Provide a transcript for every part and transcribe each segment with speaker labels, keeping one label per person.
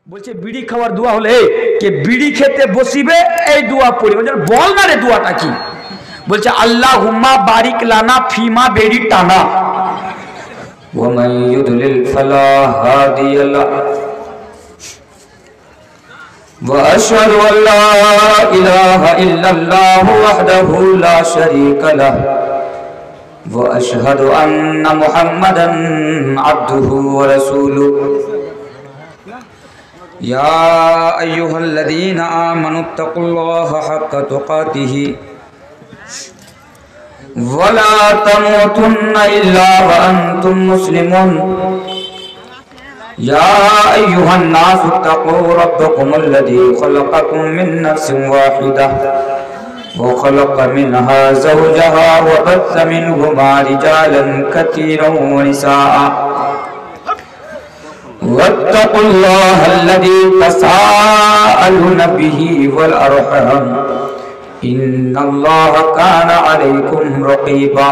Speaker 1: বলছে বিড়ি খাওয়ার দোয়া হলে কে বিড়ি খেতে বসিবে এই দোয়া পড়ি বলছে বল না রে দোয়াটা কি বলছে আল্লাহুম্মা বারিক লানা ফিমা বেরি টানা ওয়া মান ইউদলিল ফালা হাদিয়া লা ওয়া আশহাদু আল্লা ইলাহা ইল্লাল্লাহু ওয়াহদাহু লা শারীকা লাহু ওয়া আশহাদু আন্না মুহাম্মাদান আবদুহু ওয়া রাসূলুহু या अय्युहल्लज़ीना आमनुत्तकुल्लाहा हक्का तुकातिही वला तमूतुन्ना इल्ला व अंतुम मुस्लिमून या अय्युहन्नासु तक़ू रब्बकुमुल्लज़ी खलक़कुम मिन नफ्सिन वाहिदा व खलक़ मिनहा ज़ौजहा व बस्स मिनहुमा रिजालन कसीरन व निसाअ वत्तकुल्लाह अल्लज़ी तसाअलून बिही वल अरहम इन्नल्लाह काना अलैकुम रक़ीबा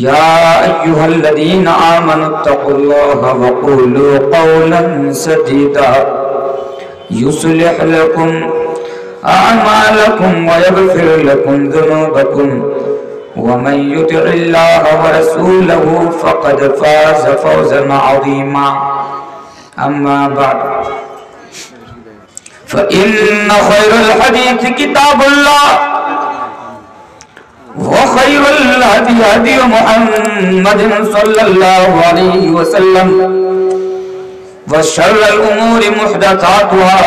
Speaker 1: या अय्युहल्लज़ीना आमनुत्तकुल्लाहा व क़ूलू क़ौलन सदीदा युस्लिह लकुम अअमालकुम व यग़फिर लकुम ज़ुनूबकुम वमन युतिइल्लाह व रसूलहु फ़क़द फ़ाज़ फ़ौज़न अज़ीमा अम्मा बअद फ़इन्न ख़ैरल हदीस किताबुल्लाह व ख़ैरुल हदी हदी मुहम्मदिन सल्लल्लाहु अलैहि वसल्लम व शर्रुल उमूरि मुहदसातुहा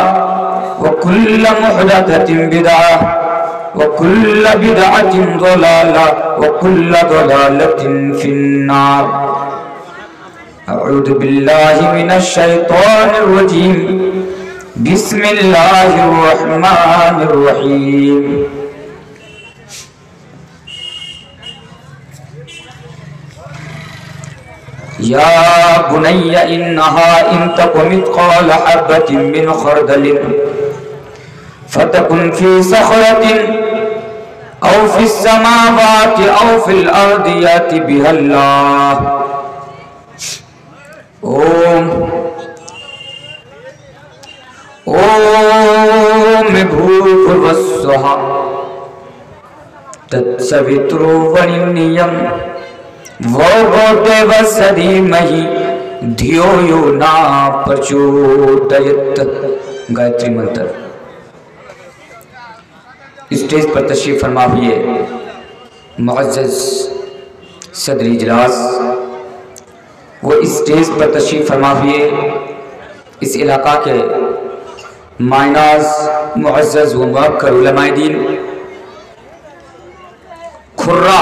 Speaker 1: व कुल्लु मुहदसतिन बिदअह वकुल्ल बिदअतिन ज़लाला वकुल्ल ज़लालतिन फिन्नार अऊज़ु बिल्लाहि मिनश शैतानिर रजीम बिस्मिल्लाहिर रहमानिर रहीम या बुनय्य इन्नहा इन तकु मिथक़ाल हब्बतिन मिन खरदलिन फतकुन फी सखरतिन औ फिस समावाति औ फिल अर्दि याति बिहल्लाह ओम ओम भूर्भुवस्सुः तत्सवितुर्वरेण्यं भर्गो धीमहि धियो यो न प्रचोदयात्। गायत्री मंत्र। स्टेज पर तशरीफ फरमा हुए मुअज़्ज़ज़ सदर इजलास, वो स्टेज पर तशरीफ फरमा हुए इस इलाका के मायनाज मुअज़्ज़ज़ व मुवक्किर उलमाए दीन खुर्रा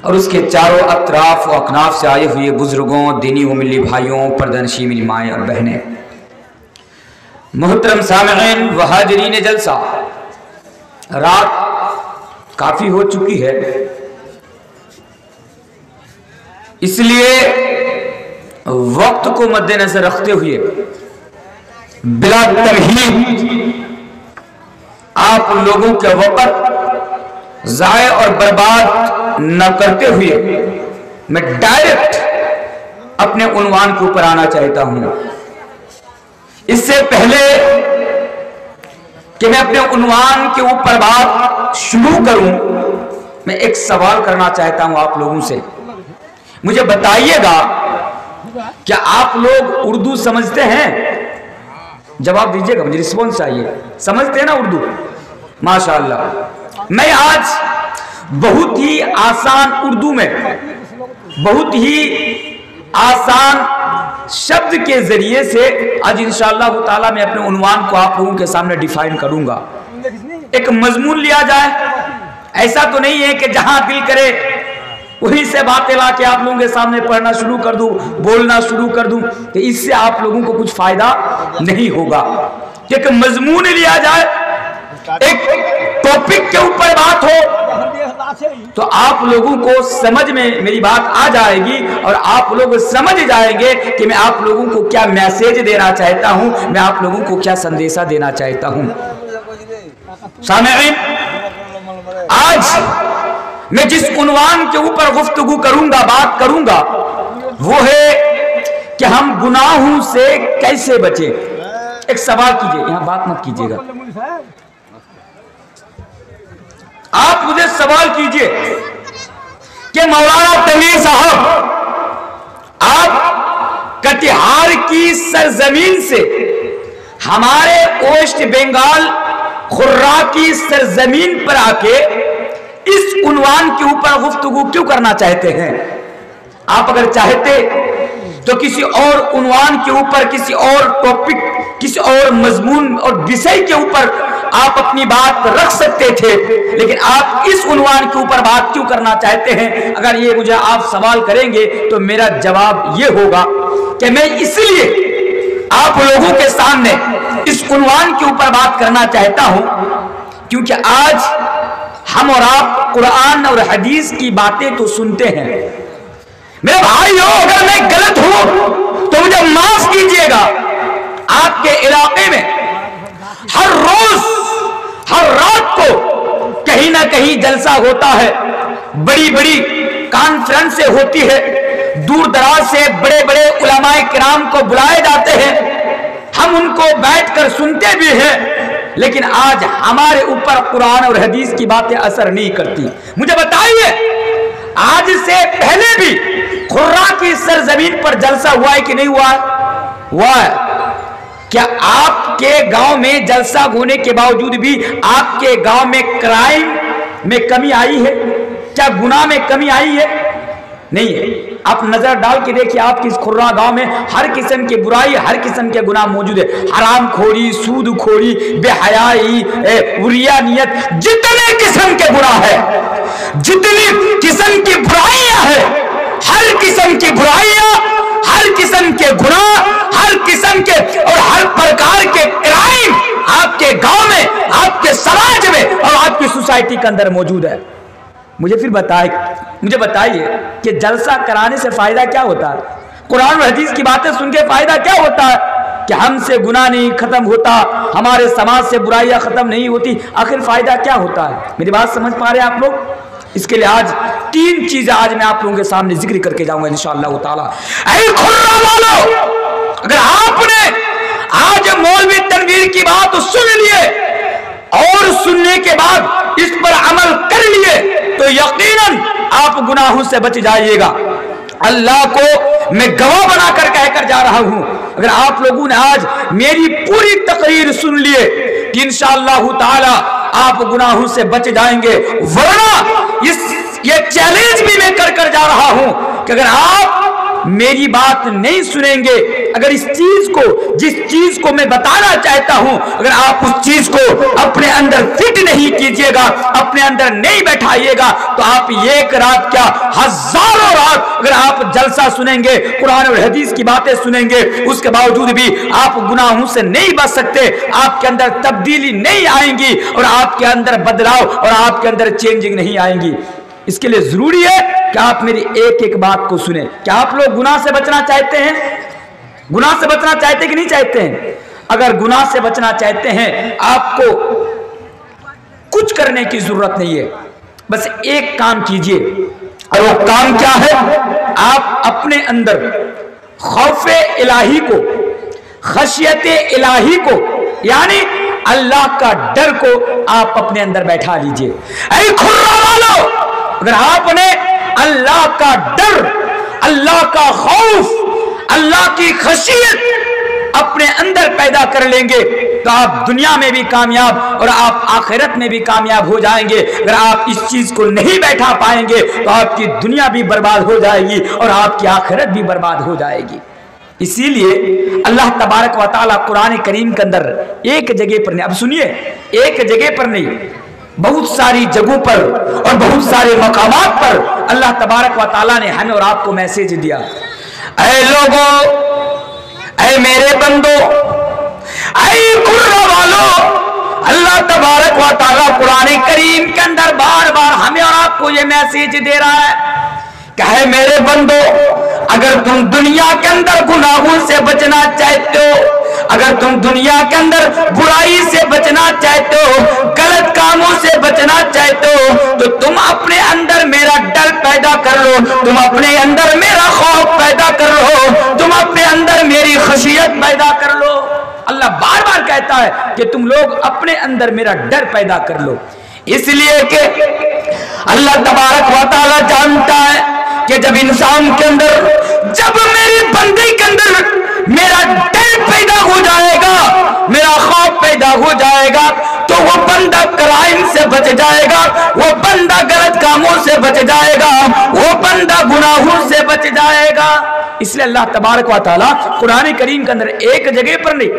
Speaker 1: और उसके चारों अतराफ व अकनाफ से आए हुए बुजुर्गों, दीनी व मिली भाइयों, पर्दानशीं मिली माएँ और बहनें, मोहतरम सामिईन व हाज़रीन जलसा, रात काफ़ी हो चुकी है, इसलिए वक्त को मद्देनजर रखते हुए बिला तमहीद आप लोगों के वक्त ज़ाय और बर्बाद न करते हुए मैं डायरेक्ट अपने उन्वान के ऊपर आना चाहता हूं। इससे पहले कि मैं अपने उन्वान के ऊपर बात शुरू करूं, मैं एक सवाल करना चाहता हूं आप लोगों से। मुझे बताइएगा, क्या आप लोग उर्दू समझते हैं? जवाब दीजिएगा, मुझे रिस्पॉन्स चाहिए। समझते हैं ना उर्दू? माशाअल्लाह। मैं आज बहुत ही आसान उर्दू में, बहुत ही आसान शब्द के जरिए से आज इंशाअल्लाह ताला मैं अपने उन्वान को आप लोगों के सामने डिफाइन करूंगा। एक मजमून लिया जाए, ऐसा तो नहीं है कि जहां दिल करे वहीं से बातें ला के आप लोगों के सामने पढ़ना शुरू कर दूं, बोलना शुरू कर दूं, तो इससे आप लोगों को कुछ फायदा नहीं होगा। एक मजमून लिया जाए, एक टॉपिक के ऊपर बात हो, तो आप लोगों को समझ में मेरी बात आ जाएगी और आप लोग समझ जाएंगे कि मैं आप लोगों को क्या मैसेज देना चाहता हूं, मैं आप लोगों को क्या संदेशा देना चाहता हूं। सामईन, आज मैं जिस उन्वान के ऊपर गुफ्तगू करूंगा, बात करूंगा, वो है कि कि हम गुनाहों से कैसे बचे। एक सवाल कीजिए, यहां बात मत कीजिएगा, आप मुझे सवाल कीजिए कि मौलाना तनवीर साहब, आप कटिहार की सरजमीन से हमारे वेस्ट बंगाल खुर्रा की सरजमीन पर आके इस उन्वान के ऊपर गुफ्तगू क्यों करना चाहते हैं? आप अगर चाहते तो किसी और उन्वान के ऊपर, किसी और टॉपिक, किसी और मजमून और विषय के ऊपर आप अपनी बात रख सकते थे, लेकिन आप इस उन्वान के ऊपर बात क्यों करना चाहते हैं? अगर ये मुझे आप सवाल करेंगे तो मेरा जवाब ये होगा कि मैं इसलिए आप लोगों के सामने इस उन्वान के ऊपर बात करना चाहता हूं क्योंकि आज हम और आप कुरान और हदीस की बातें तो सुनते हैं। मेरे भाइयों, अगर मैं गलत हूं तो मुझे माफ कीजिएगा। आपके इलाके में हर रोज, हर रात को कहीं ना कहीं जलसा होता है, बड़ी बड़ी कॉन्फ्रेंसें होती है, दूर दराज से बड़े बड़े उलमाए किराम को बुलाए जाते हैं, हम उनको बैठकर सुनते भी हैं, लेकिन आज हमारे ऊपर कुरान और हदीस की बातें असर नहीं करती। मुझे बताइए, आज से पहले भी खुर्रा की सरजमीन पर जलसा हुआ है कि नहीं हुआ है? हुआ है। क्या आपके गांव में जलसा होने के बावजूद भी आपके गांव में क्राइम में कमी आई है? क्या गुनाह में कमी आई है? नहीं है। आप नजर डाल के देखिए, आपके इस खुर्रा गांव में हर किस्म की बुराई, हर किस्म के गुनाह मौजूद है। हराम खोरी, सूद खोरी, बेहयाई, उरियानियत, जितने किस्म के गुनाह है, जितनी किस्म की बुराइयां है, हर किस्म की बुराइयां, हर किस्म के गुनाह, हर किस्म के और हर प्रकार के क्राइम आपके गांव में, आपके समाज में और आपकी सोसाइटी के अंदर मौजूद है। मुझे बताइए कि जलसा कराने से फायदा क्या होता है? कुरान और हदीस की बातें सुन के फायदा क्या होता है? कि हमसे गुनाह नहीं खत्म होता, हमारे समाज से बुराइयां खत्म नहीं होती, आखिर फायदा क्या होता है? मेरी बात समझ पा रहे हैं आप लोग? इसके लिए आज 3 चीजें आज मैं आप लोगों के सामने जिक्र करके जाऊंगा इंशाअल्लाह ताला। ऐ खुर्रा वालों, अगर आपने आज मौलवी तनवीर की बात सुन लिए और सुनने के बाद इस पर अमल कर लिए तो यकीनन आप गुनाहों से बच जाइएगा। अल्लाह को मैं गवाह बनाकर कहकर जा रहा हूं, अगर आप लोगों ने आज मेरी पूरी तकरीर सुन लिए तो इंशाअल्लाह ताला आप गुनाहों से बच जाएंगे। वरना ये चैलेंज भी मैं कर जा रहा हूं कि अगर आप मेरी बात नहीं सुनेंगे, अगर इस चीज को, जिस चीज को मैं बताना चाहता हूं, अगर आप उस चीज को अपने अंदर फिट नहीं कीजिएगा, अपने अंदर नहीं बैठाइएगा, तो आप एक रात क्या हजारों रात अगर आप जलसा सुनेंगे, कुरान और हदीस की बातें सुनेंगे, उसके बावजूद भी आप गुनाहों से नहीं बच सकते। आपके अंदर तब्दीली नहीं आएंगी और आपके अंदर बदलाव और आपके अंदर चेंजिंग नहीं आएंगी। इसके लिए जरूरी है कि आप मेरी एक एक बात को सुने। क्या आप लोग गुनाह से बचना चाहते हैं? गुनाह से बचना चाहते कि नहीं चाहते हैं? अगर गुनाह से बचना चाहते हैं, आपको कुछ करने की जरूरत नहीं है, बस एक काम कीजिए। और वो काम क्या है? आप अपने अंदर खौफे इलाही को, खशियते इलाही को, यानी अल्लाह का डर को आप अपने अंदर बैठा लीजिए। ऐ खुर्रा वालों, अगर आपने अल्लाह का डर, अल्लाह का खौफ, अल्लाह की खशियत अपने अंदर पैदा कर लेंगे तो आप दुनिया में भी कामयाब और आप आखिरत में भी कामयाब हो जाएंगे। अगर आप इस चीज को नहीं बैठा पाएंगे तो आपकी दुनिया भी बर्बाद हो जाएगी और आपकी आखिरत भी बर्बाद हो जाएगी। इसीलिए अल्लाह तबारक व तआला कुरान करीम के अंदर एक जगह पर नहीं, अब सुनिए, एक जगह पर नहीं, बहुत सारी जगहों पर और बहुत सारे मकामात पर अल्लाह तबारक व तआला ने हमें और आपको मैसेज दिया। ऐ लोगों, ऐ मेरे बंदो, ऐ खुर्रा वालों, अल्लाह तबारक व तआला कुरान करीम के अंदर बार बार हमें और आपको ये मैसेज दे रहा है कि है मेरे बंदो, अगर तुम दुनिया के अंदर गुनाहों से बचना चाहते हो, अगर तुम दुनिया के अंदर बुराई से बचना चाहते हो, गलत कामों से बचना चाहते हो, तो तुम अपने अंदर मेरा डर पैदा कर लो, तुम अपने अंदर मेरा खौफ पैदा कर लो, तुम अपने अंदर खशियत पैदा कर लो। अल्लाह बार बार कहता है कि तुम लोग अपने अंदर मेरा डर पैदा कर लो, इसलिए कि अल्लाह तबारक व तआला जानता है कि जब इंसान के अंदर, जब मेरे बंदे के अंदर मेरा डर पैदा हो जाएगा, मेरा खौफ पैदा हो जाएगा, तो वो बंदा क्राइम से बच जाएगा, वो बंदा गलत कामों से बच जाएगा, वो बंदा गुनाहों से बच जाएगा। इसलिए अल्लाह तबारक व तआला कुरान करीम के अंदर एक जगह पर नहीं,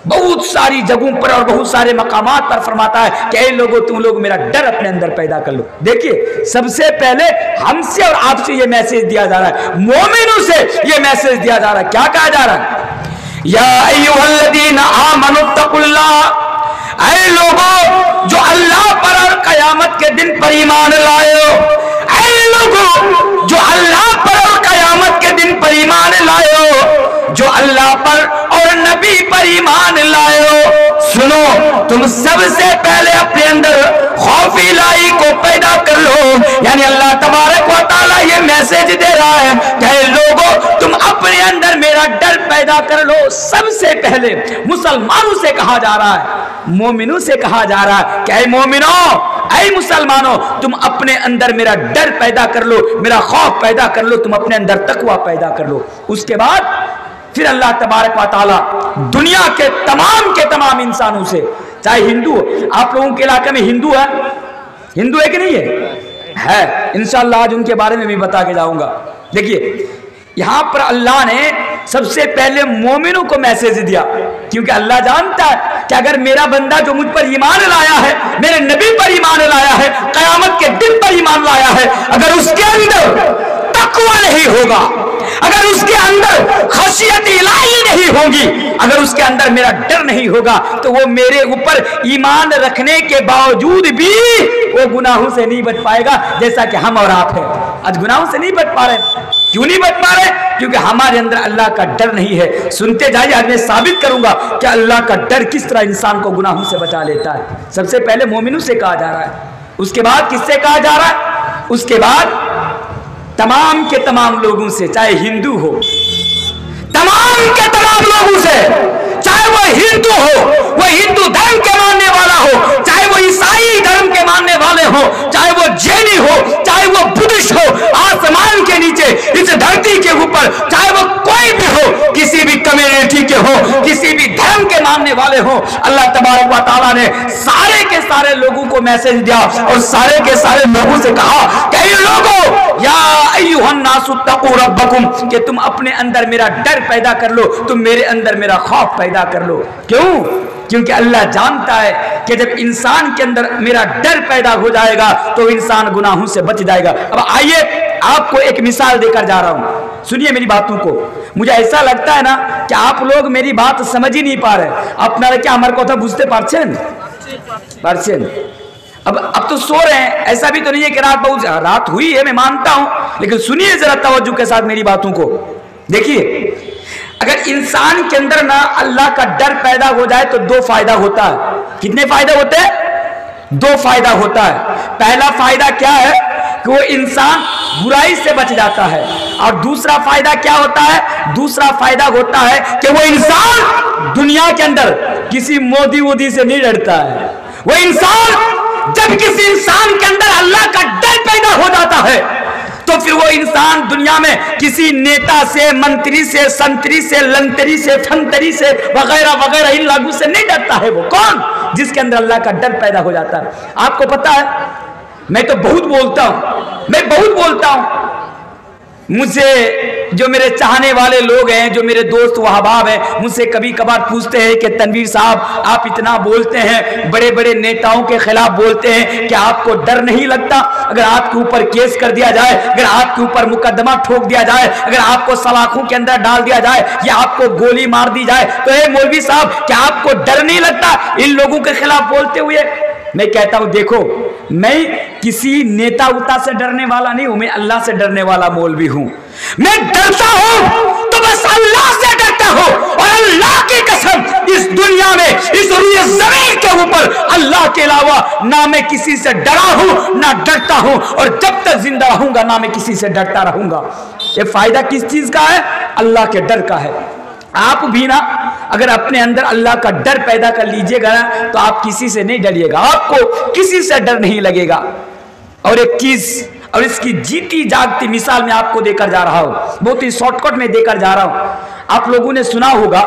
Speaker 1: बहुत सारी जगहों पर और बहुत सारे मकामात पर फरमाता है कि ऐ लोगों, तुम लोग मेरा डर अपने अंदर पैदा कर लो। देखिए, सबसे पहले हमसे और आपसे ये मैसेज दिया जा रहा है, मोमिनों से ये मैसेज दिया जा रहा है। क्या कहा जा रहा है? या अय्युहल्लज़ीना आमनुत्तकुल्लाह, ऐ लोगों जो अल्लाह पर और कयामत के दिन पर ईमान लाए हो, ऐ लोगों जो अल्लाह पर और कयामत के दिन पर ईमान लाए हो, जो अल्लाह पर और नबी पर ईमान लाए हो, सुनो, तुम सबसे पहले अपने अंदर खौफ इलाही को पैदा कर लो। यानी अल्लाह तबारक व तआला ये मैसेज दे रहा है कि लोगों, तुम अपने अंदर मेरा डर पैदा कर लो। सबसे पहले मुसलमानों से कहा जा रहा है, मोमिनों से कहा जा रहा है कि ऐ मोमिनों, ऐ मुसलमानों, तुम अपने अंदर मेरा डर पैदा कर लो, मेरा खौफ पैदा कर लो, तुम अपने अंदर तकवा पैदा कर लो। उसके बाद फिर अल्लाह तबारक व तआला दुनिया के तमाम इंसानों से, चाहे हिंदू हो, आप लोगों के इलाके में हिंदू है, हिंदू है कि नहीं है? इंशाअल्लाह आज उनके बारे में भी बता के जाऊंगा। देखिए, यहां पर अल्लाह ने सबसे पहले मोमिनों को मैसेज दिया, क्योंकि अल्लाह जानता है कि अगर मेरा बंदा जो मुझ पर ईमान लाया है, मेरे नबी पर ईमान लाया है, कयामत के दिन पर ईमान लाया है, अगर उसके अंदर तकवा नहीं होगा, अगर उसके अंदर खशियत इलाही नहीं होगी, अगर उसके अंदर मेरा डर नहीं होगा, तो वो मेरे ऊपर ईमान रखने के बावजूद भी वो गुनाहों से नहीं बच पाएगा, जैसा कि हम और आप हैं। आज गुनाहों से नहीं बच पा रहे। क्यों नहीं बच पा रहे? क्योंकि हमारे अंदर अल्लाह का डर नहीं है। सुनते जाइए, आज मैं साबित करूंगा कि अल्लाह का डर किस तरह इंसान को गुनाहों से बचा लेता है। सबसे पहले मोमिनों से कहा जा रहा है, उसके बाद किससे कहा जा रहा है? उसके बाद तमाम के तमाम लोगों से, चाहे हिंदू हो, तमाम के तमाम लोगों से, चाहे वो हिंदू हो, वो हिंदू धर्म के मानने वाला हो, चाहे वो ईसाई धर्म के मानने वाले हो, चाहे वो जैनी हो, चाहे वो बुद्धिस्ट हो, आसमान के नीचे इस धरती के ऊपर, चाहे वो कोई भी हो, किसी भी कम्युनिटी के हो, किसी भी धर्म के मानने वाले हो, अल्लाह तबारक व तआला ने सारे के सारे लोगों को मैसेज दिया और सारे के सारे लोगों से कहा कि लोगों, या अय्युहन्नासुत्तकू रब्बकुम, कि तुम अपने अंदर मेरा डर पैदा कर लो, तुम मेरे अंदर मेरा खौफ पैदा कर लो। क्यों? क्योंकि अल्लाह जानता है कि जब इंसान के अंदर मेरा डर पैदा हो जाएगा तो इंसान गुनाहों से बच जाएगा। अब आइए, आपको एक मिसाल देकर जा रहा हूं, सुनिए मेरी बातों को। मुझे ऐसा लगता है ना कि आप लोग मेरी बात समझ ही नहीं पा रहे। अपना क्या हमारे को बुझते पारछेन? अब तो सो रहे हैं, ऐसा भी तो नहीं है कि रात बहुत रात हुई है, मैं मानता हूं, लेकिन सुनिए जरा तवज्जो के साथ मेरी बातों को। देखिए, अगर इंसान के अंदर ना अल्लाह का डर पैदा हो जाए तो दो फायदा होता है। कितने फायदे होते हैं? दो फायदा होता है। पहला फायदा क्या है कि वो इंसान बुराई से बच जाता है, और दूसरा फायदा क्या होता है? दूसरा फायदा होता है कि वो इंसान दुनिया के अंदर किसी मोदी वोदी से नहीं डरता है। वो इंसान, जब किसी इंसान के अंदर अल्लाह का डर पैदा हो जाता है तो फिर वो इंसान दुनिया में किसी नेता से, मंत्री से, संतरी से, लंतरी से, फंतरी से वगैरह वगैरह इन लागू से नहीं डरता है। वो कौन? जिसके अंदर अल्लाह का डर पैदा हो जाता है। आपको पता है, मैं तो बहुत बोलता हूं, मुझसे जो मेरे चाहने वाले लोग हैं, जो मेरे दोस्त व अहबाब हैं, मुझसे कभी कभार पूछते हैं कि तनवीर साहब, आप इतना बोलते हैं, बड़े बड़े नेताओं के खिलाफ बोलते हैं, कि आपको डर नहीं लगता? अगर आपके ऊपर केस कर दिया जाए, अगर आपके ऊपर मुकदमा ठोक दिया जाए, अगर आपको सलाखों के अंदर डाल दिया जाए या आपको गोली मार दी जाए, तो ए मौलवी साहब, क्या आपको डर नहीं लगता इन लोगों के खिलाफ बोलते हुए? मैं कहता हूं, देखो, मैं किसी नेता उता से डरने वाला नहीं हूं, मैं अल्लाह से डरने वाला मौलवी हूं। मैं डरता हूं तो बस अल्लाह से डरता हूं, और अल्लाह की कसम, इस दुनिया में, इस रुए जमीन के ऊपर अल्लाह के अलावा ना मैं किसी से डरा हूं ना डरता हूं, और जब तक जिंदा रहूंगा ना मैं किसी से डरता रहूंगा। ये फायदा किस चीज का है? अल्लाह के डर का है। आप भी ना अगर अपने अंदर अल्लाह का डर पैदा कर लीजिएगा ना, तो आप किसी से नहीं डरिएगा, आपको किसी से डर नहीं लगेगा। और एक चीज, और इसकी जीती जागती मिसाल मैं आपको देकर जा रहा हूं, बहुत ही शॉर्टकट में देकर जा रहा हूं। आप लोगों ने सुना होगा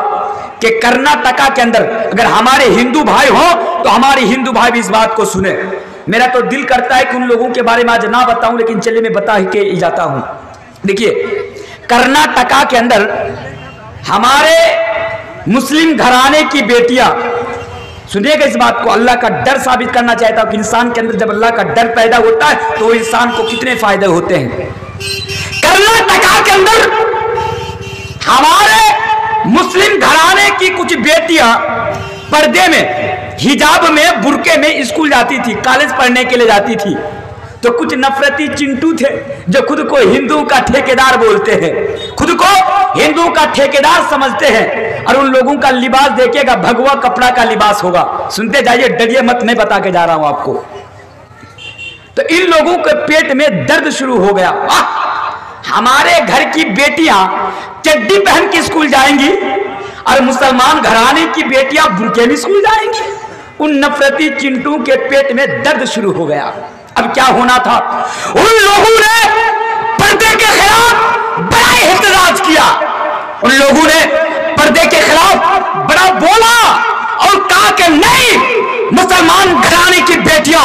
Speaker 1: कि कर्नाटका के अंदर अगर हमारे हिंदू भाई हो तो हमारे हिंदू भाई भी इस बात को सुने। मेरा तो दिल करता है कि उन लोगों के बारे में आज ना बताऊं, लेकिन चलिए मैं बता के ही जाता हूं। देखिए, कर्नाटका के अंदर हमारे मुस्लिम घराने की बेटियां, सुनिएगा इस बात को, अल्लाह का डर साबित करना चाहता हूं कि इंसान के अंदर जब अल्लाह का डर पैदा होता है तो इंसान को कितने फायदे होते हैं। कर्नाटका के अंदर हमारे मुस्लिम घराने की कुछ बेटियां पर्दे में, हिजाब में, बुरके में स्कूल जाती थी, कॉलेज पढ़ने के लिए जाती थी। तो कुछ नफरती चिंटू थे जो खुद को हिंदू का ठेकेदार बोलते हैं, खुद को हिंदू का ठेकेदार समझते हैं, और उन लोगों का लिबास देखिएगा भगवा कपड़ा का लिबास होगा। सुनते जाइए, डरिए मत, मैं बता के जा रहा हूं आपको। तो इन लोगों के पेट में दर्द शुरू हो गया। हमारे घर की बेटियां चड्डी पहन के स्कूल जाएंगी और मुसलमान घराने की बेटियां बुरके में स्कूल जाएंगी। उन नफरती चिंटू के पेट में दर्द शुरू हो गया। अब क्या होना था, उन लोगों ने पर्दे के खिलाफ बड़ा एहतजाज किया, उन लोगों ने पर्दे के खिलाफ बड़ा बोला और कहा कि नहीं, मुसलमान घराने की बेटियां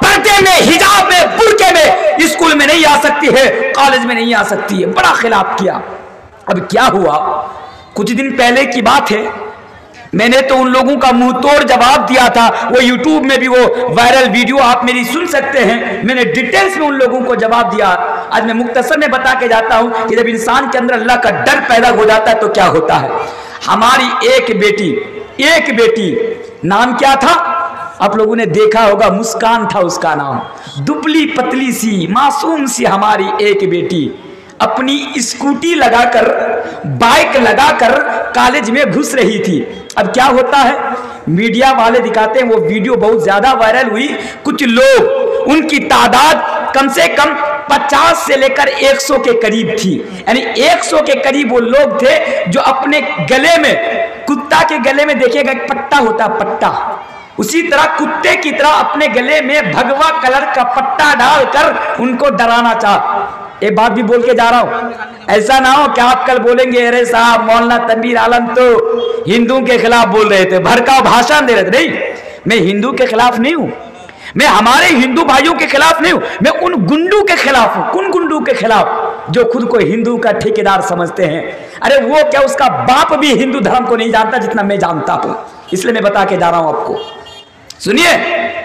Speaker 1: पर्दे में, हिजाब में, बुरके में स्कूल में नहीं आ सकती है, कॉलेज में नहीं आ सकती है। बड़ा खिलाफ किया। अब क्या हुआ, कुछ दिन पहले की बात है, मैंने तो उन लोगों का मुंह तोड़ जवाब दिया था। वो यूट्यूब में भी वो वायरल वीडियो आप मेरी सुन सकते हैं, मैंने डिटेल्स में उन लोगों को जवाब दिया। आज मैं मुख्तसर में बता के जाता हूं कि जब इंसान के अंदर अल्लाह का डर पैदा हो जाता है तो क्या होता है। हमारी एक बेटी, नाम क्या था आप लोगों ने देखा होगा, मुस्कान था उसका नाम। दुबली पतली सी मासूम सी हमारी एक बेटी अपनी स्कूटी लगाकर, बाइक लगाकर कॉलेज में घुस रही थी। अब क्या होता है, मीडिया वाले दिखाते हैं, वो वीडियो बहुत ज्यादा वायरल हुई। कुछ लोग, उनकी तादाद कम से कम 50 से लेकर 100 के करीब थी, यानी 100 के करीब वो लोग थे जो अपने गले में, कुत्ता के गले में देखिएगा एक पट्टा होता है, पट्टा, उसी तरह कुत्ते की तरह अपने गले में भगवा कलर का पट्टा डालकर उनको डराना चाहा। एक बात भी बोल के जा रहा हूं, ऐसा ना हो कि आप कल बोलेंगे अरे साहब मौलाना तनवीर आलम तो हिंदुओं के खिलाफ बोल रहे थे, भड़काऊ भाषण दे रहे थे। नहीं, मैं हिंदू के खिलाफ नहीं हूं, मैं हमारे हिंदू भाइयों के खिलाफ नहीं हूं, मैं उन गुंडू के खिलाफ हूं। कौन गुंडू के खिलाफ? जो खुद को हिंदू का ठेकेदार समझते हैं। अरे वो क्या, उसका बाप भी हिंदू धर्म को नहीं जानता जितना मैं जानता हूं, इसलिए मैं बता के जा रहा हूं आपको। सुनिए,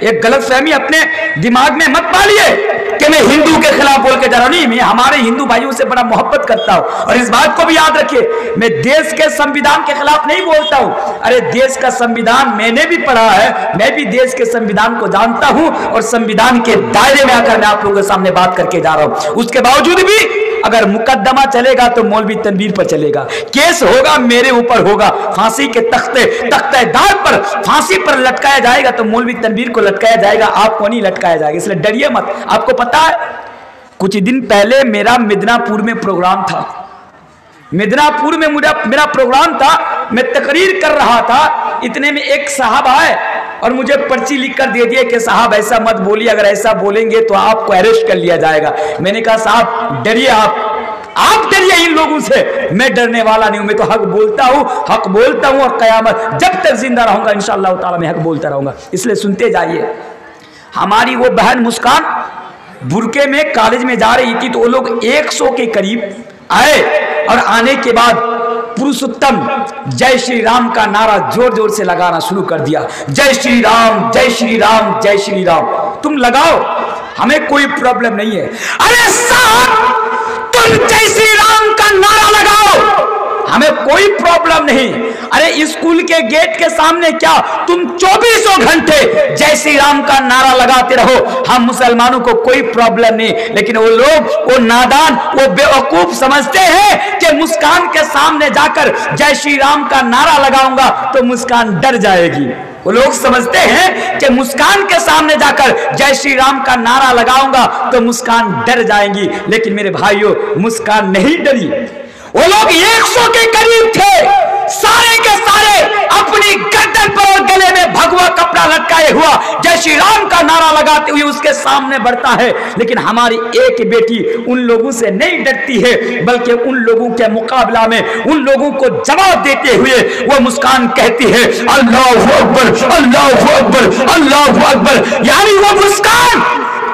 Speaker 1: एक गलतफहमी अपने दिमाग में मत पालिए कि मैं हिंदू के खिलाफ बोल के जा रहा हूं। नहीं, मैं हमारे हिंदू भाइयों से बड़ा मोहब्बत करता हूं, और इस बात को भी याद रखिए, मैं देश के संविधान के खिलाफ नहीं बोलता हूं। अरे देश का संविधान मैंने भी पढ़ा है, मैं भी देश के संविधान को जानता हूं, और संविधान के दायरे में आकर मैं आप लोगों के सामने बात करके जा रहा हूं। उसके बावजूद भी अगर मुकदमा चलेगा तो मौलवी तनवीर पर चलेगा, केस होगा मेरे ऊपर होगा, फांसी के तख्तेदार पर, फांसी पर लटकाया जाएगा तो मौलवी तनवीर को लटकाया जाएगा, आपको नहीं लटकाया जाएगा, इसलिए डरिए मत। आपको पता है, कुछ दिन पहले मेरा मिदनापुर में प्रोग्राम था, मिदनापुर में मेरा प्रोग्राम था, मैं तकरीर कर रहा था, इतने में एक साहब आए और मुझे पर्ची लिख कर दे दिए कि साहब ऐसा मत बोलिए, अगर ऐसा बोलेंगे तो आपको अरेस्ट कर लिया जाएगा। मैंने कहा साहब डरिए, आप डरिए इन लोगों से, मैं डरने वाला नहीं हूं, मैं तो हक बोलता हूं और कयामत जब तक जिंदा रहूंगा इंशाअल्लाह ताला मैं हक बोलता रहूंगा। इसलिए सुनते जाइए। हमारी वो बहन मुस्कान बुरके में कॉलेज में जा रही थी, तो वो लोग 100 के करीब आए, और आने के बाद पुरुषोत्तम जय श्री राम का नारा जोर जोर से लगाना शुरू कर दिया। जय श्री राम, जय श्री राम, जय श्री राम। तुम लगाओ, हमें कोई प्रॉब्लम नहीं है। अरे साहब तुम जय श्री राम का नारा लगाओ, हमें कोई प्रॉब्लम नहीं। अरे स्कूल के गेट के सामने क्या तुम 24 घंटे जय श्री राम का नारा लगाते रहो, हम मुसलमानों को कोई प्रॉब्लम नहीं। लेकिन वो लोग, वो नादान, वो बेवकूफ समझते हैं कि मुस्कान के सामने जाकर जय श्री राम का नारा लगाऊंगा तो मुस्कान डर जाएगी। वो लोग समझते हैं कि मुस्कान के सामने जाकर जय श्री राम का नारा लगाऊंगा तो मुस्कान डर जाएंगी। लेकिन मेरे भाइयों, मुस्कान नहीं डरी। वो लोग 100 के करीब थे, सारे के सारे अपनी गर्दन पर और गले में भगवा कपड़ा लटकाए हुआ जय श्री राम का नारा लगाते हुए उसके सामने बढ़ता है। लेकिन हमारी एक बेटी उन लोगों से नहीं डरती है, बल्कि उन लोगों के मुकाबला में उन लोगों को जवाब देते हुए वो मुस्कान कहती है अल्लाहु अकबर, अल्लाहु अकबर, अल्लाहु अकबर। यानी वो मुस्कान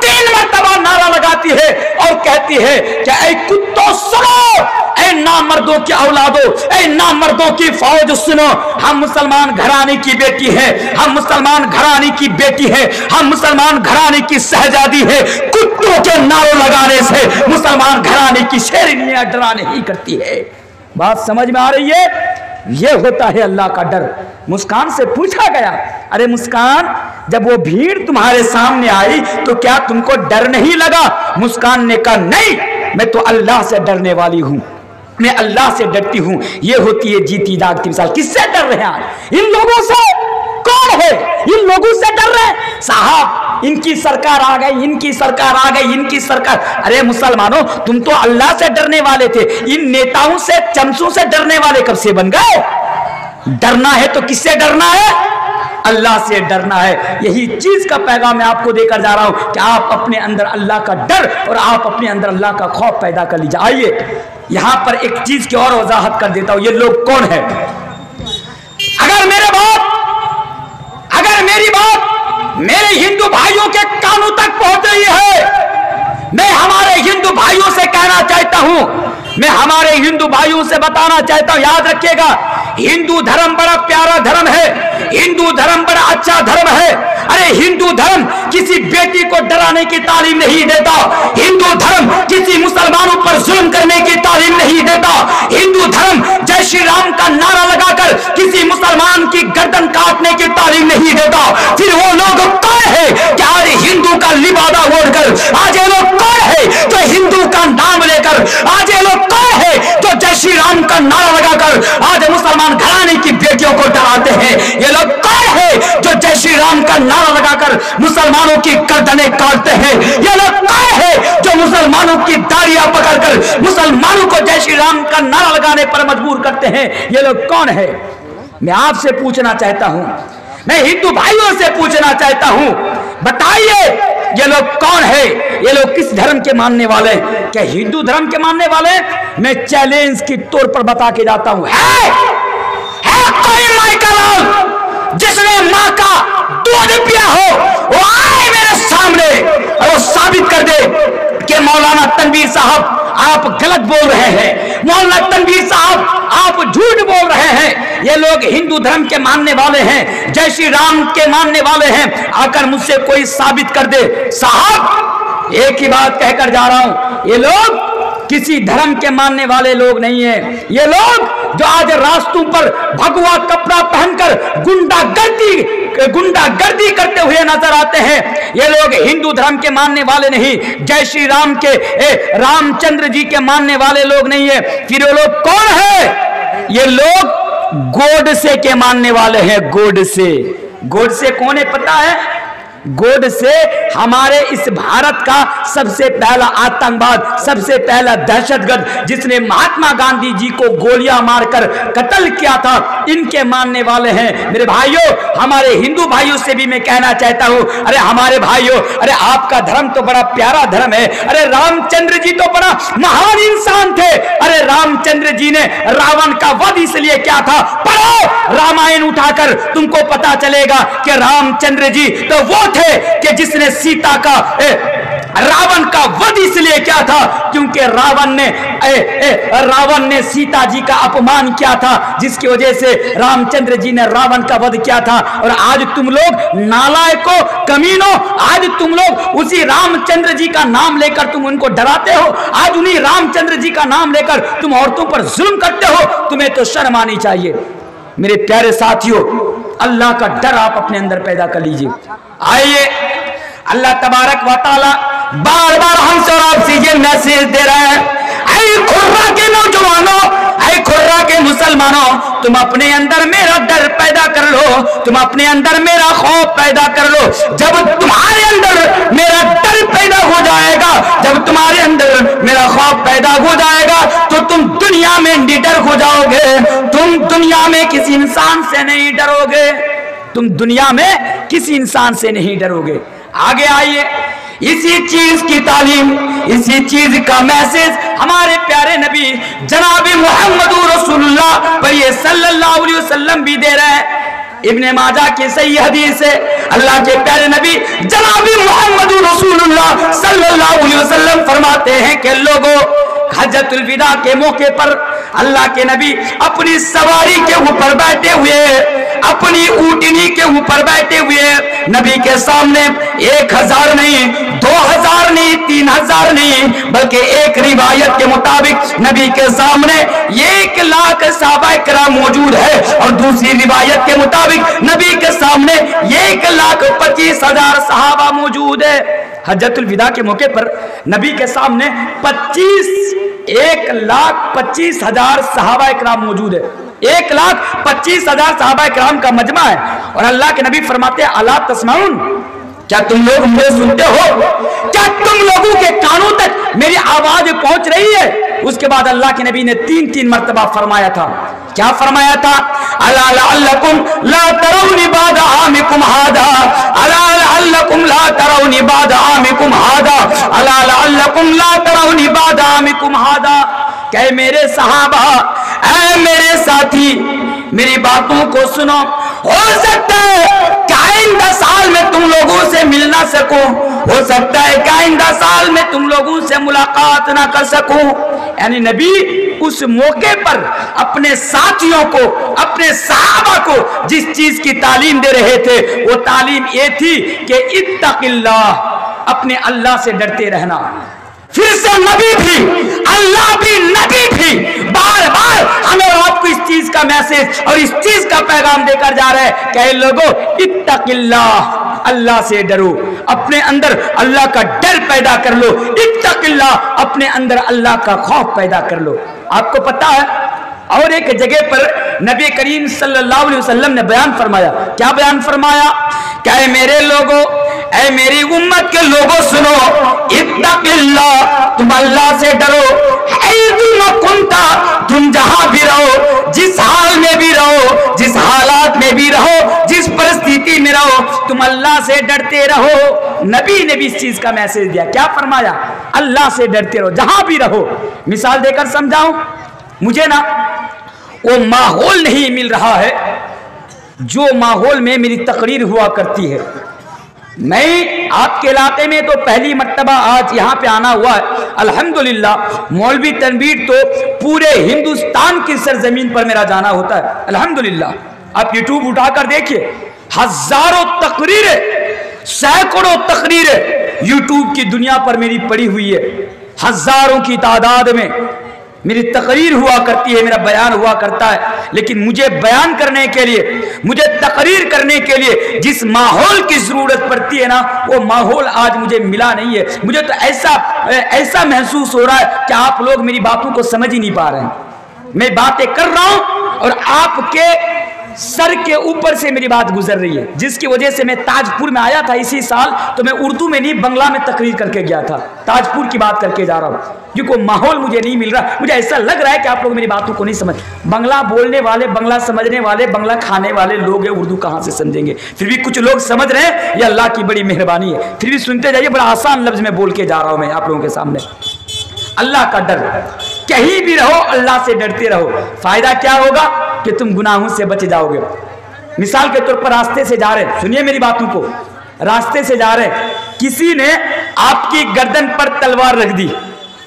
Speaker 1: 3 मरतबा नारा लगाती है और कहती है कि ऐ कुत्तों सुनो, ऐ नामर्दों की औलादो, ऐ नामर्दों की फौज सुनो, हम मुसलमान घराने की बेटी है, हम मुसलमान घराने की बेटी है, हम मुसलमान घराने की शहजादी है। कुत्तों के नारों लगाने से मुसलमान घराने की शेरनियां डरा नहीं करती है। बात समझ में आ रही है? यह होता है अल्लाह का डर। मुस्कान से पूछा गया, अरे मुस्कान, जब वो भीड़ तुम्हारे सामने आई तो क्या तुमको डर नहीं लगा? मुस्कान ने कहा नहीं, मैं तो अल्लाह से डरने वाली हूं, मैं अल्लाह से डरती हूं। ये होती है जीती जागती मिसाल। किससे डर रहे हैं? इन लोगों से। कौन है इन लोगों से डर रहे हैं? साहब, इनकी सरकार आ गई, इनकी सरकार आ गई, इनकी सरकार। अरे मुसलमानों, तुम तो अल्लाह से डरने वाले थे, इन नेताओं से, चमचों से डरने वाले कब से बन गए? डरना है तो किससे डरना है? अल्लाह से डरना है। यही चीज का पैगाम मैं आपको देकर जा रहा हूं कि आप अपने अंदर अल्लाह का डर और आप अपने अंदर अल्लाह का खौफ पैदा कर लीजिए। आइए यहां पर एक चीज की और वजाहत कर देता हूं। ये लोग कौन है? अगर मेरी बात मेरे हिंदू भाइयों के कानों तक पहुंच रही है, मैं हमारे हिंदू भाइयों से कहना चाहता हूं, मैं हमारे हिंदू भाइयों से बताना चाहता हूं, याद रखिएगा, हिंदू धर्म बड़ा प्यारा धर्म है, हिंदू धर्म बड़ा अच्छा धर्म है। अरे हिंदू धर्म किसी बेटी को डराने की तालीम नहीं देता, हिंदू धर्म किसी मुसलमानों पर जुल्म करने की तालीम नहीं देता, हिंदू धर्म जय श्री राम का नारा लगाकर किसी मुसलमान की गर्दन काटने की तालीम नहीं देता। फिर वो लोग कौन है कि आज हिंदू का लिबादा ओढ़कर, आज ये लोग कौन है जो हिंदू का नाम लेकर, आज ये लोग कौन है जो जय श्री राम का नारा लगाकर आज मुसलमान घराने की बेटियों को डराते हैं? ये लोग कौन है जो जय श्री राम का नारा लगाकर मुसलमानों की गर्दनें काटते हैं? ये लोग कौन है जो मुसलमानों की दाढ़ियां पकड़कर मुसलमानों को जय श्री राम का नारा लगाने पर मजबूर करते हैं? ये लोग कौन है? मैं आपसे पूछना चाहता हूं, मैं हिंदू भाइयों से पूछना चाहता हूं, बताइए ये लोग कौन है? ये लोग किस धर्म के मानने वाले? क्या हिंदू धर्म के मानने वाले? मैं चैलेंज की तौर पर बता के जाता हूं, है कोई माई का लाल जिसने मां का दूध पिया हो, वो आए मेरे सामने और वो साबित कर दे कि मौलाना तनवीर साहब आप गलत बोल रहे हैं, मौलाना तनवीर साहब आप झूठ बोल रहे हैं। ये लोग हिंदू धर्म के मानने वाले हैं, जय श्री राम के मानने वाले हैं, आकर मुझसे कोई साबित कर दे। साहब एक ही बात कहकर जा रहा हूं, ये लोग किसी धर्म के मानने वाले लोग नहीं है। ये लोग जो आज रास्तों पर भगवा कपड़ा पहनकर गुंडागर्दी करते हुए नजर आते हैं, ये लोग हिंदू धर्म के मानने वाले नहीं, जय श्री राम के रामचंद्र जी के मानने वाले लोग नहीं है। फिर ये लोग कौन है? ये लोग गोडसे के मानने वाले हैं। गोडसे कौन है पता है? गोडसे हमारे इस भारत का सबसे पहला आतंकवाद, सबसे पहला दहशतगर्द, जिसने महात्मा गांधी जी को गोलियां मारकर कत्ल किया था, इनके मानने वाले हैं। मेरे भाइयों, हमारे हिंदू भाइयों से भी मैं कहना चाहता हूं, अरे हमारे भाइयों, अरे आपका धर्म तो बड़ा प्यारा धर्म है। अरे रामचंद्र जी तो बड़ा महान इंसान थे। अरे रामचंद्र जी ने रावण का वध इसलिए किया था, पढ़ो रामायण उठाकर, तुमको पता चलेगा कि रामचंद्र जी तो वो कि जिसने सीता का रावण का वध इसलिए किया था क्योंकि रावण ने सीता जी का अपमान किया था, जिसकी वजह से रामचंद्र जी ने रावण का वध किया था। और आज तुम लोग नालायकों, कमीनों, आज तुम लोग उसी रामचंद्र जी का नाम लेकर तुम उनको डराते हो, आज उन्हीं रामचंद्र जी का नाम लेकर तुम औरतों पर जुल्म करते हो। तुम्हें तो शर्म आनी चाहिए। मेरे प्यारे साथियों, अल्लाह का डर आप अपने अंदर पैदा कर लीजिए। आइए, अल्लाह तबारक व तआला बार बार हमसे और आपसे ये मैसेज दे रहा है, ऐ खुर्रा के नौजवानों, ऐ खुर्रा के मुसलमानों, तुम अपने अंदर मेरा डर पैदा कर लो, तुम अपने अंदर मेरा खौफ पैदा कर लो। जब तुम्हारे अंदर मेरा डर पैदा हो जाएगा, जब तुम्हारे अंदर मेरा खौफ पैदा हो जाएगा, तो तुम दुनिया में निडर हो जाओगे, तुम दुनिया में किसी इंसान से नहीं डरोगे, तुम दुनिया में किसी इंसान से नहीं डरोगे। आगे आइए, इसी चीज की तालीम, इसी चीज का मैसेज हमारे प्यारे नबी जनाब मोहम्मद रसूलुल्लाह पर ये सल्लल्लाहु अलैहि वसल्लम भी दे रहे हैं। इब्ने माजा की सही हदीस है, अल्लाह के प्यारे नबी जनाब मोहम्मद रसूलुल्लाह सल्लल्लाहु अलैहि वसल्लम फरमाते हैं कि लोगों, हज्जतुल विदा के मौके पर अल्लाह के नबी अपनी सवारी के ऊपर बैठे हुए, अपनी ऊँटनी के ऊपर बैठे हुए नबी के सामने 1000 नहीं, 2000 नहीं, 3000 नहीं, बल्कि एक रिवायत के मुताबिक नबी के सामने 1 लाख सहाबा किराम मौजूद है, और दूसरी रिवायत के मुताबिक नबी के सामने 1,25,000 सहाबा मौजूद है। हज्जतुल विदा के मौके पर नबी के सामने 1,25,000 सहाबा किराम मौजूद है। 1,25,000 सहाबा किराम का मजमा है, और अल्लाह के नबी फरमाते हैं अला तस्माउन, क्या तुम लोग मुझे सुनते हो? क्या तुम लोगों के कानों तक मेरी आवाज पहुंच रही है? उसके बाद अल्लाह के नबी ने 3 मरतबा फरमाया था। क्या फरमाया था? अला लअल्लकुम ला तरौनी बाद आमिकुम हादा, अला लअल्लकुम ला तरौनी बाद आमिकुम हादा, अला लअल्लकुम ला तरौनी बाद आमिकुम हादा। कहे मेरे सहाबा, ऐ मेरे साथी, मेरी बातों को सुनो। हो सकता है कि आइंदा साल में तुम लोगों से मिल ना सकूं, हो सकता है कि आइंदा साल में तुम लोगों से मुलाकात ना कर सकूं। यानी नबी उस मौके पर अपने साथियों को, अपने सहाबा को जिस चीज की तालीम दे रहे थे, वो तालीम ये थी कि इत्तक़िल्लाह, अपने अल्लाह से डरते रहना। फिर से नबी भी, अल्लाह भी, नबी भी बार बार हमें और आपको इस चीज का मैसेज और इस चीज का पैगाम देकर जा रहे हैं कि लोगों, इत्तक़िल्लाह, अल्लाह से डरो, अपने अंदर अल्लाह का डर पैदा कर लो। इत्तक़िल्लाह, अपने अंदर अल्लाह का खौफ पैदा कर लो। आपको पता है, और एक जगह पर नबी करीम सल्लल्लाहु अलैहि वसल्लम ने बयान फरमाया। क्या बयान फरमाया? क्या मेरे लोगों, ऐ मेरी उम्मत के लोगों सुनो, इत्तक़िल्लाह, तुम अल्लाह से डरो। हैज़ुमा कुंता, तुम जहां भी रहो, जिस हाल में भी रहो, जिस हालात में भी रहो, जिस परिस्थिति में रहो, तुम अल्लाह से डरते रहो। नबी ने भी इस चीज का मैसेज दिया। क्या फरमाया? अल्लाह से डरते रहो जहां भी रहो। मिसाल देकर समझाऊं, मुझे ना वो माहौल नहीं मिल रहा है जो माहौल में मेरी तकरीर हुआ करती है। मैं आपके इलाके में तो पहली मर्तबा आज यहाँ पे आना हुआ है। अल्हम्दुलिल्लाह, मौलवी तनवीर तो पूरे हिंदुस्तान की सरजमीन पर मेरा जाना होता है। अल्हम्दुलिल्लाह, आप यूट्यूब उठाकर देखिए, हजारों तकरीरें, सैकड़ों तकरीरें यूट्यूब की दुनिया पर मेरी पड़ी हुई है। हजारों की तादाद में मेरी तकरीर हुआ करती है, मेरा बयान हुआ करता है। लेकिन मुझे बयान करने के लिए, मुझे तकरीर करने के लिए जिस माहौल की जरूरत पड़ती है ना, वो माहौल आज मुझे मिला नहीं है। मुझे तो ऐसा महसूस हो रहा है कि आप लोग मेरी बातों को समझ ही नहीं पा रहे हैं। मैं बातें कर रहा हूं और आपके सर के ऊपर से मेरी बात गुजर रही है, जिसकी वजह से मैं ताजपुर में आया था इसी साल, तो मैं उर्दू में नहीं बंगला में तकरीर करके गया था। ताजपुर की बात करके जा रहा हूँ, क्योंकि माहौल मुझे नहीं मिल रहा। मुझे ऐसा लग रहा है कि आप लोग मेरी बातों को नहीं समझ। बंगला बोलने वाले, बंगला समझने वाले, बंगला खाने वाले लोग हैं, उर्दू कहाँ से समझेंगे? फिर भी कुछ लोग समझ रहे हैं, ये अल्लाह की बड़ी मेहरबानी है। फिर भी सुनते जाइए, बड़ा आसान लफ्ज में बोल के जा रहा हूँ मैं आप लोगों के सामने। अल्लाह का डर, कहीं भी रहो अल्लाह से डरते रहो। फायदा क्या होगा कि तुम गुनाहों से बच जाओगे। मिसाल के तौर पर रास्ते से जा रहे, सुनिए मेरी बातों को, रास्ते से जा रहे, किसी ने आपकी गर्दन पर तलवार रख दी,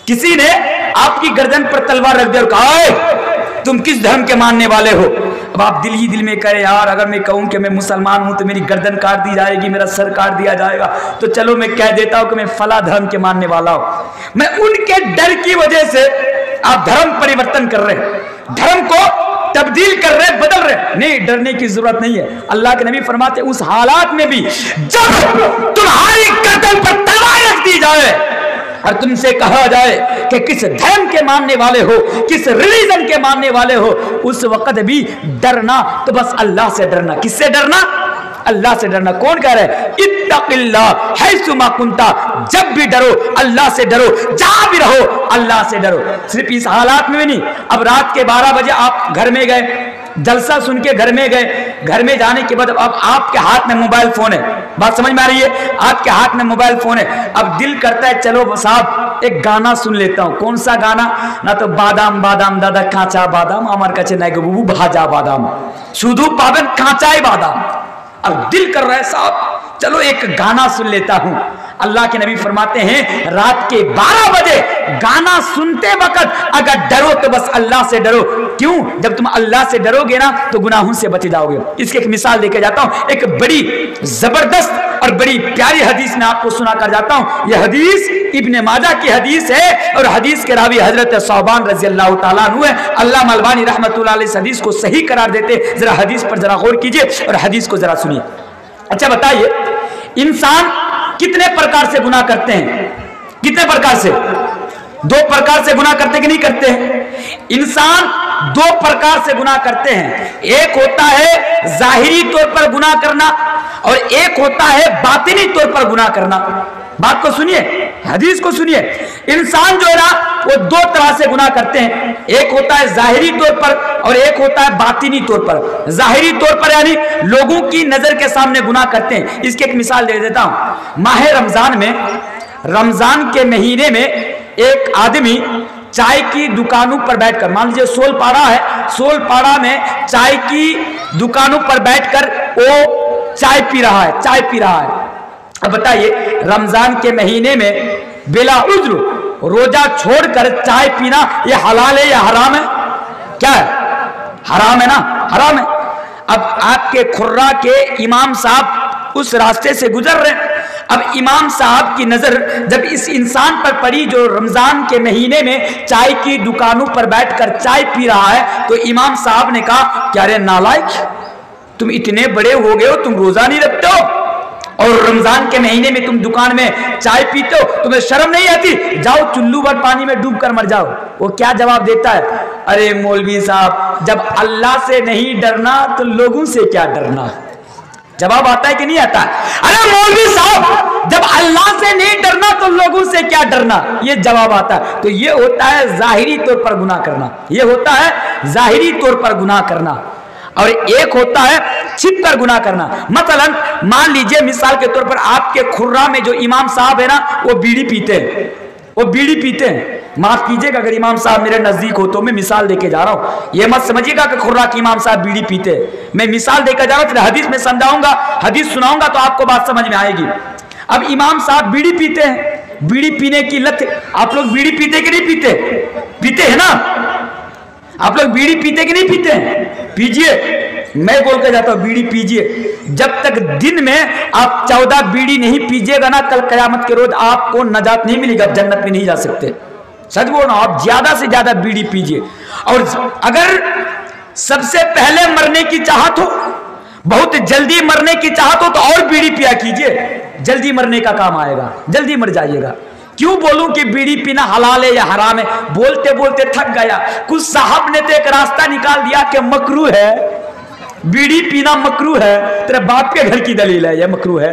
Speaker 1: किसी ने आपकी गर्दन पर तलवार रख दी और कहा तुम किस धर्म के मानने वाले हो? अब आप दिल ही दिल में कहे यार, अगर मैं कहूं कि मैं मुसलमान हूं तो मेरी गर्दन काट दी जाएगी, मेरा सर काट दिया जाएगा, तो चलो मैं कह देता हूं कि मैं फला धर्म के मानने वाला हूं। मैं उनके डर की वजह से आप धर्म परिवर्तन कर रहे हैं, धर्म को तब्दील कर रहे, बदल रहे। नहीं, डरने की जरूरत नहीं है। अल्लाह के नबी फरमाते उस हालात में भी जब तुम्हारी गर्दन पर तलवार रख दी जाए और तुमसे कहा जाए कि किस धर्म के मानने वाले हो, किस रिलीजन के मानने वाले हो, उस वक्त भी डरना तो बस अल्लाह से डरना। किससे डरना? अल्लाह से डरना। कौन कह रहा है? इत्तक़िल्लाह हैसुमा कुंता, जब भी डरो अल्लाह से डरो, जहां भी रहो अल्लाह से डरो। सिर्फ इस हालात में भी नहीं, अब रात के 12 बजे आप घर में गए, जलसा सुन के घर में गए, घर में जाने के बाद अब आपके हाथ में मोबाइल फोन है, बात समझ में आ रही है, आपके हाथ में मोबाइल फोन है। अब दिल करता है चलो साहब एक गाना सुन लेता हूं। कौन सा गाना? ना तो बादाम बादाम दादा कांचा बादाम আমার কাছে নাই গো বুবু ভাজা বাদাম, শুধু পাবেন কাঁচাই বাদাম। अब दिल कर रहा है साहब चलो एक गाना सुन लेता हूं। अल्लाह के नबी फरमाते हैं रात के 12 बजे गाना सुनते वक्त अगर डरो तो बस अल्लाह से डरो। क्यों? जब तुम अल्लाह से डरोगे ना तो गुनाहों से बच जाओगे। इसकी एक मिसाल देके जाता हूं, एक बड़ी जबरदस्त और बड़ी प्यारी हदीस में आपको सुना कर जाता हूं। यह हदीस इब्ने माजा की हदीस है और हदीस के रावी हजरत सौबान रजी अल्लाह तआला अन्हु है। अल्लाह अलबानी रहमतुल्लाह अलैह इस हदीस को सही करार देते। जरा हदीस पर जरा गौर कीजिए और हदीस को जरा सुनिए। अच्छा बताइए इंसान कितने प्रकार से गुनाह करते हैं? कितने प्रकार से? 2 प्रकार से गुनाह करते कि नहीं करते हैं? इंसान 2 प्रकार से गुनाह करते हैं। एक होता है जाहिरी तौर पर गुनाह करना और एक होता है बातिनी तौर पर गुनाह करना। बात को सुनिए, हदीस को सुनिए। इंसान जो है ना वो 2 तरह से गुनाह करते हैं, एक होता है जाहिरी तौर पर और एक होता है बातिनी तौर पर। जाहिरी तौर पर यानी लोगों की नजर के सामने गुनाह करते हैं। इसकी एक मिसाल दे देता हूं। माह रमजान में, रमजान के महीने में एक आदमी चाय की दुकानों पर बैठकर, मान लीजिए सोलपाड़ा है, सोलपाड़ा में चाय की दुकानों पर बैठकर वो चाय पी रहा है, चाय पी रहा है। अब बताइए रमजान के महीने में बिला उज्र रोजा छोड़कर चाय पीना ये हलाल है या हराम है? क्या है? हराम है ना, हराम है। अब आपके खुर्रा के इमाम साहब उस रास्ते से गुजर रहे हैं। अब इमाम साहब की नजर जब इस इंसान पर पड़ी जो रमजान के महीने में चाय की दुकानों पर बैठकर चाय पी रहा है, तो इमाम साहब ने कहा क्या रे नालायक, तुम इतने बड़े हो गए हो, तुम रोजा नहीं रखते हो और रमजान के महीने में तुम दुकान में चाय पीते हो, तुम्हें शर्म नहीं आती? जाओ चुल्लू भर पानी में डूब कर मर जाओ। वो क्या जवाब देता है? अरे मौलवी साहब जब अल्लाह से नहीं डरना तो लोगों से क्या डरना। जवाब आता है कि नहीं आता? अरे मौलवी साहब जब अल्लाह से नहीं डरना तो लोगों से क्या डरना, ये जवाब आता है। तो ये होता है जाहिरी तौर पर गुनाह करना, ये होता है जाहिरी तौर पर गुनाह करना और एक होता है छिप कर गुनाह करना। मसलन मान लीजिए मिसाल के तौर पर आपके खुर्रा में जो इमाम साहब है ना वो बीड़ी पीते हैं, वो बीड़ी पीते हैं। माफ कीजिएगा अगर इमाम साहब मेरे नजदीक हो तो मैं मिसाल देके जा रहा हूं, ये मत समझिएगा कि खुर्रा के इमाम साहब बीड़ी पीते हैं। मैं मिसाल देकर जा रहा हूं, हदीस में समझाऊंगा, हदीस सुनाऊंगा तो आपको बात समझ में आएगी। अब इमाम साहब बीड़ी पीते हैं, बीड़ी पीने की लत। आप लोग बीड़ी पीते कि नहीं पीते? पीते हैं ना? आप लोग बीड़ी पीते कि नहीं पीते हैं? पीजिए, मैं बोल के जाता हूं बीड़ी पीजिए। जब तक दिन में आप 14 बीड़ी नहीं पीजिएगा ना, कल कयामत के रोज आपको नजात नहीं मिलेगा, जन्नत में नहीं जा सकते। सच बोल रहा हूं, आप ज्यादा से ज्यादा बीड़ी पीजिए। और अगर सबसे पहले मरने की चाहत हो, बहुत जल्दी मरने की चाहत हो तो और बीड़ी पिया कीजिए, जल्दी मरने का काम आएगा, जल्दी मर जाइएगा। क्यों बोलूं कि बीड़ी पीना हलाल है या हराम है? बोलते बोलते थक गया। कुछ साहब ने तो एक रास्ता निकाल दिया कि मकरू है, बीड़ी पीना मकरू है। तेरे बाप के घर की दलील है ये मकरू है?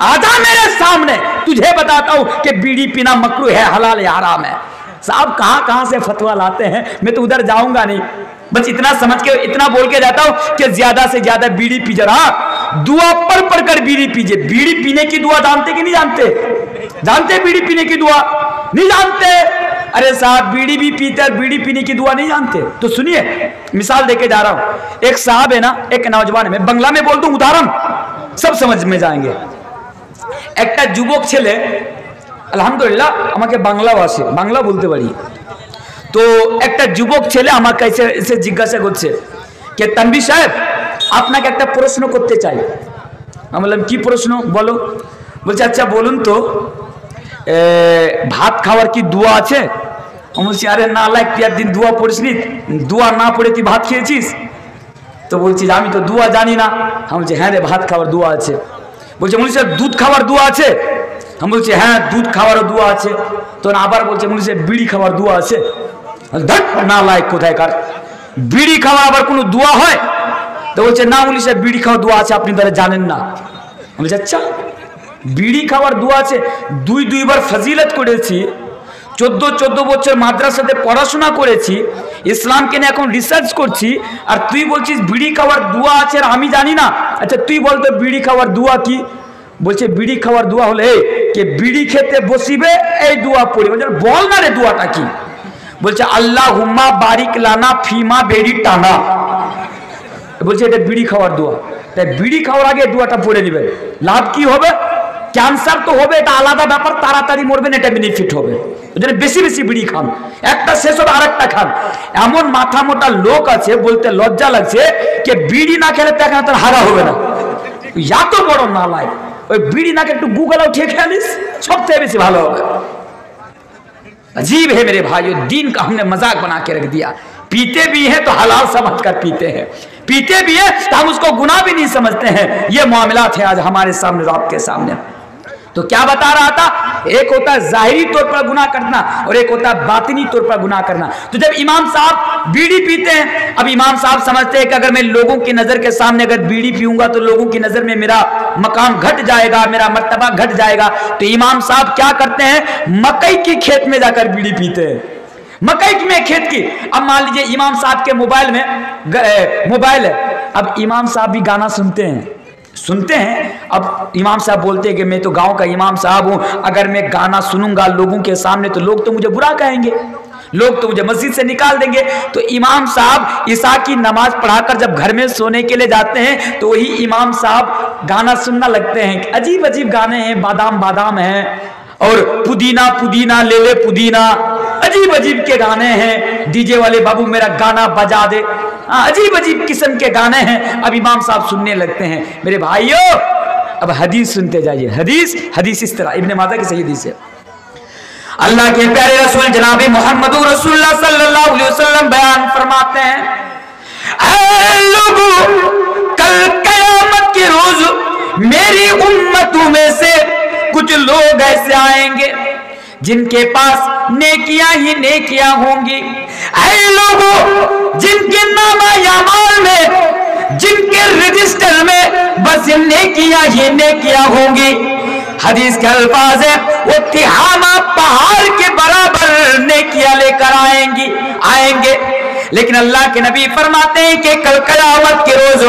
Speaker 1: आजा मेरे सामने, तुझे बताता हूं कि बीड़ी पीना मकरू है, हलाल या हराम है। साहब कहां कहां से फतवा लाते हैं, मैं तो उधर जाऊंगा नहीं। बस इतना समझ के, इतना बोल के जाता हूं कि ज्यादा से ज्यादा बीड़ी पीजिए। हाँ, दुआ पढ़ पढ़ कर बीड़ी पीजिए। बीड़ी पीने की दुआ जानते कि नहीं जानते? जानते बीड़ी पीने की दुआ? नहीं जानते? अरे साहब बीड़ी भी पीते हैं, बीड़ी पीने की दुआ नहीं जानते? तो सुनिए मिसाल देके जा रहा हूं। एक साहब है ना, एक नौजवान है, मैं बंगला में बोल दूं उदाहरण, सब समझ में जाएंगे। একটা যুবক ছেলে আলহামদুলিল্লাহ আমাকে বাংলাভাষী, বাংলা বলতে পারি। তো একটা যুবক ছেলে আমার কাছে এসে জিজ্ঞাসা করছে যে তানভীর সাহেব আপনাকে একটা প্রশ্ন করতে চাই। আমি বললাম কি প্রশ্ন বলো? বলছে আচ্ছা বলুন তো ভাত খাওয়ার কি দোয়া আছে? আমি বলছি আরে না লাইক তুই একদিন দোয়া পড়িসনি, দোয়া না পড়ে তুই ভাত খেয়েছিস? তো বলছি আমি তো দোয়া জানি না। আমি বলছি হ্যাঁ রে ভাত খাওয়ার দোয়া আছে। বলছে মৌলভী সাহেব দুধ খাওয়ার দোয়া আছে? আমি বলছি হ্যাঁ দুধ খাওয়ারও দোয়া আছে। তখন আবার বলছে মৌলভী সাহেব বিড়ি খাওয়ার দোয়া আছে? না লাইক কোথায় কার বিড়ি খাওয়া আবার কোনো দোয়া হয়? তো বলছে না মৌলভী সাহেব বিড়ি খাওয়ার দোয়া আছে, আপনি তাহলে জানেন না। আমি বলছি আচ্ছা বিড়ি খাওয়ার দোয়া আছে? দুইবার ফজিলত করেছি, 14 বছর মাদ্রাসাতে পড়াশোনা করেছি, ইসলামকে নিয়ে এখন রিসার্চ করছি, আর তুই বলছিস বিড়ি খাওয়ার দোয়া আছে আর আমি জানি না। আচ্ছা তুই বলতো বিড়ি খাওয়ার দোয়া কি? বলছে বিড়ি খাওয়ার দোয়া হলে কে বিড়ি খেতে বসিবে এই দোয়া পড়ি। বল না রে দোয়াটা কি? বলছে আল্লাহুম্মা বারিক লানা ফিমা বেড়ি টানা। বলছে এটা বিড়ি খাওয়ার দোয়া। তাই বিড়ি খাওয়ার আগে দোয়াটা পড়ে দিবেন, লাভ কি হবে? ক্যান্সার তো হবে, এটা আলাদা ব্যাপার, তাড়াতাড়ি মরবেন, এটা বেনিফিট হবে। বেশি বেশি বিড়ি খান, একটা শেষ হবে আর একটা খান। এমন মাথা মোটা লোক আছে, বলতে লজ্জা লাগছে, কে বিড়ি না খেলে তো এখন তার হারা হবে না। এত বড় নালায়, ওই বিড়ি নাকে একটু গুগলে উঠিয়ে খেয়ালিস, সবচেয়ে বেশি ভালো হবে। अजीब है मेरे भाइयों, दीन का हमने मजाक बना के रख दिया। पीते भी हैं तो हलाल समझकर पीते हैं, पीते भी हैं तो हम उसको गुनाह भी नहीं समझते हैं। ये मामलात है आज हमारे सामने, आपके सामने। तो क्या बता रहा था? एक होता है जाहिरी तौर पर गुनाह करना और एक होता है बातिनी तौर पर गुनाह करना। तो जब इमाम साहब बीड़ी पीते हैं, अब इमाम साहब समझते हैं कि अगर मैं लोगों की नजर के सामने अगर बीड़ी पीऊंगा तो लोगों की नजर में मेरा मकाम घट जाएगा, मेरा मर्तबा घट जाएगा। तो इमाम साहब क्या करते हैं? मकई की खेत में जाकर बीड़ी पीते हैं, मकई में खेत की। अब मान लीजिए इमाम साहब के मोबाइल में मोबाइल है, अब इमाम साहब भी गाना सुनते हैं। अब इमाम साहब बोलते हैं कि मैं तो गांव का इमाम साहब हूं, अगर मैं गाना सुनूंगा लोगों के सामने तो लोग तो मुझे बुरा कहेंगे, लोग तो मुझे मस्जिद से निकाल देंगे। तो इमाम साहब ईशा की नमाज पढ़ाकर जब घर में सोने के लिए जाते हैं तो वही इमाम साहब गाना सुनना लगते हैं। अजीब अजीब गाने हैं, बादाम बादाम हैं और पुदीना पुदीना ले ले पुदीना, अजीब अजीब के गाने हैं। डीजे वाले बाबू मेरा गाना बजा दे, अजीब अजीब किस्म के गाने हैं। अब इमाम साहब सुनने लगते हैं। मेरे भाइयों अब हदीस सुनते जाइए। हदीस इस तरह, इब्ने माजा की सही हदीस है। अल्लाह के प्यारे रसूल जनाब मोहम्मद रसूलुल्लाह सल्लल्लाहु अलैहि वसल्लम बयान फरमाते हैं, ऐ लोगों कल क़यामत के रोज मेरी उम्मतों में से कुछ लोग ऐसे आएंगे जिनके पास नेकियां ही नेकियां होंगी। ऐ लोगों जिनके नामा-ए-अमाल में, जिनके रजिस्टर में बस नेकियां ही नेकियां होंगी। हदीस के अल्फाज है, वो तिहामा पहाड़ के बराबर नेकियां लेकर आएंगे। लेकिन अल्लाह के नबी फरमाते हैं कि कल क़यामत के रोज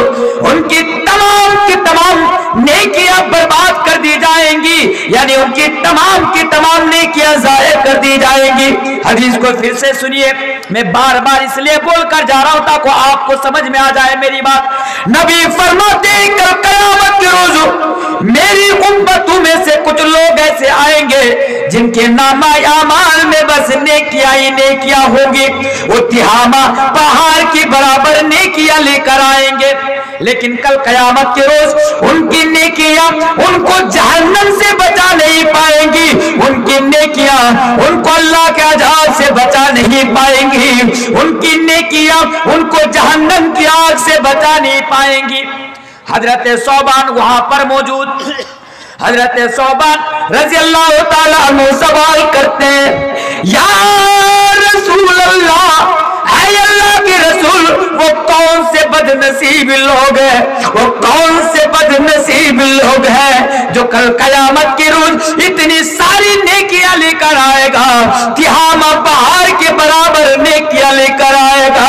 Speaker 1: उनकी तमाम की तमाम नेकियां बर्बाद कर दी जाएंगी, यानी उनकी तमाम की तमाम नेकियां ज़ाया कर दी जाएंगी। हदीस को फिर से सुनिए, मैं बार बार इसलिए बोलकर जा रहा हूं ताकि आपको समझ में आ जाए मेरी बात। नबी फरमाते हैं कल क़यामत के रोज मेरी उम्मतों में से कुछ लोग ऐसे आएंगे जिनके नामा-ए-अमाल में बस नेकियां ही नेकियां होंगी। वो तिहामा पहाड़ की बराबर नेकियां लेकर आएंगे, लेकिन कल क़यामत के रोज उनकी नेकियां उनको जहन्नम से बचा नहीं पाएंगी, उनकी नेकियां उनको अल्लाह के अज़ाब से बचा नहीं पाएंगी, उनकी नेकियां उनको जहन्नम की आग से बचा नहीं पाएंगी। हजरत सौबान वहां पर मौजूद, हजरत सौबान रज़ी अल्लाह ताला अन्हु सवाल करते हैं, या रसूल अल्लाह, अल्लाह के रसूल वो कौन से बदनसीब लोग हैं, वो कौन से बदनसीब लोग हैं जो कल क़यामत के रोज इतनी सारी नेकियां लेकर आएगा, तिहामा पहाड़ के बराबर नेकियां लेकर आएगा,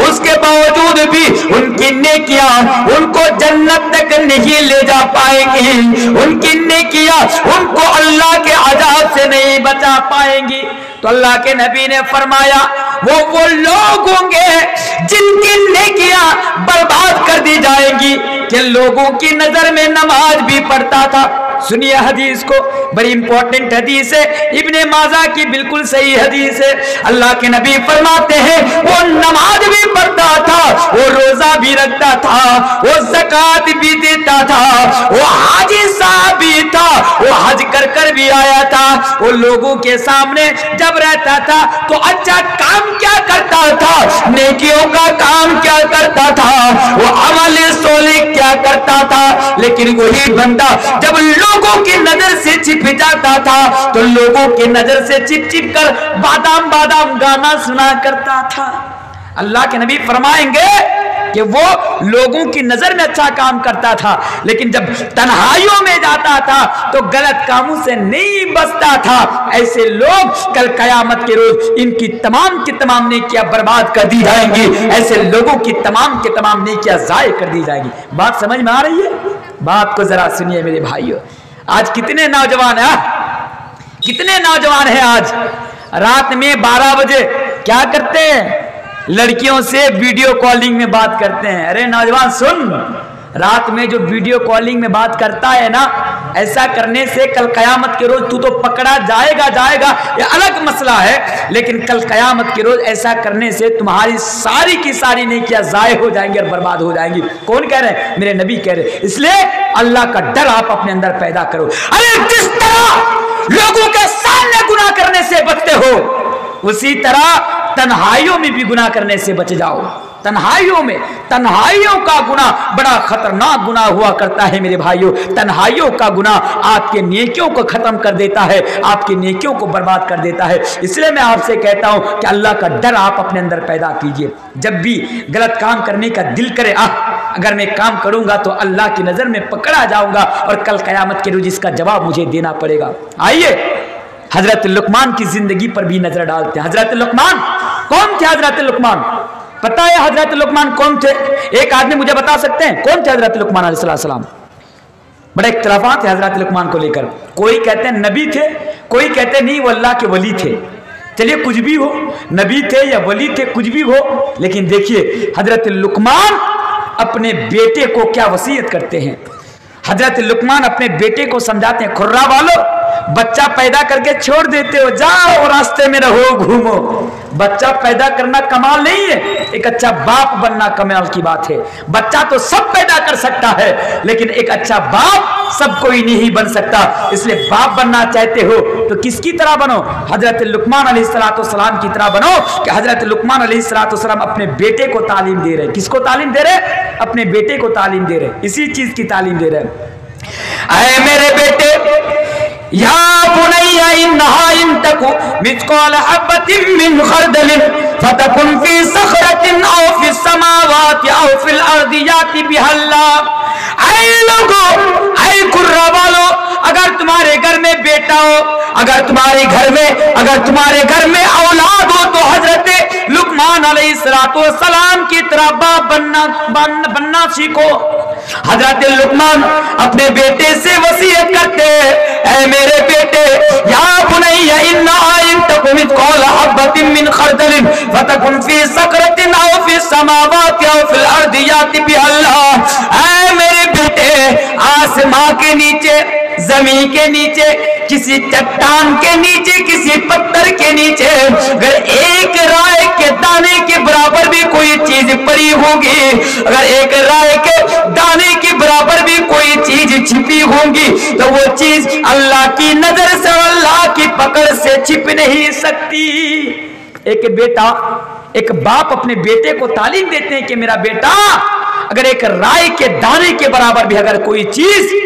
Speaker 1: उसके बावजूद भी उनकी नेकियां उनको जन्नत तक नहीं ले जा पाएंगी, उनकी नेकियां उनको अल्लाह के अज़ाब से नहीं बचा पाएंगी। तो अल्लाह के नबी ने फरमाया वो लोग होंगे जिनकी नेकियां बर्बाद कर दी जाएंगी कि लोगों की नजर में नमाज भी पढ़ता था। सुनिए हदीस को, बड़ी इंपॉर्टेंट हदीस है, इब्ने माजा की बिल्कुल सही हदीस है। अल्लाह के नबी फरमाते हैं वो नमाज भी पढ़ता था, वो रोजा भी रखता था, वो ज़कात भी देता था, वो हाजी साहब भी था, वो हज कर भी आया था। वो लोगों के सामने जब रहता था तो अच्छा काम क्या करता था, नेकियों का काम क्या करता था, वो अमल सोले क्या करता था। लेकिन वही बंदा जब लोगों की नजर से छिप जाता था तो लोगों की नजर से छिप कर बादाम बादाम गाना सुना करता था। अल्लाह के नबी फरमाएंगे कि वो लोगों की नजर में अच्छा काम करता था, लेकिन जब तन्हाइयों में जाता था तो गलत कामों से नहीं बचता था। ऐसे लोग कल कयामत के रोज इनकी तमाम की तमाम नेकियां बर्बाद कर दी जाएंगी, ऐसे लोगों की तमाम नेकियां जाय कर दी जाएगी। बात समझ में आ रही है? बात को जरा सुनिए मेरे भाइयों। आज कितने नौजवान हैं, कितने नौजवान हैं आज रात में 12 बजे क्या करते हैं? लड़कियों से वीडियो कॉलिंग में बात करते हैं। अरे नौजवान सुन, रात में जो वीडियो कॉलिंग में बात करता है ना, ऐसा करने से कल कयामत के रोज तू तो पकड़ा जाएगा, ये अलग मसला है, लेकिन कल कयामत के रोज ऐसा करने से तुम्हारी सारी की सारी नेकियां जाये हो जाएंगी और बर्बाद हो जाएंगी। कौन कह रहे हैं? मेरे नबी कह रहे हैं। इसलिए अल्लाह का डर आप अपने अंदर पैदा करो। अरे जिस तरह लोगों के सामने गुनाह करने से बचते हो, उसी तरह तन्हाइयों में भी गुनाह करने से बच जाओ। तन्हाइयों का गुनाह बड़ा खतरनाक गुनाह हुआ करता है मेरे भाइयों। तन्हाइयों का गुनाह आपके नेकियों को खत्म कर देता है, आपकी नेकियों को बर्बाद कर देता है। इसलिए मैं आपसे कहता हूं कि अल्लाह का डर आप अपने अंदर पैदा कीजिए। जब भी गलत काम करने का दिल करे, अगर मैं काम करूंगा तो अल्लाह की नजर में पकड़ा जाऊंगा और कल कयामत के रोज इसका जवाब मुझे देना पड़ेगा। आइए हजरत लुकमान की जिंदगी पर भी नजर डालते हैं। हजरत लुकमान कौन थे? हजरत लुकमान पता है हजरत लुकमान कौन थे? एक आदमी मुझे बता सकते हैं कौन थे हजरत लुकमान अलैहिस्सलाम? बड़ा इख्तिलाफात है हजरत लुकमान को लेकर। कोई कहते हैं नबी थे, कोई कहते नहीं वो अल्लाह के वली थे। चलिए कुछ भी हो, नबी थे या वली थे, कुछ भी हो, लेकिन देखिए हजरत लुकमान अपने बेटे को क्या वसीयत करते हैं। हजरत लुकमान अपने बेटे को समझाते हैं, खुर्रा वालों, बच्चा पैदा करके छोड़ देते हो, जाओ रास्ते में रहो, घूमो। बच्चा पैदा करना कमाल नहीं है, एक अच्छा बाप बनना कमाल की बात है। बच्चा तो सब पैदा कर सकता है, लेकिन एक अच्छा बाप सब कोई नहीं बन सकता। इसलिए बाप बनना चाहते हो तो किसकी तरह बनो? हजरत लुकमान अलैहिस्सलाम की तरह बनो कि हजरत लुकमान अलैहिस्सलाम अपने बेटे को तालीम दे रहे। किसको तालीम दे रहे? अपने बेटे को तालीम दे रहे, इसी चीज की तालीम दे रहे। ऐ मेरे बेटे, या बुनैया इन्नहा इन तकु मिस्काल हब्बतिन मिन खरदलिन फतकुन फी सखरतिन औ फी समावाति औ फिल अर्दि याति बिहल्लाह। ऐ लोगों, ऐ कुर्रा वालों, अगर तुम्हारे घर में बेटा हो, अगर तुम्हारे घर में औलाद हो तो हजरत लुकमान अलैहिस्सलाम की तरह बाप बनना सीखो। हजरत लुकमान अपने बेटे से वसीयत करते हैं, ऐ मेरे बेटे, या बुनैया इन्नहा इन तकु मिस्काल हब्बतिन मिन खरदलिन फतकुन फी सकरतिन औ फी समावाति औ फिल अर्दि याति बिहल्लाह। ऐ मेरे बेटे, आसमां के नीचे, जमीन के नीचे, किसी चट्टान के नीचे, किसी पत्थर के नीचे अगर एक राय के दाने के बराबर भी कोई चीज पड़ी होगी, अगर एक राय के दाने के बराबर भी कोई चीज छिपी होगी, तो वो चीज अल्लाह की नजर से, अल्लाह की पकड़ से छिप नहीं सकती। एक बाप अपने बेटे को तालीम देते हैं कि मेरा बेटा, अगर एक राय के दाने के बराबर भी अगर कोई चीज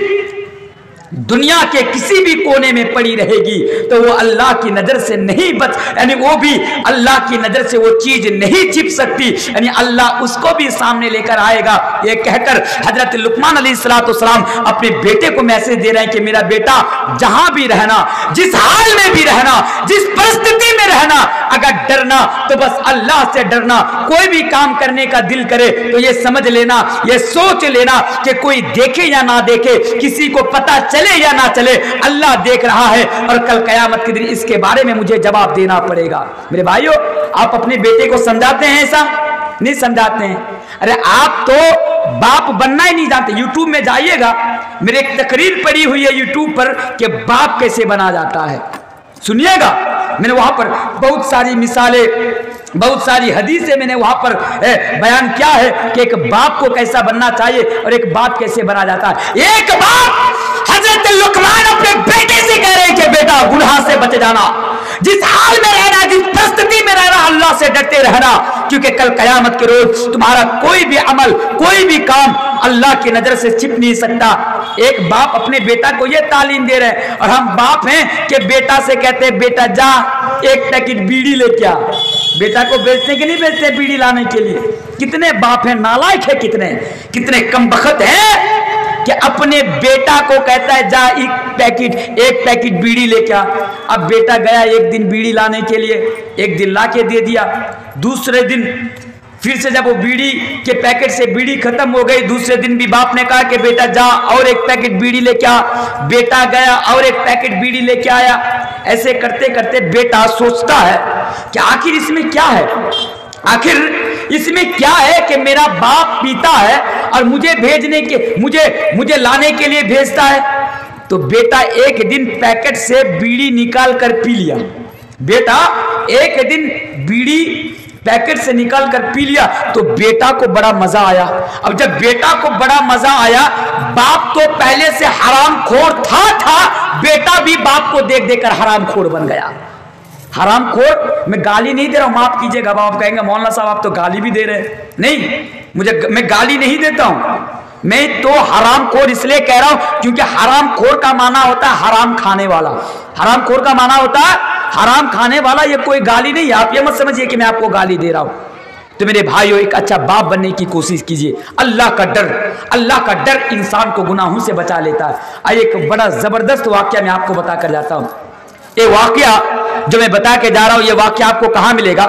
Speaker 1: दुनिया के किसी भी कोने में पड़ी रहेगी तो वो अल्लाह की नजर से नहीं बच, यानी वो भी अल्लाह की नजर से वो चीज नहीं छिप सकती, यानी अल्लाह उसको भी सामने लेकर आएगा। ये कहकर हजरत लुकमान अलैहिस्सलाम अपने बेटे को मैसेज दे रहे हैं कि मेरा बेटा, जहां भी रहना, जिस हाल में भी रहना, जिस परिस्थिति में रहना, अगर डरना तो बस अल्लाह से डरना। कोई भी काम करने का दिल करे तो ये समझ लेना, ये सोच लेना कि कोई देखे या ना देखे, किसी को पता चले या ना चले, अल्लाह देख रहा है और कल कयामत के दिन इसके बारे में मुझे जवाब देना पड़ेगा। मेरे भाइयों, आप अपने बेटे को समझाते हैं? ऐसा नहीं समझाते हैं। अरे आप तो बाप बनना ही नहीं जानते। यूट्यूब में जाइएगा, मेरी एक तकरीर पड़ी हुई है यूट्यूब पर कि बाप कैसे बना जाता है, सुनिएगा। मैंने वहां पर बहुत सारी मिसालें, बहुत सारी हदीसें मैंने वहां पर बयान किया है कि एक बाप को कैसा बनना चाहिए और एक बाप कैसे बना जाता है। एक बाप, हजरत लुकमान अपने बेटे से कह रहे हैं कि बेटा, गुनाह से बच जाना, जिस हाल में रहना, जिस परिस्थिति में रहना, अल्लाह से डरते रहना, क्योंकि कल कयामत के रोज तुम्हारा कोई भी अमल, कोई भी काम अल्लाह की नजर से छिप नहीं सकता। एक बाप अपने बेटा को यह तालीम दे रहे हैं और हम बाप हैं कि बेटा से कहते हैं, बेटा जा एक पैकेट बीड़ी लेके आ, बेटा को बेचते कि नहीं बेचते बीड़ी लाने के लिए? कितने बाप हैं, नालायक है, कितने कितने कमबख्त हैं कि अपने बेटा को कहता है जा एक पैकेट बीड़ी लेके आ। अब बेटा गया एक दिन बीड़ी लाने के लिए, एक दिन ला के दे दिया, दूसरे दिन फिर से जब वो बीड़ी के पैकेट से बीड़ी खत्म हो गई, दूसरे दिन भी बाप ने कहा कि बेटा जा और एक पैकेट बीड़ी लेके आ। बेटा गया और एक पैकेट बीड़ी लेके आया। ऐसे करते करते बेटा सोचता है कि आखिर इसमें क्या है, आखिर इसमें क्या है कि मेरा बाप पीता है और मुझे भेजने के मुझे लाने के लिए भेजता है। तो बेटा एक दिन पैकेट से बीड़ी निकाल कर पी लिया। बेटा एक दिन बीड़ी पैकेट से निकाल कर पी लिया तो बेटा को बड़ा मजा आया। अब जब बेटा को बड़ा मजा आया, बाप तो पहले से हरामखोर था, बेटा भी बाप को देख देकर हरामखोर बन गया। हरामखोर, मैं गाली नहीं दे रहा हूं, माफ कीजिएगा। आप कहेंगे मौलाना साहब आप तो गाली भी दे रहे हैं। नहीं, मैं गाली नहीं देता हूं, मैं तो हरामखोर इसलिए कह रहा हूं क्योंकि हरामखोर का माना होता है हराम खाने वाला। हरामखोर का माना होता है हराम खाने वाला। ये कोई गाली नहीं है, आप ये मत समझिए कि मैं आपको गाली दे रहा हूं। तो मेरे भाइयों, एक अच्छा बाप बनने की कोशिश कीजिए। अल्लाह का डर इंसान को गुनाहों से बचा लेता है। एक बड़ा जबरदस्त वाकया मैं आपको बता कर जाता हूं। ये वाकया जो मैं बता के जा रहा हूं, ये वाकया आपको कहां मिलेगा?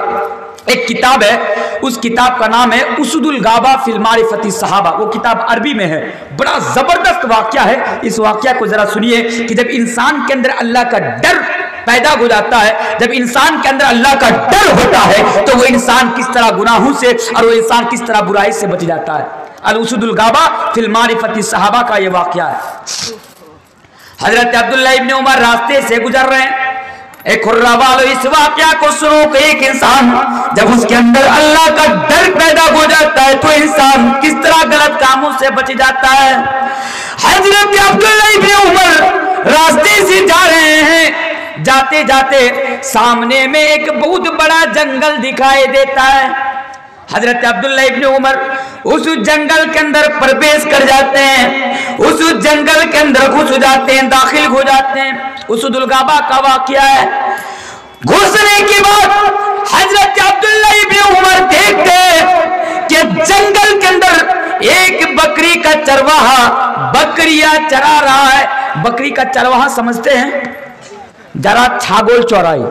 Speaker 1: एक किताब है, उस किताब का नाम है उसदुल गाबा फिल मारिफती सहाबा। वो किताब अरबी में है, बड़ा जबरदस्त वाकया है। इस वाकया को जरा सुनिए कि जब इंसान के अंदर अल्लाह का डर पैदा हो जाता है, जब इंसान के अंदर अल्लाह का डर होता है तो वो इंसान किस तरह गुनाहों से और वो इंसान किस तरह बुराई से बच जाता है। अल उसदुल गाबा फिल मारिफती सहाबा का ये वाकया है। हजरत अब्दुल्लाह इब्ने उमर रास्ते से गुजर रहे हैं। एक खुर्रा वालों, इस वाकया को सुनो कि एक इंसान जब उसके अंदर अल्लाह का डर पैदा हो जाता है तो इंसान किस तरह गलत कामों से बच जाता है। हजरत अब्दुल्लाह इब्ने उमर रास्ते से जा रहे हैं, जाते जाते सामने में एक बहुत बड़ा जंगल दिखाई देता है। हजरत अब्दुल्लाह इब्ने उमर उस जंगल के अंदर प्रवेश कर जाते हैं, उस जंगल के अंदर घुस जाते हैं, दाखिल हो जाते हैं। उसदुल गाबा का वाकया है। घुसने के बाद हजरत अब्दुल्लाह इब्ने उमर देखते हैं कि जंगल के अंदर एक बकरी का चरवाहा बकरियां चरा रहा है। बकरी का चरवाहा समझते हैं? जरा छागोल चौराई।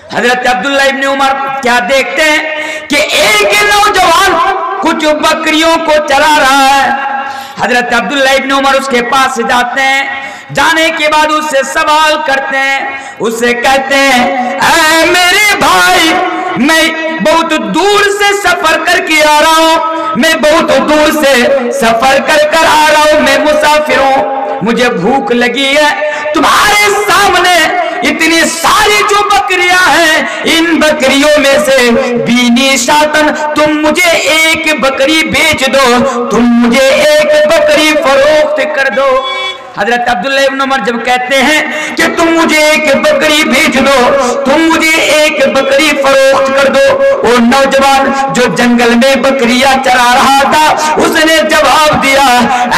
Speaker 1: हजरत अब्दुल्लाह इब्ने उमर क्या देखते हैं कि एक नौजवान कुछ बकरियों को चरा रहा है। हजरत अब्दुल्लाह इब्ने उमर उसके पास जाते हैं। जाने के बाद उससे सवाल करते हैं, उससे कहते हैं ऐ मेरे भाई, मैं बहुत दूर से सफर करके आ रहा हूँ, मैं बहुत दूर से सफर कर आ रहा हूँ, मैं मुसाफिर हूँ, मुझे भूख लगी है। तुम्हारे सामने इतनी सारी जो बकरियां हैं, इन बकरियों में से बीनी शातन तुम मुझे एक बकरी बेच दो, तुम मुझे एक बकरी फरोख्त कर दो। हजरत अब्दुल्लाह इब्न उमर जब कहते हैं कि तुम मुझे एक बकरी भेज दो, तुम मुझे एक बकरी फरोख्त कर दो, वो नौजवान जो जंगल में बकरियां चरा रहा था उसने जवाब दिया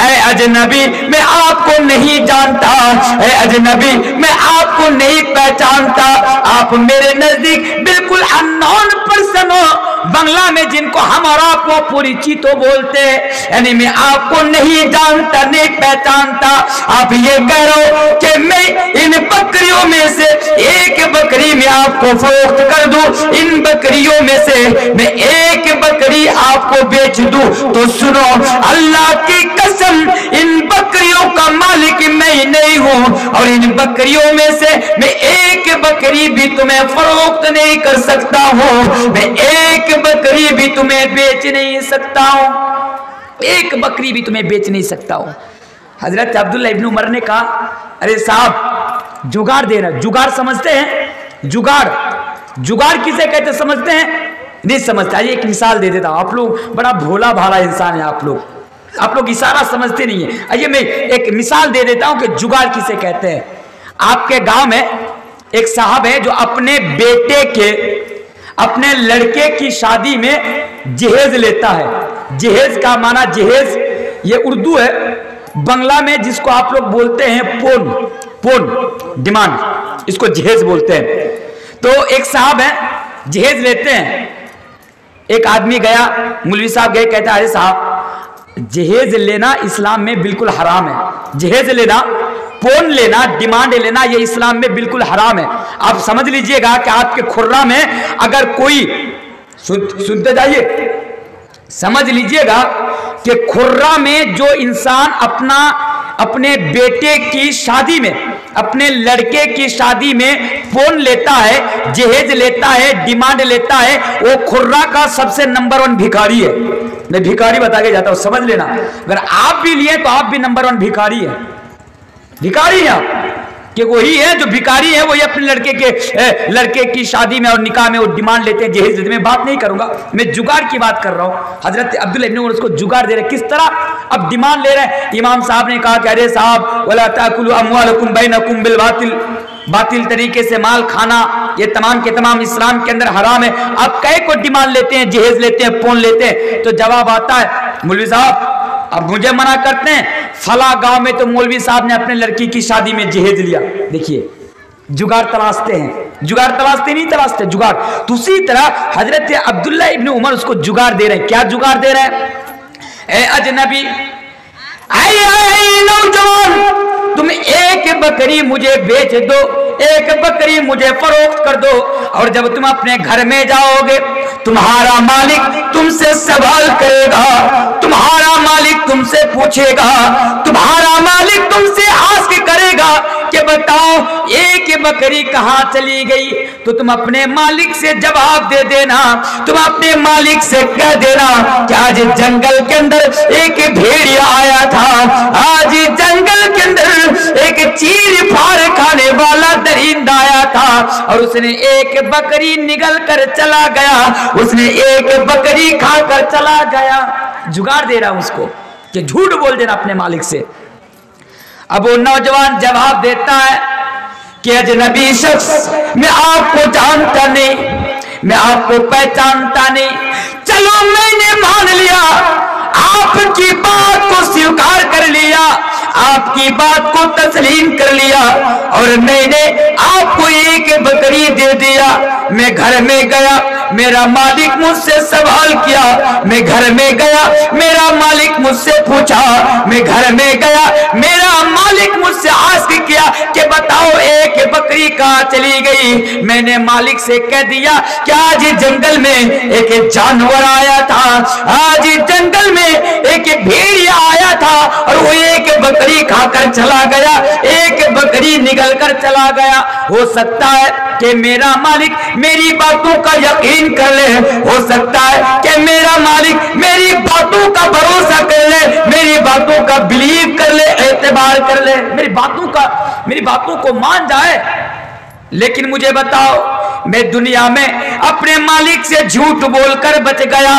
Speaker 1: ऐ अजनबी, मैं आपको नहीं जानता, ऐ अजनबी मैं आपको नहीं पहचानता, आप मेरे नजदीक बिल्कुल अननोन पर्सन हो। बंगला में जिनको हम और आप वो परिचित बोलते हैं, यानी मैं आपको नहीं जानता, नहीं पहचानता। आप ये कह रहे हो कि मैं इन बकरियों में से एक बकरी में आपको फरोख्त कर दूं, इन बकरियों में से मैं एक बकरी आपको बेच दूं, तो सुनो अल्लाह की कसम, इन बकरियों का मालिक मैं नहीं हूं और इन बकरियों में से मैं एक बकरी भी तुम्हें फरोख्त नहीं कर सकता हूं, मैं एक बकरी भी तुम्हें बेच नहीं सकता हूं, एक बकरी भी तुम्हें बेच नहीं सकता हूं। हजरत अब्दुल्लाह इब्न उमर ने कहा अरे साहब जुगाड़ देना। जुगाड़ समझते हैं? जुगाड़ किसे कहते समझते हैं? नहीं समझते। आइए एक मिसाल दे देता हूं। आप लोग बड़ा भोला भाला इंसान है, आप लोग इशारा समझते नहीं है। आइए मैं एक मिसाल दे देता हूं कि जुगाड़ किसे कहते हैं। आपके गांव में एक साहब है जो अपने लड़के की शादी में जहेज लेता है। जहेज का माना, जहेज ये उर्दू है, बंगला में जिसको आप लोग बोलते हैं पोन डिमांड, इसको जहेज बोलते हैं। तो एक साहब है, जहेज लेते हैं। एक आदमी गया, मौलवी साहब गए, कहता है अरे साहब जहेज लेना इस्लाम में बिल्कुल हराम है। जहेज लेना, पोन लेना, डिमांड लेना, ये इस्लाम में बिल्कुल हराम है। आप समझ लीजिएगा कि आपके खुर्रा में अगर कोई, सुनते जाइए, समझ लीजिएगा कि खुर्रा में जो इंसान अपने बेटे की शादी में, अपने लड़के की शादी में पोन लेता है, जहेज लेता है, डिमांड लेता है, वो खुर्रा का सबसे नंबर 1 भिखारी है। मैं भिखारी बता के जाता हूं, समझ लेना। अगर आप भी लिए तो आप भी नंबर 1 भिखारी है। भिखारी है आप, कि वही है जो भिखारी है, वही अपने लड़के की शादी में और निकाह में वो डिमांड लेते हैं, जहेज लेते हैं। मैं बात नहीं करूंगा, मैं जुगाड़ की बात कर रहा हूं। हजरत अब्दुल्लाह इब्न उमर उसको जुगाड़ दे रहे, किस तरह अब डिमांड ले रहे हैं। इमाम साहब ने कहा कि अरे साहब वला ताकुलू अमवालकुम बैनकुम बिल बातिल, बातिल तरीके से माल खाना ये तमाम के तमाम इस्लाम के अंदर हराम है। आप कई को डिमांड लेते हैं, जहेज लेते हैं, पोन लेते हैं। तो जवाब आता है मौलवी साहब अब मुझे मना करते हैं, फला गांव में तो मौलवी साहब ने अपने लड़की की शादी में जहेज लिया। देखिए जुगाड़ तलाशते हैं, जुगाड़ तलाशते नहीं तलाशते जुगाड़। तो उसी तरह हजरत अब्दुल्लाह इब्न उमर उसको जुगाड़ दे रहे हैं। क्या जुगाड़ दे रहे हैं? ए अजनबी, नौजवान, तुम एक बकरी मुझे बेच दो, एक बकरी मुझे फरोख्त कर दो, और जब तुम अपने घर में जाओगे तुम्हारा मालिक तुमसे सवाल करेगा, तुम्हारा मालिक तुमसे पूछेगा, तुम्हारा मालिक तुमसे आस्क करेगा कि बताओ एक बकरी कहाँ चली गई। तो तुम अपने मालिक से जवाब दे देना, तुम अपने मालिक से कह देना कि आज जंगल के अंदर एक भेड़िया आया था, आज जंगल के अंदर एक चीर फाड़ खाने वाला दरिंदा आया था, और उसने एक बकरी निगल कर चला गया, उसने एक बकरी खाकर चला गया। जुगाड़ दे रहा हूं उसको कि झूठ बोल देना अपने मालिक से। अब वो नौजवान जवाब देता है कि अजनबी शख्स, मैं आपको जानता नहीं, मैं आपको पहचानता नहीं, चलो मैंने मान लिया, आपकी बात को स्वीकार कर लिया, आपकी बात को तस्लीम कर लिया, और मैंने आपको एक बकरी दे दिया। मैं घर में गया, मेरा मालिक मुझसे सवाल किया, मैं घर में गया, मेरा मालिक मुझसे पूछा, मैं घर में गया, मेरा मालिक मुझसे आस्क किया कि बताओ एक बकरी कहाँ चली गई। मैंने मालिक से कह दिया कि आज जंगल में एक जानवर आया था, आज जंगल में एक भेड़िया आया था, और वो एक बकरी खाकर चला गया, एक बकरी निकल कर चला गया। हो सकता है कि मेरा मालिक मेरी बातों का यकीन कर ले, हो सकता है कि मेरा मालिक मेरी बातों का भरोसा कर ले, मेरी बातों का बिलीव कर ले, एतबार कर ले, मेरी बातों को मान जाए। लेकिन मुझे बताओ, मैं दुनिया में अपने मालिक से झूठ बोलकर बच गया।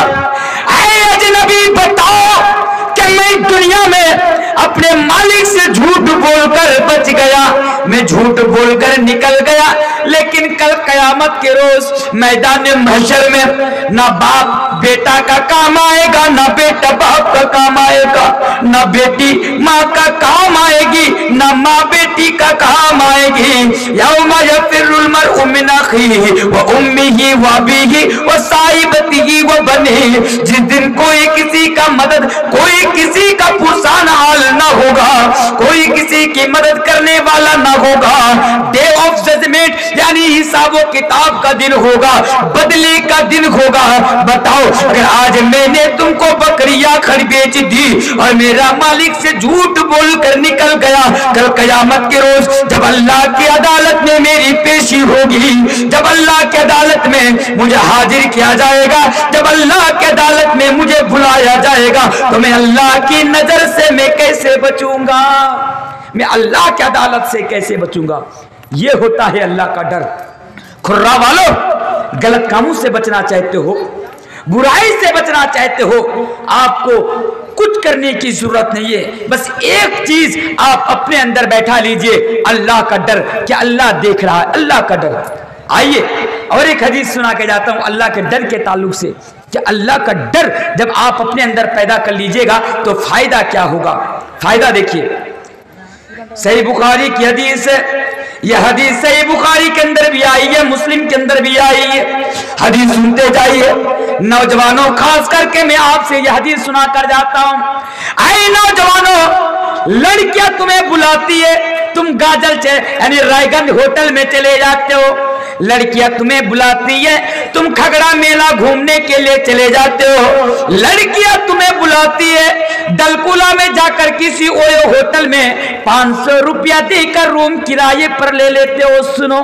Speaker 1: ऐ अजनबी बताओ कि मैं दुनिया में अपने मालिक से झूठ बोलकर बच गया, मैं झूठ बोलकर निकल गया, लेकिन कल कयामत के रोज मैदान महशर में ना बाप बेटा का काम आएगा, ना बेटा बाप का काम आएगा, ना बेटी माँ का काम आएगी, ना माँ बेटी का काम आएगी। यौमा यफिरुल मर्उ मिन अखीही व उम्मिही व अबीही व साहिबतिही व बनिही। जिस दिन कोई किसी का मदद, कोई किसी का पुरसान हाल ना होगा, कोई किसी की मदद करने वाला ना होगा। डे ऑफ जजमेंट यानी हिसाब किताब का दिन होगा, बदले का दिन होगा। बताओ, अगर आज मैंने तुमको बकरियां खरीद बेच दी और मेरा मालिक से झूठ बोलकर निकल गया, कल कयामत के रोज जब अल्लाह की अदालत में मेरी पेशी होगी, जब अल्लाह की अदालत में मुझे हाजिर किया जाएगा, जब अल्लाह की अदालत में मुझे बुलाया जाएगा, तो मैं अल्लाह की नजर से मैं कैसे बचूंगा, मैं अल्लाह की अदालत से कैसे बचूंगा। ये होता है अल्लाह का डर। खुर्रा वालों, गलत कामों से बचना चाहते हो, बुराई से बचना चाहते हो, आपको कुछ करने की जरूरत नहीं है। बस एक चीज आप अपने अंदर बैठा लीजिए, अल्लाह का डर। क्या अल्लाह देख रहा है? अल्लाह का डर। आइए और एक हदीस सुना के जाता हूं अल्लाह के डर के ताल्लुक से, कि अल्लाह का डर जब आप अपने अंदर पैदा कर लीजिएगा तो फायदा क्या होगा। फायदा देखिए, सही बुखारी की हदीस है, यह हदीस सही बुखारी के अंदर भी आई है, मुस्लिम के अंदर भी आई है। हदीस सुनते जाइए नौजवानों, खास करके मैं आपसे यह हदीस सुना कर जाता हूं। ऐ नौजवानों, लड़कियां तुम्हें बुलाती है, तुम गाजल यानी रायगंज होटल में चले जाते हो, लड़कियां तुम्हें बुलाती है, तुम खगड़ा मेला घूमने के लिए चले जाते हो, लड़कियां तुम्हें बुलाती है, दलकुला में जाकर किसी ओयो होटल में 500 रुपया देकर रूम किराए पर ले लेते हो। सुनो,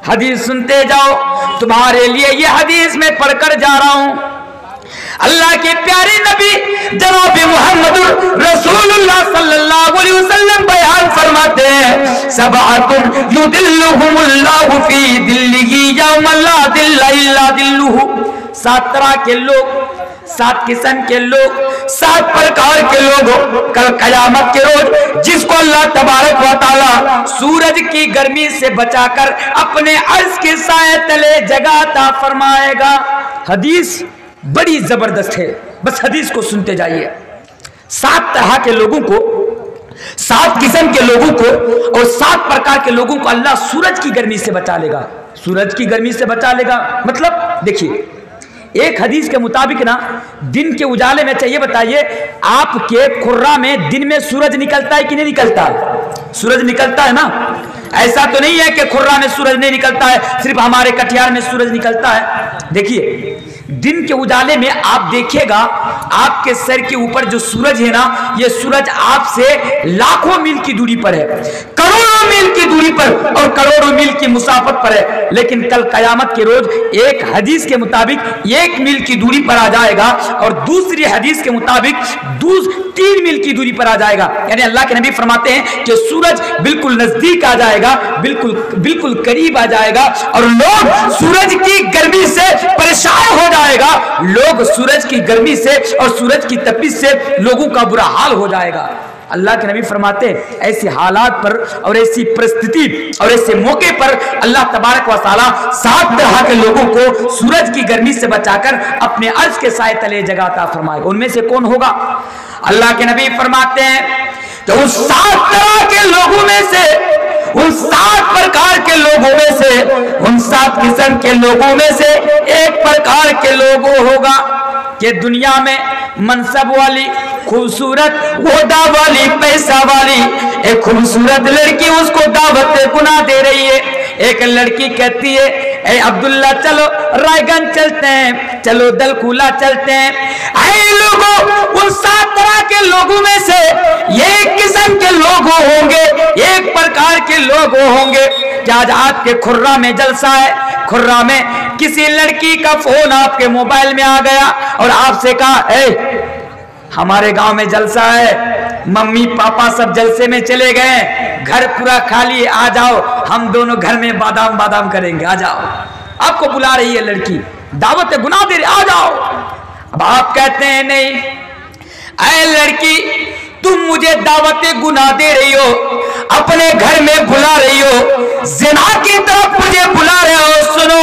Speaker 1: हदीस सुनते जाओ, तुम्हारे लिए ये हदीस मैं पढ़कर जा रहा हूं। अल्लाह के प्यारे नबी जनाब मोहम्मद रसूलुल्लाह सल्लल्लाहु अलैहि वसल्लम बयान फरमाते हैं, सबअतुन युदिल्लुहुमुल्लाहु फी दिल्लिही यौमा ला दिल्ला इल्ला दिल्लुहु। 7 तरह के लोग, 7 किस्म के लोग, 7 प्रकार के लोग कल कयामत के रोज जिसको अल्लाह तबारक व तआला सूरज की गर्मी से बचाकर अपने अर्श के साए तले जगह अता फरमाएगा। हदीस बड़ी जबरदस्त है, बस हदीस को सुनते जाइए। 7 तरह के लोगों को, 7 किस्म के लोगों को और 7 प्रकार के लोगों को अल्लाह सूरज की गर्मी से बचा लेगा। सूरज की गर्मी से बचा लेगा मतलब देखिए, एक हदीस के मुताबिक ना दिन के उजाले में, चाहिए बताइए आपके खुर्रा में दिन में सूरज निकलता है कि नहीं निकलता? सूरज निकलता है ना। ऐसा तो नहीं है कि खुर्रा में सूरज नहीं निकलता है, सिर्फ हमारे कटिहार में सूरज निकलता है। देखिए, दिन के उजाले में आप देखिएगा आपके सर के ऊपर जो सूरज है ना, ये सूरज आपसे लाखों मील की दूरी पर है, करोड़ों मील की दूरी पर और करोड़ों मील की मुसाफत पर है। लेकिन कल कयामत के रोज एक हदीस के मुताबिक 1 मील की दूरी पर आ जाएगा और दूसरी हदीस के मुताबिक 3 मील की दूरी पर आ जाएगा। यानी अल्लाह के नबी फरमाते हैं कि सूरज बिल्कुल नजदीक आ जाएगा, बिल्कुल करीब आ जाएगा और लोग सूरज की गर्मी से परेशान हो जाएगा। लोग सूरज की गर्मी से और सूरज की तपिश से लोगों का बुरा हाल हो जाएगा। अल्लाह के नबी फरमाते हैं ऐसे हालात पर और ऐसी परिस्थिति और ऐसे मौके पर अल्लाह तबारक व तआला 7 तरह के लोगों को सूरज की गर्मी से बचाकर अपने अर्श के साए तले जगह अता फरमाएगा। उनमें से कौन होगा? अल्लाह के नबी फरमाते हैं तो उन 7 तरह के लोगों में से, उन 7 प्रकार के लोगों में से, उन 7 किस्म के लोगों में से एक प्रकार के लोगों होगा कि दुनिया में मनसब वाली, खूबसूरत, ओहदा वाली, पैसा वाली एक खूबसूरत लड़की उसको दावत गुना दे रही है। एक लड़की कहती है, ए अब्दुल्ला चलो रायगंज चलते हैं, चलो दलकुला चलते हैं। ऐ लोगों, उन 7 तरह के लोगों में से एक किस्म के लोग होंगे, एक प्रकार के लोग होंगे कि आज आपके खुर्रा में जलसा है, खुर्रा में किसी लड़की का फोन आपके मोबाइल में आ गया और आपसे कहा, ए हमारे गांव में जलसा है, मम्मी पापा सब जलसे में चले गए, घर पूरा खाली, आ जाओ हम दोनों घर में बादाम बादाम करेंगे, आ जाओ। आपको बुला रही है लड़की, दावत गुनाह दे रही, आ जाओ। अब आप कहते हैं नहीं, ऐ लड़की तुम मुझे दावत गुनाह दे रही हो, अपने घर में बुला रही हो, ज़िना की तरफ मुझे बुला रहे हो। सुनो,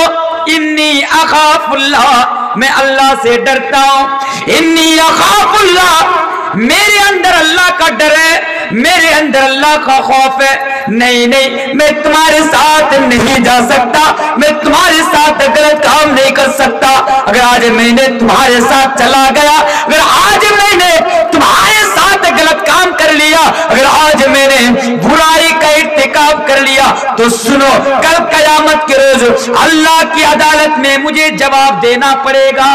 Speaker 1: इन्नी अखाफुल्लाह, मैं अल्लाह से डरता हूं। इन्नी अखाफुल्लाह, मेरे अंदर अल्लाह का डर है, मेरे अंदर अल्लाह का खौफ है। नहीं नहीं, मैं तुम्हारे साथ नहीं जा सकता, मैं तुम्हारे साथ गलत काम नहीं कर सकता। अगर आज मैंने तुम्हारे साथ चला गया, अगर आज मैंने तुम्हारे साथ गलत काम कर लिया, अगर आज मैंने बुराई का इर्तिकाब कर लिया, तो सुनो, कल कयामत के रोज अल्लाह की अदालत में मुझे जवाब देना पड़ेगा।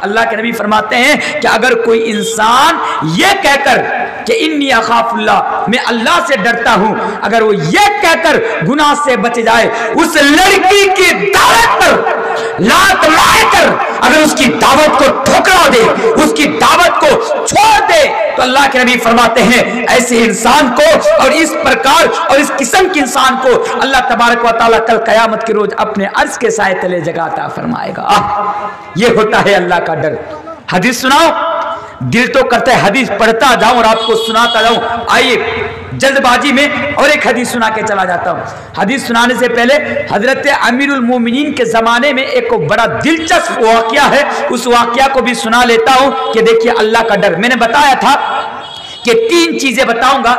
Speaker 1: अल्लाह के नबी फरमाते हैं कि अगर कोई इंसान ये कहकर कि इन्नी अखाफुल्लाह, मैं अल्लाह से डरता हूं, अगर वो ये कहकर गुनाह से बच जाए, उस लड़की की दावत पर लात मारकर अगर उसकी दावत को ठुकरा दे, उसकी दावत को छोड़ दे, तो अल्लाह के नबी फरमाते हैं ऐसे इंसान को और इस प्रकार और इस किस्म के इंसान को अल्लाह तबारक व तआला कल कयामत के रोज अपने अर्श के साए तले जगह अता फरमाएगा। ये होता है अल्लाह का डर। हदीस सुनाओ, दिल तो करता है हदीस पढ़ता जाऊं और आपको सुनाता जाऊं। आइए जल्दबाजी में और एक हदीस सुना के चला जाता हूं। हदीस सुनाने से पहले हजरत अमीरुल मोमिनीन के जमाने में एक बड़ा दिलचस्प वाकया है, उस वाकया को भी सुना लेता हूं कि देखिए अल्लाह का डर। मैंने बताया था कि 3 चीजें बताऊंगा।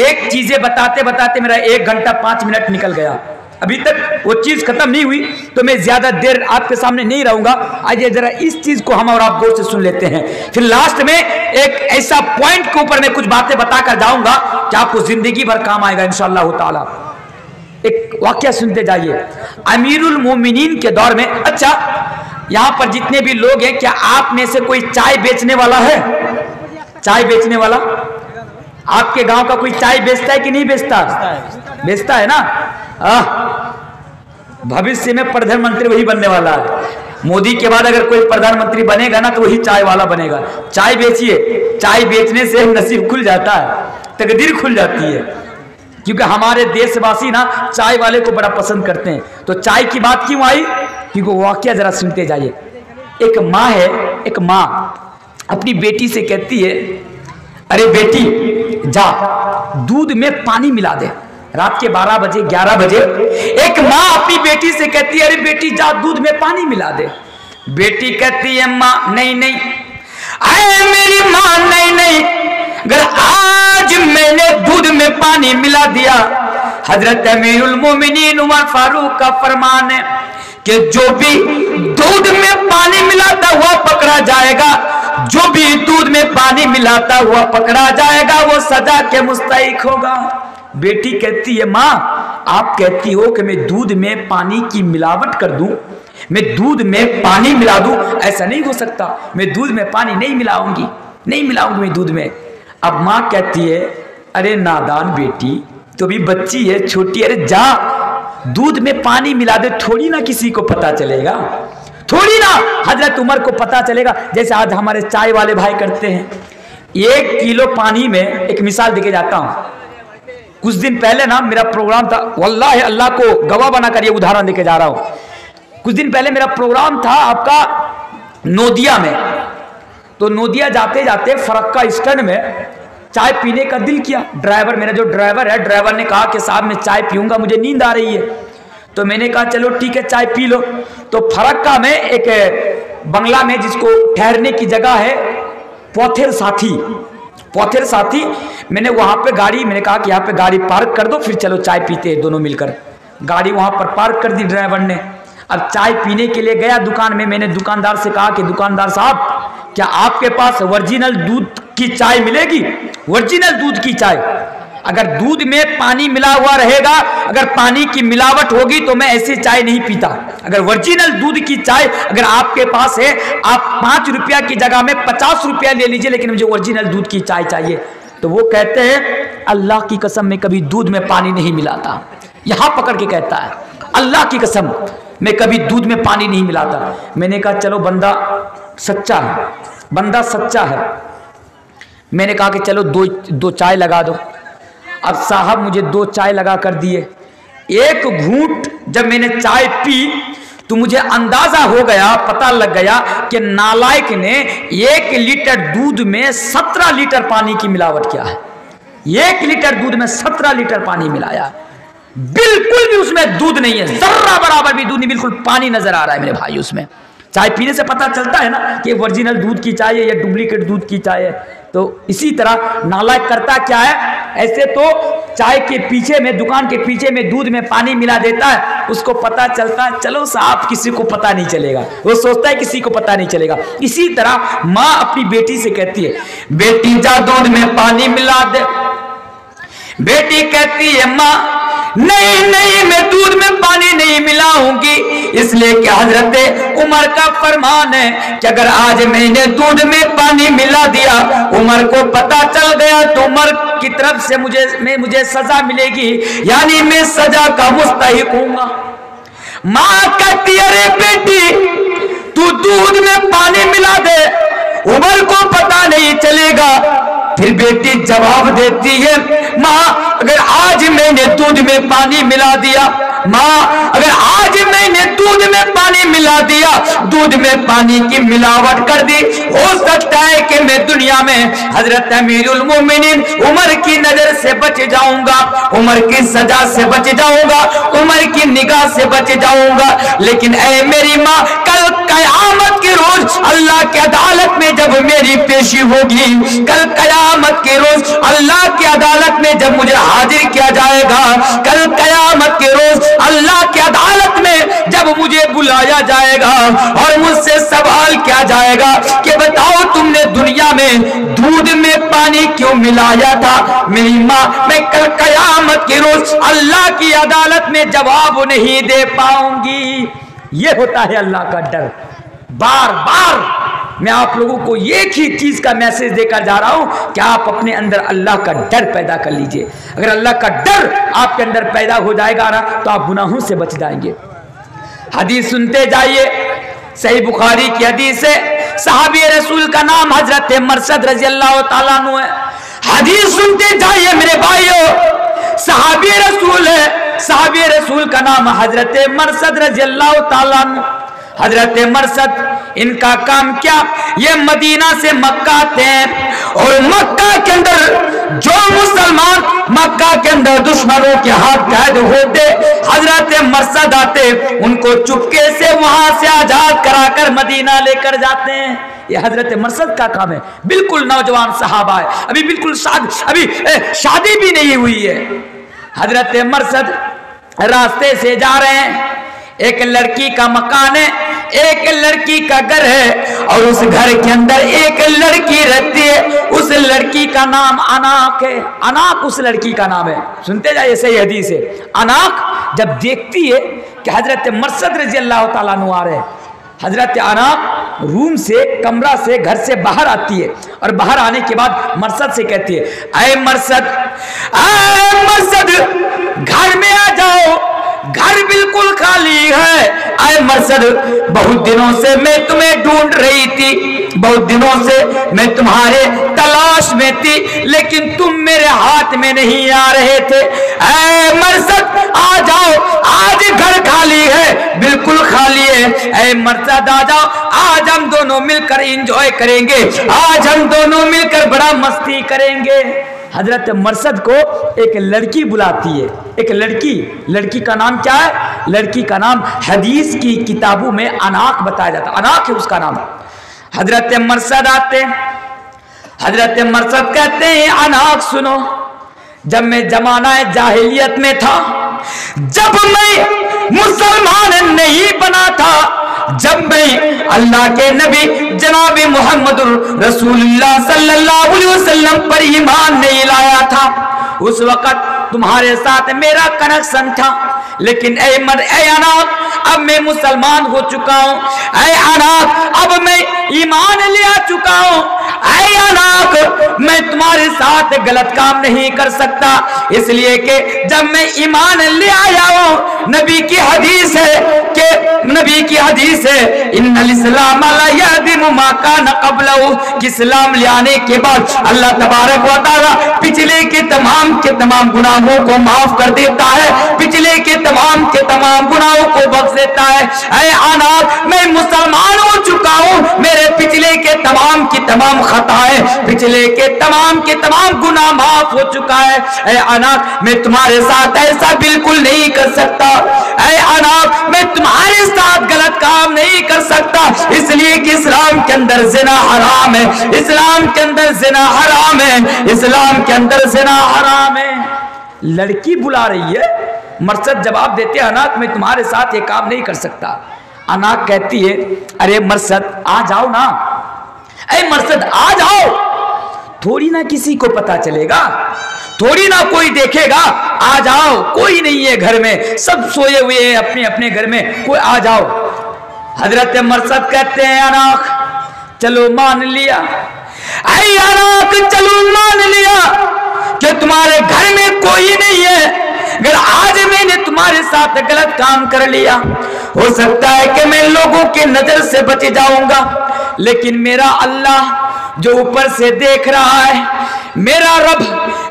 Speaker 1: एक चीजें बताते बताते मेरा 1 घंटा 5 मिनट निकल गया, अभी तक वो चीज खत्म नहीं हुई, तो मैं ज्यादा देर आपके सामने नहीं रहूंगा। आइए जरा इस चीज को हम और आप गौर से सुन लेते हैं, फिर लास्ट में एक ऐसा पॉइंट के ऊपर मैं कुछ बातें बताकर जाऊंगा कि आपको जिंदगी भर काम आएगा इंशाअल्लाह ताला। एक वाकया सुनते जाइए। अमीरुल मोमिनीन के दौर में, अच्छा यहां पर जितने भी लोग हैं, क्या आप में से कोई चाय बेचने वाला है? चाय बेचने वाला आपके गांव का कोई चाय बेचता है कि नहीं बेचता? बेचता है ना। भविष्य में प्रधानमंत्री वही बनने वाला है। मोदी के बाद अगर कोई प्रधानमंत्री बनेगा ना तो वही चाय वाला बनेगा। चाय बेचिए, चाय बेचने से नसीब खुल जाता है, तकदीर खुल जाती है, क्योंकि हमारे देशवासी ना चाय वाले को बड़ा पसंद करते हैं। तो चाय की बात क्यों आई? क्योंकि वाकया जरा सुनते जाइए। एक माँ है, एक माँ अपनी बेटी से कहती है, अरे बेटी जा दूध में पानी मिला दे। रात के 12 बजे 11 बजे एक माँ अपनी बेटी से कहती है, अरे बेटी जा दूध में पानी मिला दे। बेटी कहती है, माँ नहीं नहीं, अरे मेरी माँ नहीं नहीं, अगर आज मैंने दूध में पानी मिला दिया, हजरत अमीरुल मोमिनीन उमर फारूक का फरमान है कि जो भी दूध में पानी मिलाता हुआ पकड़ा जाएगा, जो भी दूध में पानी मिलाता हुआ पकड़ा जाएगा, वो सजा के मुस्तहिक होगा। बेटी कहती है, माँ आप कहती हो कि मैं दूध में पानी की मिलावट कर दूं, मैं दूध में पानी मिला दूं, ऐसा नहीं हो सकता, मैं दूध में पानी नहीं मिलाऊंगी, नहीं मिलाऊंगी मैं दूध में। अब माँ कहती है, अरे नादान बेटी, तो भी बच्ची है, छोटी, अरे जा दूध में पानी मिला दे, थोड़ी ना किसी को पता चलेगा, थोड़ी ना हजरत उमर को पता चलेगा, जैसे आज हमारे चाय वाले भाई करते हैं। 1 किलो पानी में, एक मिसाल देके जाता हूं, कुछ दिन पहले ना मेरा प्रोग्राम था, वल्लाह अल्लाह को गवाह बनाकर ये उदाहरण देके जा रहा हूं। कुछ दिन पहले मेरा प्रोग्राम था आपका नोदिया में, तो नोदिया जाते जाते फरक्का स्टैंड में चाय पीने का दिल किया। ड्राइवर, मेरा जो ड्राइवर है, ड्राइवर ने कहा कि साहब मैं चाय पीऊंगा, मुझे नींद आ रही है। तो मैंने कहा चलो ठीक है चाय पी लो। तो फरक्का में एक बंगला में जिसको ठहरने की जगह है, पौथेर साथी, मैंने वहां पे गाड़ी, मैंने कहा कि यहाँ पे गाड़ी पार्क कर दो, फिर चलो चाय पीते हैं दोनों मिलकर। गाड़ी वहां पर पार्क कर दी ड्राइवर ने। अब चाय पीने के लिए गया दुकान में, मैंने दुकानदार से कहा कि दुकानदार साहब क्या आपके पास ओरिजिनल दूध की चाय मिलेगी? ओरिजिनल दूध की चाय, अगर दूध में पानी मिला हुआ रहेगा, अगर पानी की मिलावट होगी तो मैं ऐसी चाय नहीं पीता। अगर ओरिजिनल दूध की चाय अगर आपके पास है, आप 5 रुपया की जगह में 50 रुपया ले लीजिए, लेकिन मुझे ओरिजिनल दूध की चाय चाहिए। तो वो कहते हैं, अल्लाह की कसम मैं कभी दूध में पानी नहीं मिलाता। यहां पकड़ के कहता है, अल्लाह की कसम मैं कभी दूध में पानी नहीं मिलाता। मैंने कहा चलो बंदा सच्चा है, बंदा सच्चा है। मैंने कहा कि चलो दो चाय लगा दो। अब साहब मुझे 2 चाय लगा कर दिए। एक घूंट जब मैंने चाय पी तो मुझे अंदाजा हो गया, पता लग गया कि नालायक ने 1 लीटर दूध में 17 लीटर पानी की मिलावट किया है। 1 लीटर दूध में 17 लीटर पानी मिलाया, बिल्कुल भी उसमें दूध नहीं है, जर्रा बराबर भी दूध नहीं, बिल्कुल पानी नजर आ रहा है मेरे भाई उसमें। चाय पीने से पता चलता है ना कि ओरिजिनल दूध की चाय है या डुप्लीकेट दूध की चाय है। तो इसी तरह नालायक करता क्या है, ऐसे तो चाय के पीछे में, दुकान के पीछे में दूध में पानी मिला देता है, उसको पता चलता है, चलो साहब किसी को पता नहीं चलेगा, वो सोचता है किसी को पता नहीं चलेगा। इसी तरह माँ अपनी बेटी से कहती है, बेटी जा दूध में पानी मिला दे। बेटी कहती है, माँ नहीं नहीं मैं दूध में पानी नहीं मिलाऊंगी, इसलिए कि हजरत उमर का फरमान है कि अगर आज मैंने दूध में पानी मिला दिया, उमर को पता चल गया तो उमर की तरफ से मुझे सजा मिलेगी, यानी मैं सजा का मुस्तहिक हूंगा। माँ कहती है, अरे बेटी तू दूध में पानी मिला दे, उमर को पता नहीं चलेगा। फिर बेटी जवाब देती है, माँ अगर आज मैंने दूध में पानी मिला दिया, माँ अगर आज मैंने दूध में पानी मिला दिया, दूध में पानी की मिलावट कर दी, हो सकता है कि मैं दुनिया में हजरत अमीरुल मोमिनीन उमर की नजर से बच जाऊंगा, उमर की सजा से बच जाऊंगा, उमर की निगाह से बच जाऊंगा। लेकिन ऐ मेरी माँ, कल क़यामत के रोज अल्लाह की अदालत में जब जब मेरी पेशी होगी, कल कयामत के रोज अल्लाह की अदालत में जब मुझे हाजिर किया जाएगा, कल कयामत के रोज अल्लाह की अदालत में जब मुझे बुलाया जाएगा और मुझसे सवाल किया जाएगा कि बताओ तुमने दुनिया में दूध में पानी क्यों मिलाया था मेरी माँ, मैं कल कयामत के रोज अल्लाह की अदालत में जवाब नहीं दे पाऊंगी। ये होता है अल्लाह का डर। बार बार मैं आप लोगों को एक ही चीज का मैसेज देकर जा रहा हूं कि आप अपने अंदर अल्लाह का डर पैदा कर लीजिए। अगर अल्लाह का डर आपके अंदर पैदा हो जाएगा ना तो आप गुनाहों से बच जाएंगे। हदीस सुनते जाइए, सही बुखारी की हदीस है, सहाबी रसूल का नाम हजरत मरसद रजी अल्लाह तआला अन्हु है। हदीस सुनते जाइए मेरे भाइयों, सहाबी रसूल है, सहाबी रसूल का नाम हजरत मरसद रजी अल्लाह तआला अन्हु। हजरत मरसद, इनका काम क्या, ये मदीना से मक्का आते हैं और मक्का के अंदर जो मुसलमान मक्का के अंदर दुश्मनों के हाथ कैद होते, हजरत मरसद आते, उनको चुपके से वहां से आजाद कराकर मदीना लेकर जाते हैं। ये हजरत मरसद का काम है। बिल्कुल नौजवान सहाबा है, अभी बिल्कुल शादी भी नहीं हुई है। हजरत मरसद रास्ते से जा रहे हैं, एक लड़की का मकान है, एक लड़की का घर है और उस घर के अंदर एक लड़की रहती है। उस लड़की का नाम अनाक है। अनाक उस लड़की का नाम है। सुनते जाइए, सही हदीस है। अनाक जब देखती है कि हजरत मरसद रजी अल्लाह तआला अन्हु आ रहे हैं, हजरत अनाक रूम से, कमरा से, घर से बाहर आती है और बाहर आने के बाद मरसद से कहती है, ऐ मरसद, ऐ मरसद, घर में आ जाओ, घर बिल्कुल खाली है। ऐ मरसद, बहुत दिनों से मैं तुम्हें ढूंढ रही थी, बहुत दिनों से मैं तुम्हारे तलाश में थी, लेकिन तुम मेरे हाथ में नहीं आ रहे थे। ऐ मरसद आ जाओ, आज घर खाली है, बिल्कुल खाली है। ऐ मरसद आ जाओ, आज हम दोनों मिलकर एंजॉय करेंगे, आज हम दोनों मिलकर बड़ा मस्ती करेंगे। हजरत मरसद को एक लड़की बुलाती है, एक लड़की का नाम क्या है, लड़की का नाम हदीस की किताबों में अनाक बताया जाता है, अनाक है उसका नाम। हजरत मरसद आते, हजरत मरसद कहते हैं, अनाक सुनो, जब मैं जमाना जाहिलियत में था, जब मैं मुसलमान नहीं बना था, जब मैं अल्लाह के नबी जनाब मोहम्मद रसूलुल्लाह सल्लल्लाहु अलैहि वसल्लम पर ईमान नहीं लाया था, उस वक़्त तुम्हारे साथ मेरा कनेक्शन था। लेकिन ऐ अनाक, अब मैं मुसलमान हो चुका हूँ। ऐ अनाक, अब मैं ईमान ले आ चुका हूँ। ऐ अनाक, मैं तुम्हारे साथ गलत काम नहीं कर सकता, इसलिए कि जब मैं ईमान ले आया हूँ, नबी की हदीस है कि नबी की हदीस है, इन्नल इस्लाम ला यहदिमु मा कान क़ब्लहु, कि इस्लाम ले आने के बाद अल्लाह तबारक व तआला पिछले के तमाम गुनाहों को माफ कर देता है, पिछले के तमाम गुनाहों को बख्श देता है। ऐ अनाक, मैं मुसलमान हो चुका हूँ, मेरे पिछले के तमाम खताएं, पिछले के तमाम गुनाह माफ हो चुका है। ऐ अनाक, मैं तुम्हारे साथ ऐसा बिल्कुल नहीं कर सकता। ऐ अनाक, मैं तुम्हारे साथ गलत काम नहीं कर सकता, इसलिए कि इस्लाम के अंदर ज़िना हराम है, इस्लाम के अंदर ज़िना हराम है, इस्लाम के अंदर ज़िना हराम है। लड़की बुला रही है, मरसद जवाब देते, अनाक, मैं तुम्हारे साथ ये काम नहीं कर सकता। अनाक कहती है, अरे मरसद आ जाओ ना, ऐ मरसद आ जाओ, थोड़ी ना किसी को पता चलेगा, थोड़ी ना कोई देखेगा, आ जाओ, कोई नहीं है घर में, सब सोए हुए हैं अपने अपने घर में, कोई आ जाओ। हजरत मरसद कहते हैं, अनाक चलो मान लिया, ऐ अनाक चलो मान लिया कि तुम्हारे घर में कोई नहीं है। अगर आज मैंने तुम्हारे साथ गलत काम कर लिया, हो सकता है कि मैं लोगों की नजर से बच जाऊंगा, लेकिन मेरा अल्लाह जो ऊपर से देख रहा है, मेरा रब,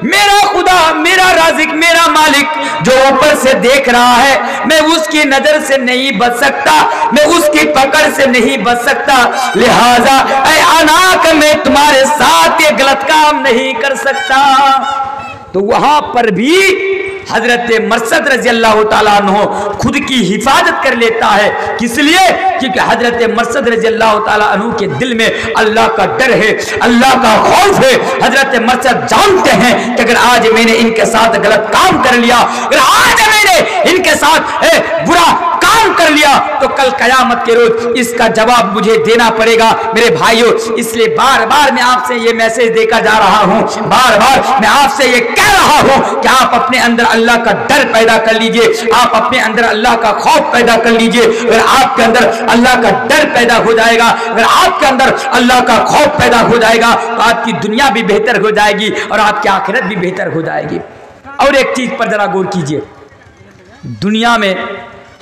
Speaker 1: मेरा खुदा, मेरा राज़िक, मेरा मालिक जो ऊपर से देख रहा है, मैं उसकी नजर से नहीं बच सकता, मैं उसकी पकड़ से नहीं बच सकता। लिहाजा ऐ अनाक, मैं तुम्हारे साथ ये गलत काम नहीं कर सकता। तो वहां पर भी हजरत मरसद रजी अल्लाह ताला अन्हु खुद की हिफाजत कर लेता है। किस लिए? क्योंकि हजरत मरसद रजी अल्लाह ताला अन्हु के दिल में अल्लाह का डर है, अल्लाह का खौफ है। हजरत मरसद जानते हैं कि अगर आज मैंने इनके साथ गलत काम कर लिया, अगर आज मैंने इनके साथ बुरा काम कर लिया, तो कल कयामत के रोज इसका जवाब मुझे देना पड़ेगा। मेरे भाइयों, इसलिए बार बार मैं आपसे ये मैसेज देकर जा रहा हूं, बार बार मैं आपसे ये कह रहा हूं कि आप अपने अंदर अल्लाह का डर पैदा कर लीजिए, आप अपने अंदर अल्लाह का खौफ पैदा कर लीजिए। अगर आपके अंदर अल्लाह का डर पैदा हो जाएगा, अगर आपके अंदर अल्लाह का खौफ पैदा हो जाएगा, तो आपकी दुनिया भी बेहतर हो जाएगी और आपकी आखिरत भी बेहतर हो जाएगी। और एक चीज पर जरा गौर कीजिए, दुनिया में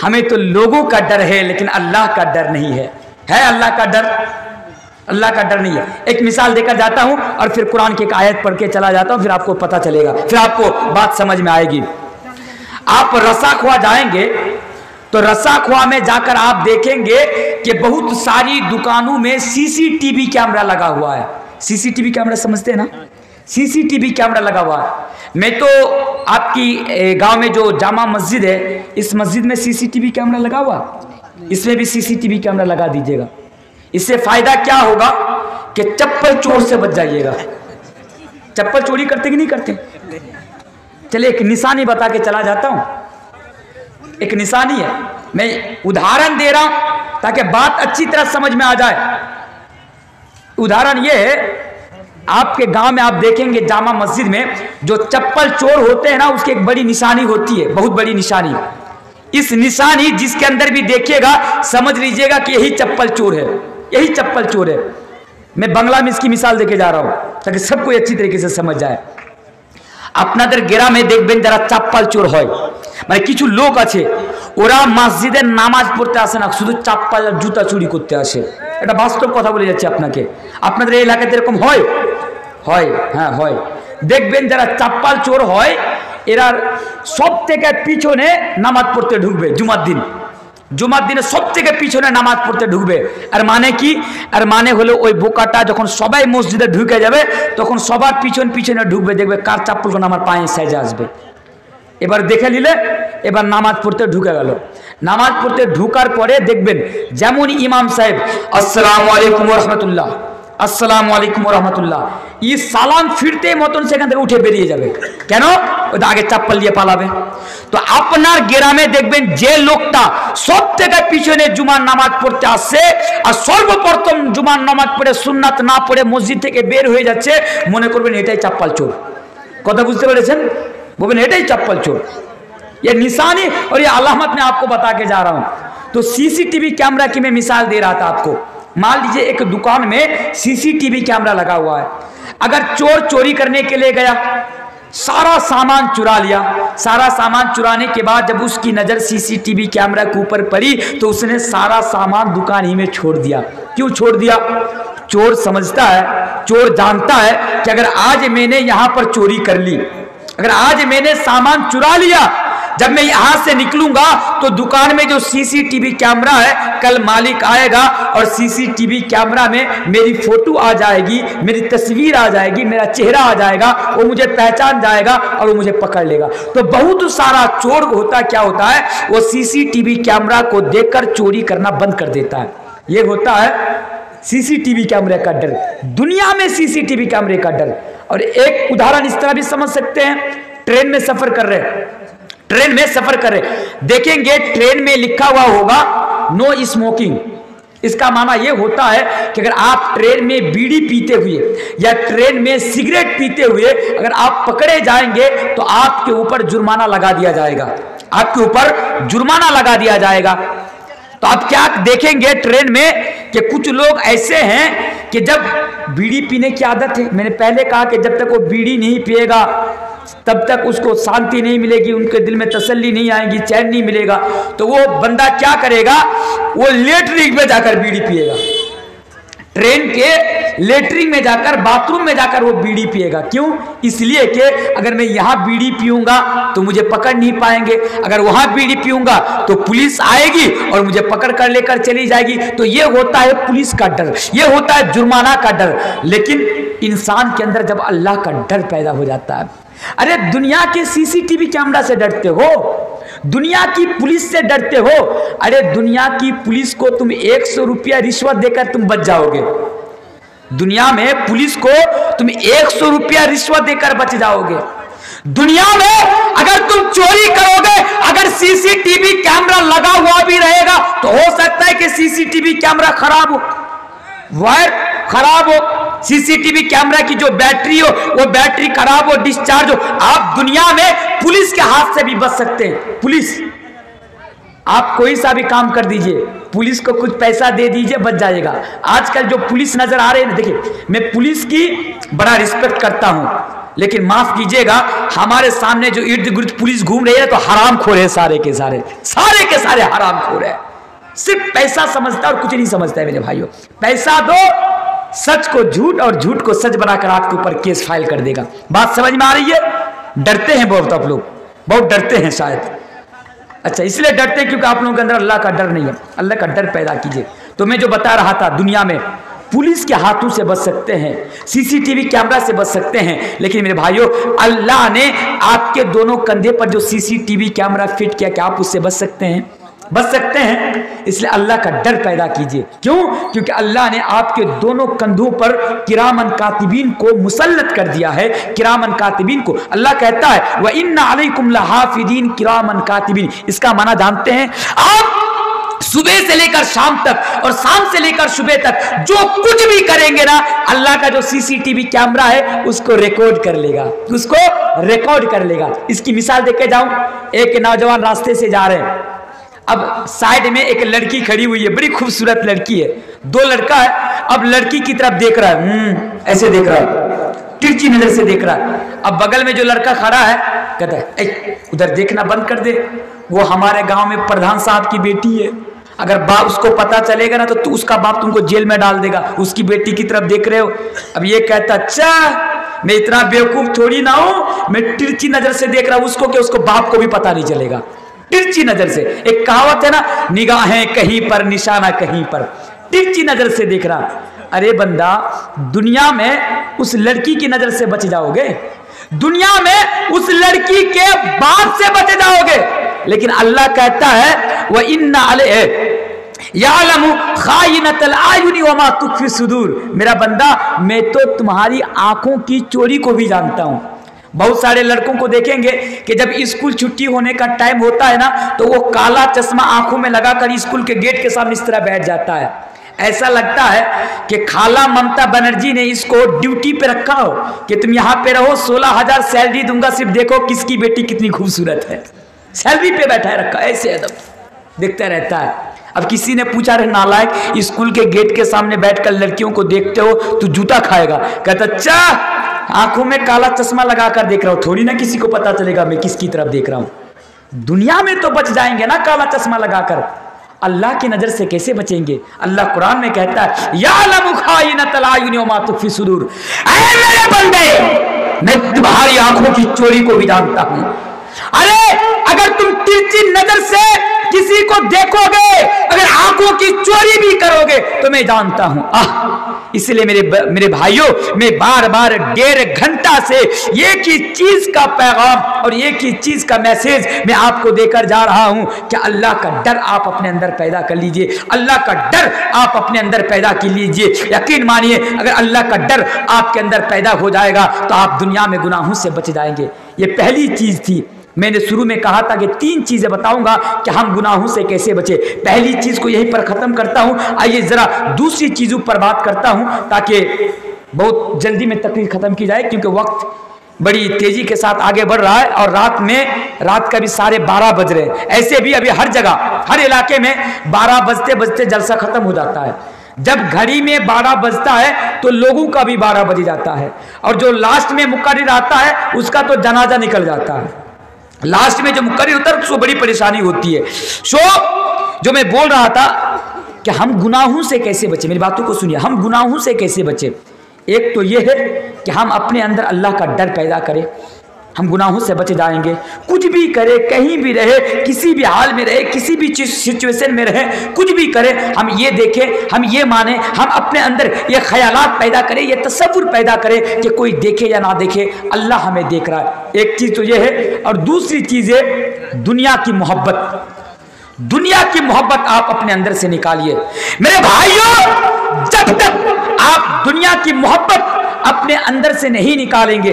Speaker 1: हमें तो लोगों का डर है, लेकिन अल्लाह का डर नहीं है। है अल्लाह का डर? अल्लाह का डर नहीं है। एक मिसाल देकर जाता हूं और फिर कुरान की एक आयत पढ़ के चला जाता हूं, फिर आपको पता चलेगा, फिर आपको बात समझ में आएगी। आप रसाख्वा जाएंगे तो रसाख्वा में जाकर आप देखेंगे कि बहुत सारी दुकानों में सीसीटीवी कैमरा लगा हुआ है। सीसीटीवी कैमरा समझते हैं ना? सीसीटीवी कैमरा लगा हुआ है। मैं तो आपकी गांव में जो जामा मस्जिद है, इस मस्जिद में सीसीटीवी कैमरा लगा हुआ, इसमें भी सीसीटीवी कैमरा लगा दीजिएगा। इससे फायदा क्या होगा कि चप्पल चोर से बच जाइएगा। चप्पल चोरी करते कि नहीं करते? चलिए एक निशानी बता के चला जाता हूं। एक निशानी है, मैं उदाहरण दे रहा हूं ताकि बात अच्छी तरह समझ में आ जाए। उदाहरण यह है, आपके गांव में आप देखेंगे जामा मस्जिद में जो चप्पल चोर होते हैं ना, उसकी एक बड़ी निशानी होती है, बहुत बड़ी निशानी। इस निशानी जिसके अंदर भी देखिएगा समझ लीजिएगा कि यही चप्पल चोर है, यही चप्पल चोर है। मैं बांग्ला में इसकी मिसाल देके जा रहा हूं ताकि सबको अच्छी तरीके से समझ जाए। আপনাদের গ্রামে দেখবেন যারা চাপ্পাল চোর হয়, মানে কিছু লোক আছে ওরা মসজিদে নামাজ পড়তে আসে না, শুধু চাপ্পাল আর জুতা চুরি করতে আসে। এটা বাস্তব কথা বলে যাচ্ছি আপনাকে। আপনাদের এই এলাকাতে এরকম হয়? হয়, হ্যাঁ হয়। দেখবেন যারা চাপ্পাল চোর হয় এরা সব থেকে পিছনে নামাজ পড়তে ঢুকবে জুমার দিন। জুমার দিনে সব থেকে পিছনে নামাজ পড়তে ঢুকবে। আর মানে কি? আর মানে হলো ওই বোকাটা যখন সবাই মসজিদে ঢুকে যাবে তখন সবার পিছনে ঢুকবে, দেখবে কার চাপ্পলগুলো আমার পায়ের সাইজে আসবে। এবার দেখে নিলে এবার নামাজ পড়তে ঢুকে গেল। নামাজ পড়তে ঢুকার পরে দেখবেন যেমন ইমাম সাহেব আসসালামু আলাইকুম ওয়া রাহমাতুল্লাহ, আসসালামু আলাইকুম ওয়া রাহমাতুল্লাহ, এই সালাম ফিরতে মতন সেখান থেকে উঠে বেরিয়ে যাবে। কেন? ওই আগে চাপ্পল দিয়ে পালাবে। তো আপনার গ্রামে দেখবেন যে লোকটা সব থেকে পিছনে জুমার নামাজ পড়তে আসছে আর সর্বপ্রথম জুমার নামাজ পড়ে সুন্নাত না পড়ে মসজিদ থেকে বের হয়ে যাচ্ছে, মনে করবেন এটাই চাপ্পল চোর। কথা বুঝতে পেরেছেন? बोले एटाई चप्पल चोर। ये निशानी और ये अलामत मैं आपको बता के जा रहा हूं। तो सीसीटीवी कैमरा की मैं मिसाल दे रहा था आपको। मान लीजिए एक दुकान में सीसीटीवी कैमरा लगा हुआ है, अगर चोर चोरी करने के लिए गया, सारा सामान चुरा लिया, सारा सामान चुराने के बाद जब उसकी नजर सीसीटीवी कैमरा के ऊपर पड़ी तो उसने सारा सामान दुकान ही में छोड़ दिया। क्यों छोड़ दिया? चोर समझता है, चोर जानता है कि अगर आज मैंने यहां पर चोरी कर ली, अगर आज मैंने सामान चुरा लिया, जब मैं यहां से निकलूंगा तो दुकान में जो सीसीटीवी कैमरा है कल मालिक आएगा और सीसीटीवी कैमरा में मेरी फोटो आ जाएगी, मेरी तस्वीर आ जाएगी, मेरा चेहरा आ जाएगा, वो मुझे पहचान जाएगा और वो मुझे पकड़ लेगा। तो बहुत सारा चोर होता क्या होता है, वो सीसीटीवी कैमरा को देखकर चोरी करना बंद कर देता है। ये होता है सीसीटीवी कैमरे का डर, दुनिया में सीसीटीवी कैमरे का डर। और एक उदाहरण इस तरह भी समझ सकते हैं, ट्रेन में सफर कर रहे, ट्रेन में सफर कर रहे, देखेंगे ट्रेन में लिखा हुआ होगा नो स्मोकिंग। इसका माना यह होता है कि अगर आप ट्रेन में बीड़ी पीते हुए या ट्रेन में सिगरेट पीते हुए अगर आप पकड़े जाएंगे तो आपके ऊपर जुर्माना लगा दिया जाएगा, आपके ऊपर जुर्माना लगा दिया जाएगा। तो आप क्या देखेंगे ट्रेन में कि कुछ लोग ऐसे हैं कि जब बीड़ी पीने की आदत है, मैंने पहले कहा कि जब तक वो बीड़ी नहीं पिएगा तब तक उसको शांति नहीं मिलेगी, उनके दिल में तसल्ली नहीं आएगी, चैन नहीं मिलेगा। तो वो बंदा क्या करेगा, वो लेटरिन में जाकर बीड़ी पिएगा। ट्रेन के लेटरिन में जाकर, बाथरूम में जाकर वो बीड़ी पिएगा। क्यों? इसलिए कि अगर मैं यहाँ बीड़ी पीऊंगा तो मुझे पकड़ नहीं पाएंगे, अगर वहां बीड़ी पीऊंगा तो पुलिस आएगी और मुझे पकड़ कर लेकर चली जाएगी। तो ये होता है पुलिस का डर, ये होता है जुर्माना का डर। लेकिन इंसान के अंदर जब अल्लाह का डर पैदा हो जाता है, अरे दुनिया के सीसीटीवी कैमरा से डरते हो, दुनिया की पुलिस से डरते हो, अरे दुनिया की पुलिस को तुम 100 रुपया रिश्वत देकर तुम बच जाओगे। दुनिया में पुलिस को तुम 100 रुपया रिश्वत देकर बच जाओगे। दुनिया में अगर तुम चोरी करोगे, अगर सीसीटीवी कैमरा लगा हुआ भी रहेगा तो हो सकता है कि सीसीटीवी कैमरा खराब हो, वायर खराब हो, सीसीटीवी कैमरा की जो बैटरी हो वो बैटरी खराब हो, डिस्चार्ज हो। आप दुनिया में पुलिस के हाथ से भी बच सकते हैं। पुलिस, आप कोई सा भी काम कर दीजिए, पुलिस को कुछ पैसा दे दीजिए, बच जाएगा। आजकल जो पुलिस नजर आ रहे हैं, देखिए मैं पुलिस की बड़ा रिस्पेक्ट करता हूं, लेकिन माफ कीजिएगा हमारे सामने जो इर्द गिर्द पुलिस घूम रही है तो हराम खोर है, सारे के सारे हराम खोर है। सिर्फ पैसा समझता है और कुछ नहीं समझता है मेरे भाइयों। पैसा दो, सच को झूठ और झूठ को सच बनाकर आपके ऊपर केस फाइल कर देगा। बात समझ में आ रही है? डरते हैं बहुत, आप लोग बहुत डरते हैं शायद। अच्छा, इसलिए डरते हैं क्योंकि आप लोगों के अंदर अल्लाह का डर नहीं है। अल्लाह का डर पैदा कीजिए। तो मैं जो बता रहा था, दुनिया में पुलिस के हाथों से बच सकते हैं, सीसीटीवी कैमरा से बच सकते हैं, लेकिन मेरे भाइयों अल्लाह ने आपके दोनों कंधे पर जो सीसीटीवी कैमरा फिट किया, क्या आप उससे बच सकते हैं? बच सकते हैं। इसलिए अल्लाह का डर पैदा कीजिए। क्यों? क्योंकि अल्लाह ने आपके दोनों कंधों पर किरामन कातिबीन को मुसल्लत कर दिया है। किरामन कातिबीन को अल्लाह कहता है व इन्ना अलैकुम लहाफिदीन किरामन कातिबीन। इसका माना जानते हैं आप? सुबह से लेकर शाम तक और शाम से लेकर सुबह तक जो कुछ भी करेंगे ना, अल्लाह का जो सीसीटीवी कैमरा है उसको रिकॉर्ड कर लेगा, उसको रिकॉर्ड कर लेगा। इसकी मिसाल देके जाऊं, एक नौजवान रास्ते से जा रहे हैं, अब साइड में एक लड़की खड़ी हुई है, बड़ी खूबसूरत लड़की है, दो लड़का है, अब लड़की की तरफ देख रहा है, ऐसे देख रहा है, तिरछी नजर से देख रहा है। अब बगल में जो लड़का खड़ा है कहता है उधर देखना बंद कर दे, वो हमारे गांव में प्रधान साहब की बेटी है, अगर बाप उसको पता चलेगा ना तो उसका बाप तुमको जेल में डाल देगा, उसकी बेटी की तरफ देख रहे हो। अब ये कहता अच्छा मैं इतना बेवकूफ थोड़ी ना हूं, मैं तिरछी नजर से देख रहा हूं उसको, कि उसको बाप को भी पता नहीं चलेगा, तिरछी नजर से। एक कहावत है ना, निगाहें कहीं पर निशाना कहीं पर, तिरछी नजर से देख रहा। अरे बंदा, दुनिया में उस लड़की की नजर से बच जाओगे, दुनिया में उस लड़की के बाप से बच जाओगे, लेकिन अल्लाह कहता है वह इन्ना अलैहि यालमु खाइनतल आयुनी व मा तुख्फी सुदूर। मेरा बंदा, मैं तो तुम्हारी आंखों की चोरी को भी जानता हूं। बहुत सारे लड़कों को देखेंगे कि जब स्कूल छुट्टी होने का टाइम होता है ना तो वो काला चश्मा आंखों में लगाकर स्कूल के गेट के सामने इस तरह बैठ जाता है। ऐसा लगता है कि खाला ममता बनर्जी ने इसको ड्यूटी पे रखा हो कि तुम यहाँ पे रहो, 16,000 सैलरी दूंगा, सिर्फ देखो किसकी बेटी कितनी खूबसूरत है। सैलरी पे बैठा है रखा, ऐसे एकदम देखता रहता है। अब किसी ने पूछा, रे नालायक, स्कूल के गेट के सामने बैठकर लड़कियों को देखते हो तो जूता खाएगा? कहता अच्छा, आंखों में काला चश्मा लगाकर देख रहा हूं, थोड़ी ना किसी को पता चलेगा मैं किसकी तरफ देख रहा हूं। दुनिया में तो बच जाएंगे ना काला चश्मा लगाकर, अल्लाह की नजर से कैसे बचेंगे? अल्लाह कुरान में कहता है यालमु खाइनतल आयुनी व मा तुख्फी सुदूर। ऐ मेरे बंदे, मैं तुम्हारी आंखों की चोरी को भी जानता हूं। अरे अगर तुम तिरछी नजर से किसी को देखोगे, अगर आंखों की चोरी भी करोगे तो मैं जानता हूं। इसलिए मेरे भाइयों, मैं बार बार 1.5 घंटा से एक ही चीज का पैगाम और एक ही चीज का मैसेज मैं आपको देकर जा रहा हूं कि अल्लाह का डर आप अपने अंदर पैदा कर लीजिए, अल्लाह का डर आप अपने अंदर पैदा कर लीजिए। यकीन मानिए, अगर अल्लाह का डर आपके अंदर पैदा हो जाएगा तो आप दुनिया में गुनाहों से बच जाएंगे। ये पहली चीज थी। मैंने शुरू में कहा था कि 3 चीजें बताऊंगा कि हम गुनाहों से कैसे बचे। पहली चीज को यहीं पर खत्म करता हूं। आइए जरा दूसरी चीजों पर बात करता हूं ताकि बहुत जल्दी में तकरीर खत्म की जाए, क्योंकि वक्त बड़ी तेजी के साथ आगे बढ़ रहा है और रात का भी 12:30 बज रहे हैं। ऐसे भी अभी हर जगह, हर इलाके में 12 बजते बजते जलसा खत्म हो जाता है। जब घड़ी में 12 बजता है तो लोगों का भी 12 बज जाता है, और जो लास्ट में मुकर्रिर आता है उसका तो जनाजा निकल जाता है। लास्ट में जो मुकर्रिर होता है उसको बड़ी परेशानी होती है। सो जो मैं बोल रहा था कि हम गुनाहों से कैसे बचे। मेरी बातों को सुनिए, हम गुनाहों से कैसे बचे। एक तो ये है कि हम अपने अंदर अल्लाह का डर पैदा करें, हम गुनाहों से बच जाएंगे। कुछ भी करे, कहीं भी रहे, किसी भी हाल में रहे, किसी भी सिचुएशन में रहे, कुछ भी करे, हम ये देखें, हम ये माने, हम अपने अंदर ये ख्यालात पैदा करें, ये तसव्वुर पैदा करें कि कोई देखे या ना देखे, अल्लाह हमें देख रहा है। एक चीज़ तो ये है। और दूसरी चीज़ है दुनिया की मोहब्बत। दुनिया की मोहब्बत आप अपने अंदर से निकालिए मेरे भाइयों। जब तक आप दुनिया की मोहब्बत अपने अंदर से नहीं निकालेंगे,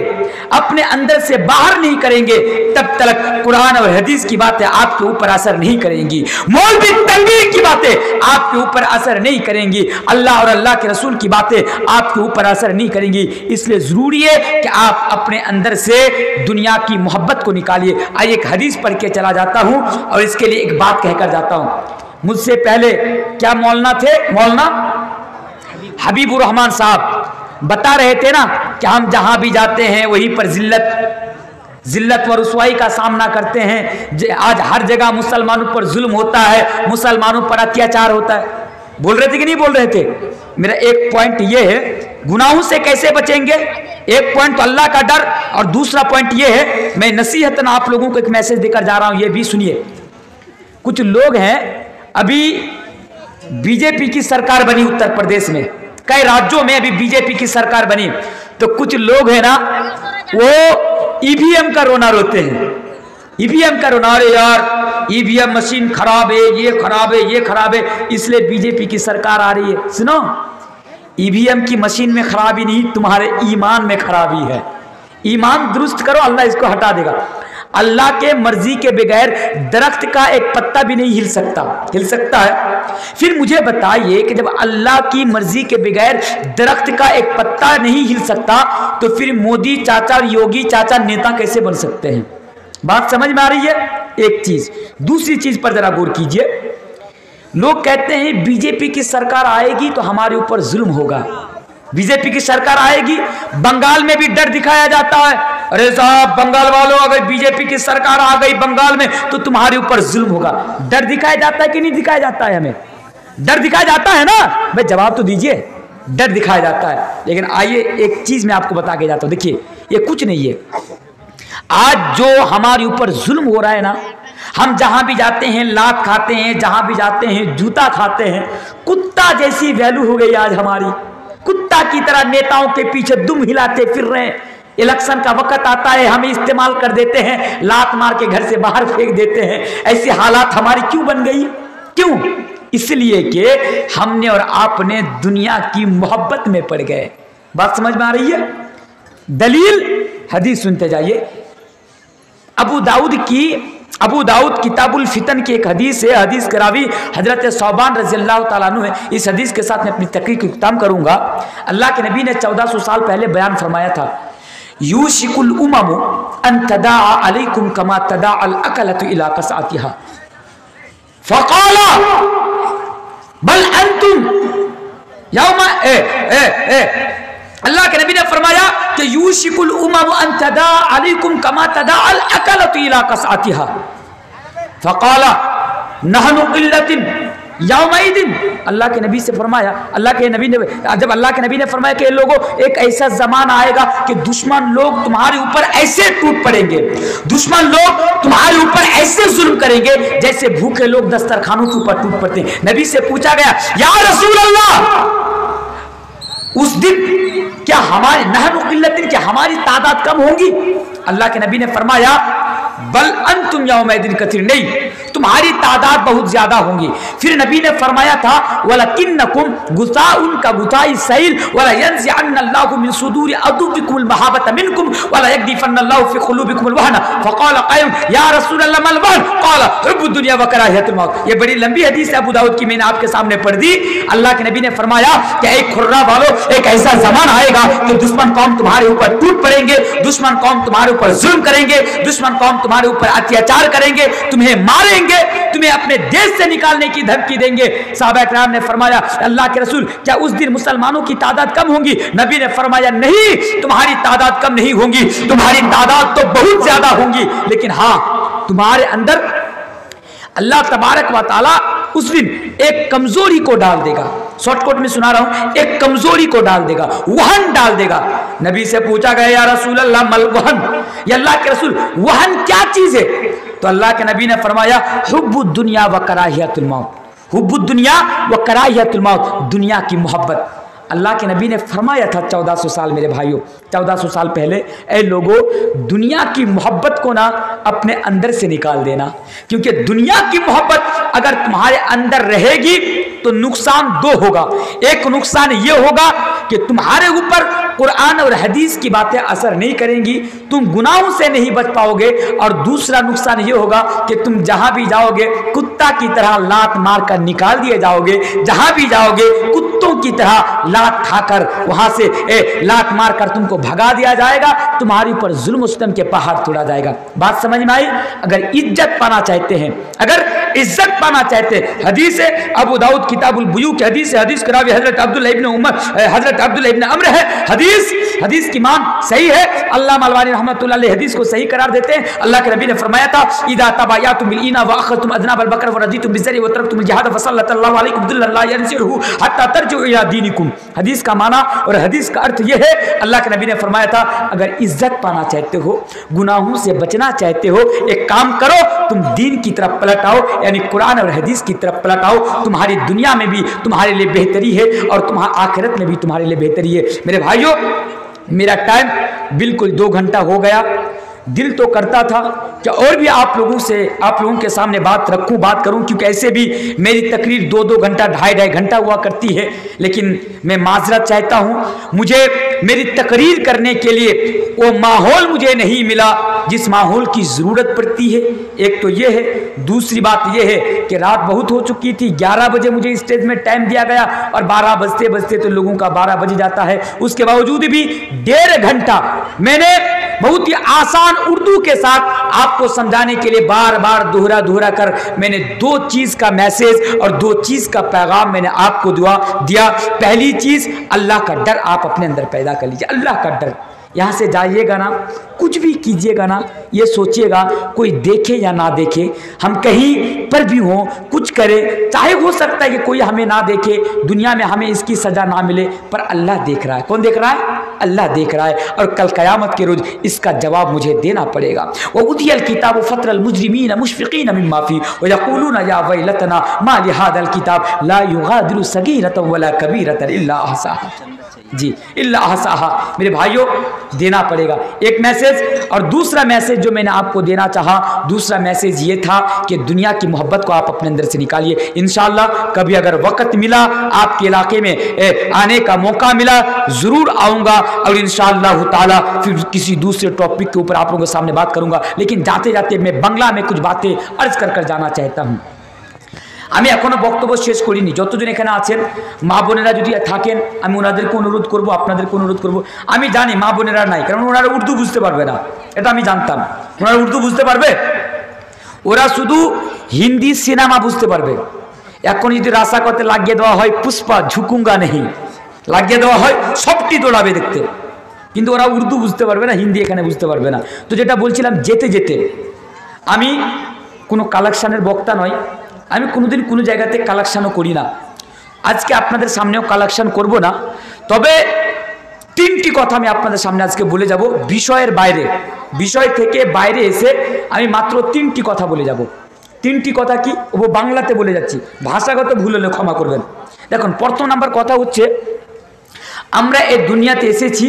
Speaker 1: अपने अंदर से बाहर नहीं करेंगे, तब तक कुरान और हदीस की बातें आपके ऊपर असर नहीं करेंगी, मौलवी तंवीर की बातें आपके ऊपर असर नहीं करेंगी, अल्लाह और अल्लाह के रसूल की बातें आपके ऊपर असर नहीं करेंगी। इसलिए जरूरी है कि आप अपने अंदर से दुनिया की मोहब्बत को निकालिए। आइए एक हदीस पढ़ के चला जाता हूं और इसके लिए एक बात कहकर जाता हूं। मुझसे पहले क्या मौलाना थे, मौलाना हबीबुर रहमान साहब बता रहे थे ना कि हम जहां भी जाते हैं वहीं पर जिल्लत व रुसवाई का सामना करते हैं। आज हर जगह मुसलमानों पर जुल्म होता है, मुसलमानों पर अत्याचार होता है। बोल रहे थे कि नहीं बोल रहे थे। मेरा एक पॉइंट ये है, गुनाहों से कैसे बचेंगे। एक पॉइंट तो अल्लाह का डर, और दूसरा पॉइंट ये है, मैं नसीहतन आप लोगों को एक मैसेज देकर जा रहा हूं, ये भी सुनिए। कुछ लोग हैं, अभी बीजेपी की सरकार बनी उत्तर प्रदेश में, कई राज्यों में अभी बीजेपी की सरकार बनी, तो कुछ लोग हैं ना वो ईवीएम का रोना रोते हैं। ईवीएम का रोना, अरे यार ईवीएम मशीन खराब है, ये खराब है, ये खराब है, इसलिए बीजेपी की सरकार आ रही है। सुनो, ईवीएम की मशीन में खराबी नहीं, तुम्हारे ईमान में खराबी है। ईमान दुरुस्त करो, अल्लाह इसको हटा देगा। अल्लाह के मर्जी के बगैर दरख्त का एक पत्ता भी नहीं हिल सकता। हिल सकता है? फिर मुझे बताइए कि जब अल्लाह की मर्जी के बगैर दरख्त का एक पत्ता नहीं हिल सकता, तो फिर मोदी चाचा, योगी चाचा नेता कैसे बन सकते हैं। बात समझ में आ रही है? एक चीज। दूसरी चीज पर जरा गौर कीजिए। लोग कहते हैं बीजेपी की सरकार आएगी तो हमारे ऊपर जुल्म होगा, बीजेपी की सरकार आएगी। बंगाल में भी डर दिखाया जाता है, अरे साहब बंगाल वालों, अगर बीजेपी की सरकार आ गई बंगाल में तो तुम्हारे ऊपर जुल्म होगा। डर दिखाया जाता है कि नहीं दिखाया जाता है? हमें डर दिखाया जाता है ना। भाई जवाब तो दीजिए। डर दिखाया जाता है, लेकिन आइए एक चीज मैं आपको बता के जाता हूं। देखिए, ये कुछ नहीं है। आज जो हमारे ऊपर जुल्म हो रहा है ना, हम जहां भी जाते हैं लात खाते हैं, जहां भी जाते हैं जूता खाते हैं, कुत्ता जैसी वैल्यू हो गई आज हमारी। कुत्ता की तरह नेताओं के पीछे दुम हिलाते फिर रहे हैं। इलेक्शन का वक्त आता है, हमें इस्तेमाल कर देते हैं, लात मार के घर से बाहर फेंक देते हैं। ऐसी हालात हमारी क्यों बन गई? क्यों? इसलिए कि हमने और आपने दुनिया की मोहब्बत में पड़ गए। बात समझ में आ रही है? दलील हदीस सुनते जाइए। अबू दाऊद किताबुल फितन की एक हदीस है। हदीस के रावी हजरत सौबान रज़ी अल्लाह ताला अन्हु है। इस हदीस के साथ मैं अपनी तकरीर को इख्तिताम करूंगा। अल्लाह के नबी ने 1400 साल पहले बयान फरमाया था, यूशिकुल उमम अन तदाअ अलैकुम कमा तदाअ अल अकलतु इला कसअतिहा फक़ाला बल अंतुम यौमा अल्लाह के नबी ने फरमाया कि यूशिकुल उमम अन तदाअ अलैकुम कमा तदाअ अल अकलतु इला कसअतिहा फक़ाला नहनु क़िल्लतिन यौमइदिन। अल्लाह के नबी से फरमाया, जब अल्लाह के नबी ने फरमाया कि लोगों एक ऐसा जमाना आएगा कि दुश्मन लोग तुम्हारे ऊपर ऐसे टूट पड़ेंगे, दुश्मन लोग तुम्हारे ऊपर ऐसे जुल्म करेंगे जैसे भूखे लोग दस्तरखानों के ऊपर टूट पड़ते हैं। नबी से पूछा गया, या रसूल अल्लाह, उस दिन क्या हमारे नहनु क़िल्लतिन, क्या हमारी तादाद कम होगी? अल्लाह के नबी ने फरमाया, बल अंतुम यौमइदिन कसीर, नहीं तुम्हारी तादाद बहुत ज्यादा होंगी। फिर नबी ने फरमाया था, वलकिन्नकुम गुसाउन का गुसाई सैल वला यंज़िअन्नल्लाहु मिन सुदूरि अदुव्विकुमुल महाबत मिनकुम वला यगदिफन्नल्लाहु फी क़ुलूबिकुमुल वहन फ़क़ाल क़ाइम या रसूलल्लाह मल वहन क़ाल हुब्बुद दुनिया व कराहियतुल मौत। ये बड़ी लंबी हदीस है, अबू दाऊद की, मैंने आपके सामने पढ़ दी। अल्लाह के नबी ने फरमाया कि एक खुर्रा वालों, एक ऐसा जमाना आएगा कि दुश्मन कौम तुम्हारे ऊपर टूट पड़ेंगे, दुश्मन कौम तुम्हारे ऊपर जुल्म करेंगे, दुश्मन कौम तुम्हारे ऊपर अत्याचार करेंगे, तुम्हें मारेंगे, तुम्हें अपने देश से निकालने की धमकी देंगे। साहबा किराम ने फरमाया, अल्लाह के रसूल क्या उस दिन मुसलमानों की तादाद कम होंगी? नबी ने फरमाया, नहीं तुम्हारी तादाद कम नहीं होंगी, तुम्हारी तादाद तो बहुत ज्यादा होंगी, लेकिन हाँ तुम्हारे अंदर अल्लाह तबारक व तआला उस दिन एक कमजोरी को डाल देगा। शॉर्टकट में सुना रहा हूं, एक कमजोरी को डाल देगा, वहन डाल देगा। नबी से पूछा गया या रसूल अल्लाह मल वहन, या अल्लाह के रसूल वहन क्या चीज है? तो अल्लाह के नबी ने फरमाया हुब्बुद दुनिया व कराहियतुल मौत, हुब्बुद दुनिया व कराहियतुल मौत, दुनिया की मोहब्बत। अल्लाह के नबी ने फरमाया था 1400 साल, मेरे भाइयों 1400 साल पहले, ए लोगों दुनिया की मोहब्बत को ना अपने अंदर से निकाल देना, क्योंकि दुनिया की मोहब्बत अगर तुम्हारे अंदर रहेगी तो नुकसान दो होगा। एक नुकसान ये होगा कि तुम्हारे ऊपर कुरान और हदीस की बातें असर नहीं करेंगी, तुम गुनाहों से नहीं बच पाओगे, और दूसरा नुकसान ये होगा कि तुम जहां भी जाओगे कुत्ता की तरह लात मार कर निकाल दिए जाओगे, जहां भी जाओगे कुत्तों की तरह लात खाकर वहां से लात मारकर तुमको भगा दिया जाएगा, तुम्हारे ऊपर जुल्म सितम के पहाड़ तोड़ा जाएगा। बात समझ में आई? अगर इज्जत पाना चाहते हैं, अगर इज्जत पाना चाहते हैं, हदीस है अबू दाऊद किताबुल बुयू की हदीस है, हदीस करावी हजरत अब्दुल्लाह इब्न उमर, हजरत अब्दुल्लाह इब्न अम्र है, हदीस की मान सही है। अल्लाह अलबानी रहमतुल्लाह अलैह हदीस को सही करार देते हैं। अल्लाह के नबी ने फरमाया था इदा तबायातुम बिल इना व अखरतुम अदनाब अल बकर व रदीतुम बिज़री व तरकतुम अल जिहाद फसल्लल्लाहु अलैकुम दुल्ला यनसिरहु हत्ता तरजू इला दीनिकुम। हदीस का माना और हदीस का अर्थ यह है, अल्लाह के नबी ने फरमाया था अगर इज्जत पाना चाहते हो, गुनाहों से बचना चाहते हो, एक काम करो, तुम दीन की तरफ पलट आओ, यानी कुरान और हदीस की तरफ पलट आओ। तुम्हारी दुनिया में भी तुम्हारे लिए बेहतरी है और तुम्हारी आखिरत में भी तुम्हारे लिए बेहतरी है। मेरे भाइयों मेरा टाइम बिल्कुल 2 घंटा हो गया। दिल तो करता था कि और भी आप लोगों के सामने बात रखूं, बात करूं, क्योंकि ऐसे भी मेरी तकरीर 2-2 घंटा 2.5 घंटा हुआ करती है, लेकिन मैं माजरत चाहता हूं, मुझे मेरी तकरीर करने के लिए वो माहौल मुझे नहीं मिला जिस माहौल की ज़रूरत पड़ती है। एक तो ये है, दूसरी बात ये है कि रात बहुत हो चुकी थी, 11 बजे मुझे स्टेज में टाइम दिया गया और 12 बजते बजते तो लोगों का 12 बज जाता है। उसके बावजूद भी 1.5 घंटा मैंने बहुत ही आसान उर्दू के साथ आपको समझाने के लिए बार बार दोहरा कर मैंने 2 चीज़ का मैसेज और 2 चीज़ का पैगाम मैंने आपको दिया। पहली चीज़, अल्लाह का डर आप अपने अंदर पैदा कर लीजिए। अल्लाह का डर, यहाँ से जाइएगा ना, कुछ भी कीजिएगा ना, ये सोचिएगा कोई देखे या ना देखे, हम कहीं पर भी हों, कुछ करें, चाहे हो सकता है कि कोई हमें ना देखे, दुनिया में हमें इसकी सज़ा ना मिले, पर अल्लाह देख रहा है। कौन देख रहा है? अल्लाह देख रहा है, और कल क़यामत के रोज़ इसका जवाब मुझे देना पड़ेगा। वउतियल किताब फतरल मुजरिमीन मुशफिकीन मिम्मा फी व यक़ूलून या वैलतना मा लिहादल किताब ला युगादिरु सगीरतन वला कबीरतन इल्ला अहसाहा। जी, इल्ला अहसाहा। मेरे भाइयों देना पड़ेगा एक मैसेज। और दूसरा मैसेज जो मैंने आपको देना चाहा, दूसरा मैसेज ये था कि दुनिया की मोहब्बत को आप अपने अंदर से निकालिए। इंशाअल्लाह कभी अगर वक्त मिला, आपके इलाके में आने का मौका मिला, ज़रूर आऊँगा और इंशाअल्लाह ताला फिर किसी दूसरे टॉपिक के ऊपर आप लोगों के सामने बात करूँगा। लेकिन जाते जाते मैं बांग्ला में कुछ बातें अर्ज कर जाना चाहता हूँ। আমি এখনো বক্তব্য শেষ করিনি। যতজন এখানে আছেন মা বোনেরা যদি থাকেন, আমি ওনাদেরকে অনুরোধ করব, আপনাদেরকে অনুরোধ করব। আমি জানি মা বোনেরা নাই, কারণ ওনারা উর্দু বুঝতে পারবে না, এটা আমি জানতাম। ওনারা উর্দু বুঝতে পারবে, ওরা শুধু হিন্দি সিনেমা বুঝতে পারবে। এখন যদি রাসা করতে লাগিয়ে দেওয়া হয় পুষ্পা ঝুকুঙ্গা নেই, লাগিয়ে দেওয়া হয় সবটি দৌড়াবে দেখতে, কিন্তু ওরা উর্দু বুঝতে পারবে না, হিন্দি এখানে বুঝতে পারবে না। তো যেটা বলছিলাম, যেতে যেতে আমি কোনো কালেকশানের বক্তা নয়, আমি কোনোদিন কোনো জায়গাতে কালেকশানও করি না, আজকে আপনাদের সামনেও কালেকশান করব না। তবে 3টি কথা আমি আপনাদের সামনে আজকে বলে যাব, বিষয়ের বাইরে, বিষয় থেকে বাইরে এসে আমি মাত্র 3টি কথা বলে যাব। 3টি কথা কি ও বাংলাতে বলে যাচ্ছি, ভাষাগত ভুল হলে ক্ষমা করবেন। দেখুন, প্রথম নাম্বার কথা হচ্ছে, আমরা এই দুনিয়াতে এসেছি,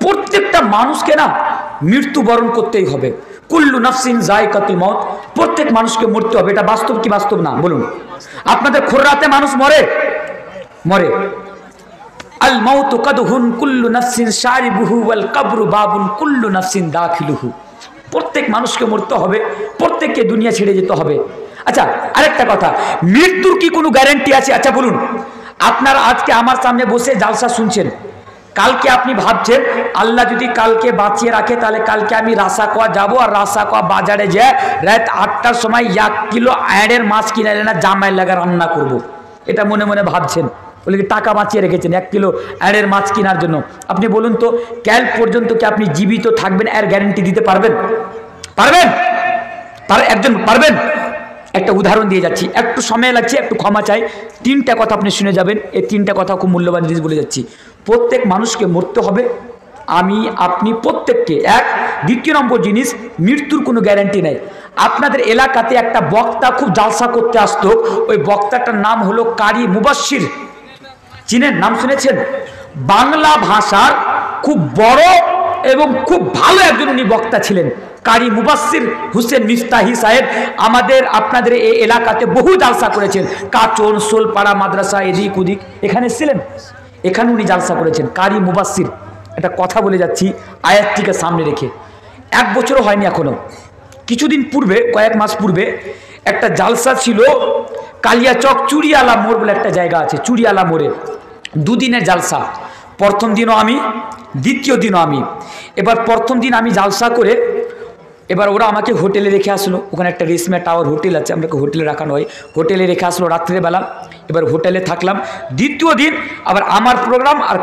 Speaker 1: প্রত্যেকটা মানুষকে না মৃত্যুবরণ করতেই হবে। কুল্লু নাফসিন যায়কাতুল মউত, প্রত্যেক মানুষকে মরতে হবে। এটা বাস্তব কি বাস্তব না বলুন? আপনাদের খোররাতে মানুষ মরে। আল মাউতু কাদহুন কুল্লু নাফসিন শারিবুহু ওয়াল কবরু বাবুন কুল্লু নাফসিন দাখিলুহু। প্রত্যেক মানুষকে মরতে হবে, প্রত্যেককে দুনিয়া ছেড়ে যেতে হবে। আচ্ছা, আরেকটা কথা, মৃত্যুর কি কোনো গ্যারান্টি আছে? আচ্ছা বলুন, আপনারা আজকে আমার সামনে বসে জালসা শুনছেন, কালকে আপনি ভাবছেন আল্লাহ যদি কালকে বাঁচিয়ে রাখে তাহলে কালকে আমি রাসাকোয়া যাব, আর রাসাকোয়া বাজারে যেয়ে রাত 8টার সময় 1 কিলো আড়ের মাছ কিনে এনে জামাই লাগা রান্না করব। এটা মনে মনে ভাবছেন, বলে কি টাকা বাঁচিয়ে রেখেছেন 1 কিলো আড়ের মাছ কেনার জন্য। আপনি বলুন তো, কাল পর্যন্ত কি আপনি জীবিত থাকবেন এর গ্যারান্টি দিতে পারবেন? একজন পারবেন? একটা উদাহরণ দিয়ে যাচ্ছি, একটু সময় লাগছে, একটু ক্ষমা চাই। 3টা কথা আপনি শুনে যাবেন, এই 3টা কথা খুব মূল্যবান জিনিস বলে যাচ্ছি। প্রত্যেক মানুষকে মরতে হবে, আমি আপনি প্রত্যেককে। এক, দ্বিতীয় নম্বর জিনিস, মৃত্যুর কোনো গ্যারান্টি নেই। আপনাদের এলাকাতে একটা বক্তা খুব জালসা করতে আসতো, ওই বক্তাটার নাম হলো কারি মুবাশশির। চিনেন? নাম শুনেছেন? বাংলা ভাষার খুব বড় এবং খুব ভালো একজন উনি বক্তা ছিলেন, কারি মুবাশশির হোসেন মিফতাহি সাহেব। আমাদের আপনাদের এই এলাকাতে বহু জালসা করেছেন, কাচন, সোলপাড়া মাদ্রাসা, এদিক ওদিক, এখানে ছিলেন, এখানে উনি জালসা করেছেন। কারি মুবাশশির, একটা কথা বলে যাচ্ছি আয়াতটিকে সামনে রেখে। 1 বছরও হয়নি এখনো, কিছুদিন পূর্বে, কয়েক মাস পূর্বে একটা জালসা ছিল কালিয়াচক চুরিয়ালা মোড় বলে একটা জায়গা আছে, চুরিয়ালা মোড়ে 2 দিনের জালসা। প্রথম দিনও আমি, দ্বিতীয় দিনও আমি। এবার প্রথম দিন আমি জালসা করে এবার ওরা আমাকে হোটেলে রেখে আসলো, ওখানে একটা রেশমিয়া টাওয়ার হোটেল আছে, আমাকে হোটেলে রাখানো হয়, হোটেলে রেখে আসলো রাত্রেবেলা। এবার হোটেলে থাকলাম। দ্বিতীয় দিন আবার আমার প্রোগ্রাম আর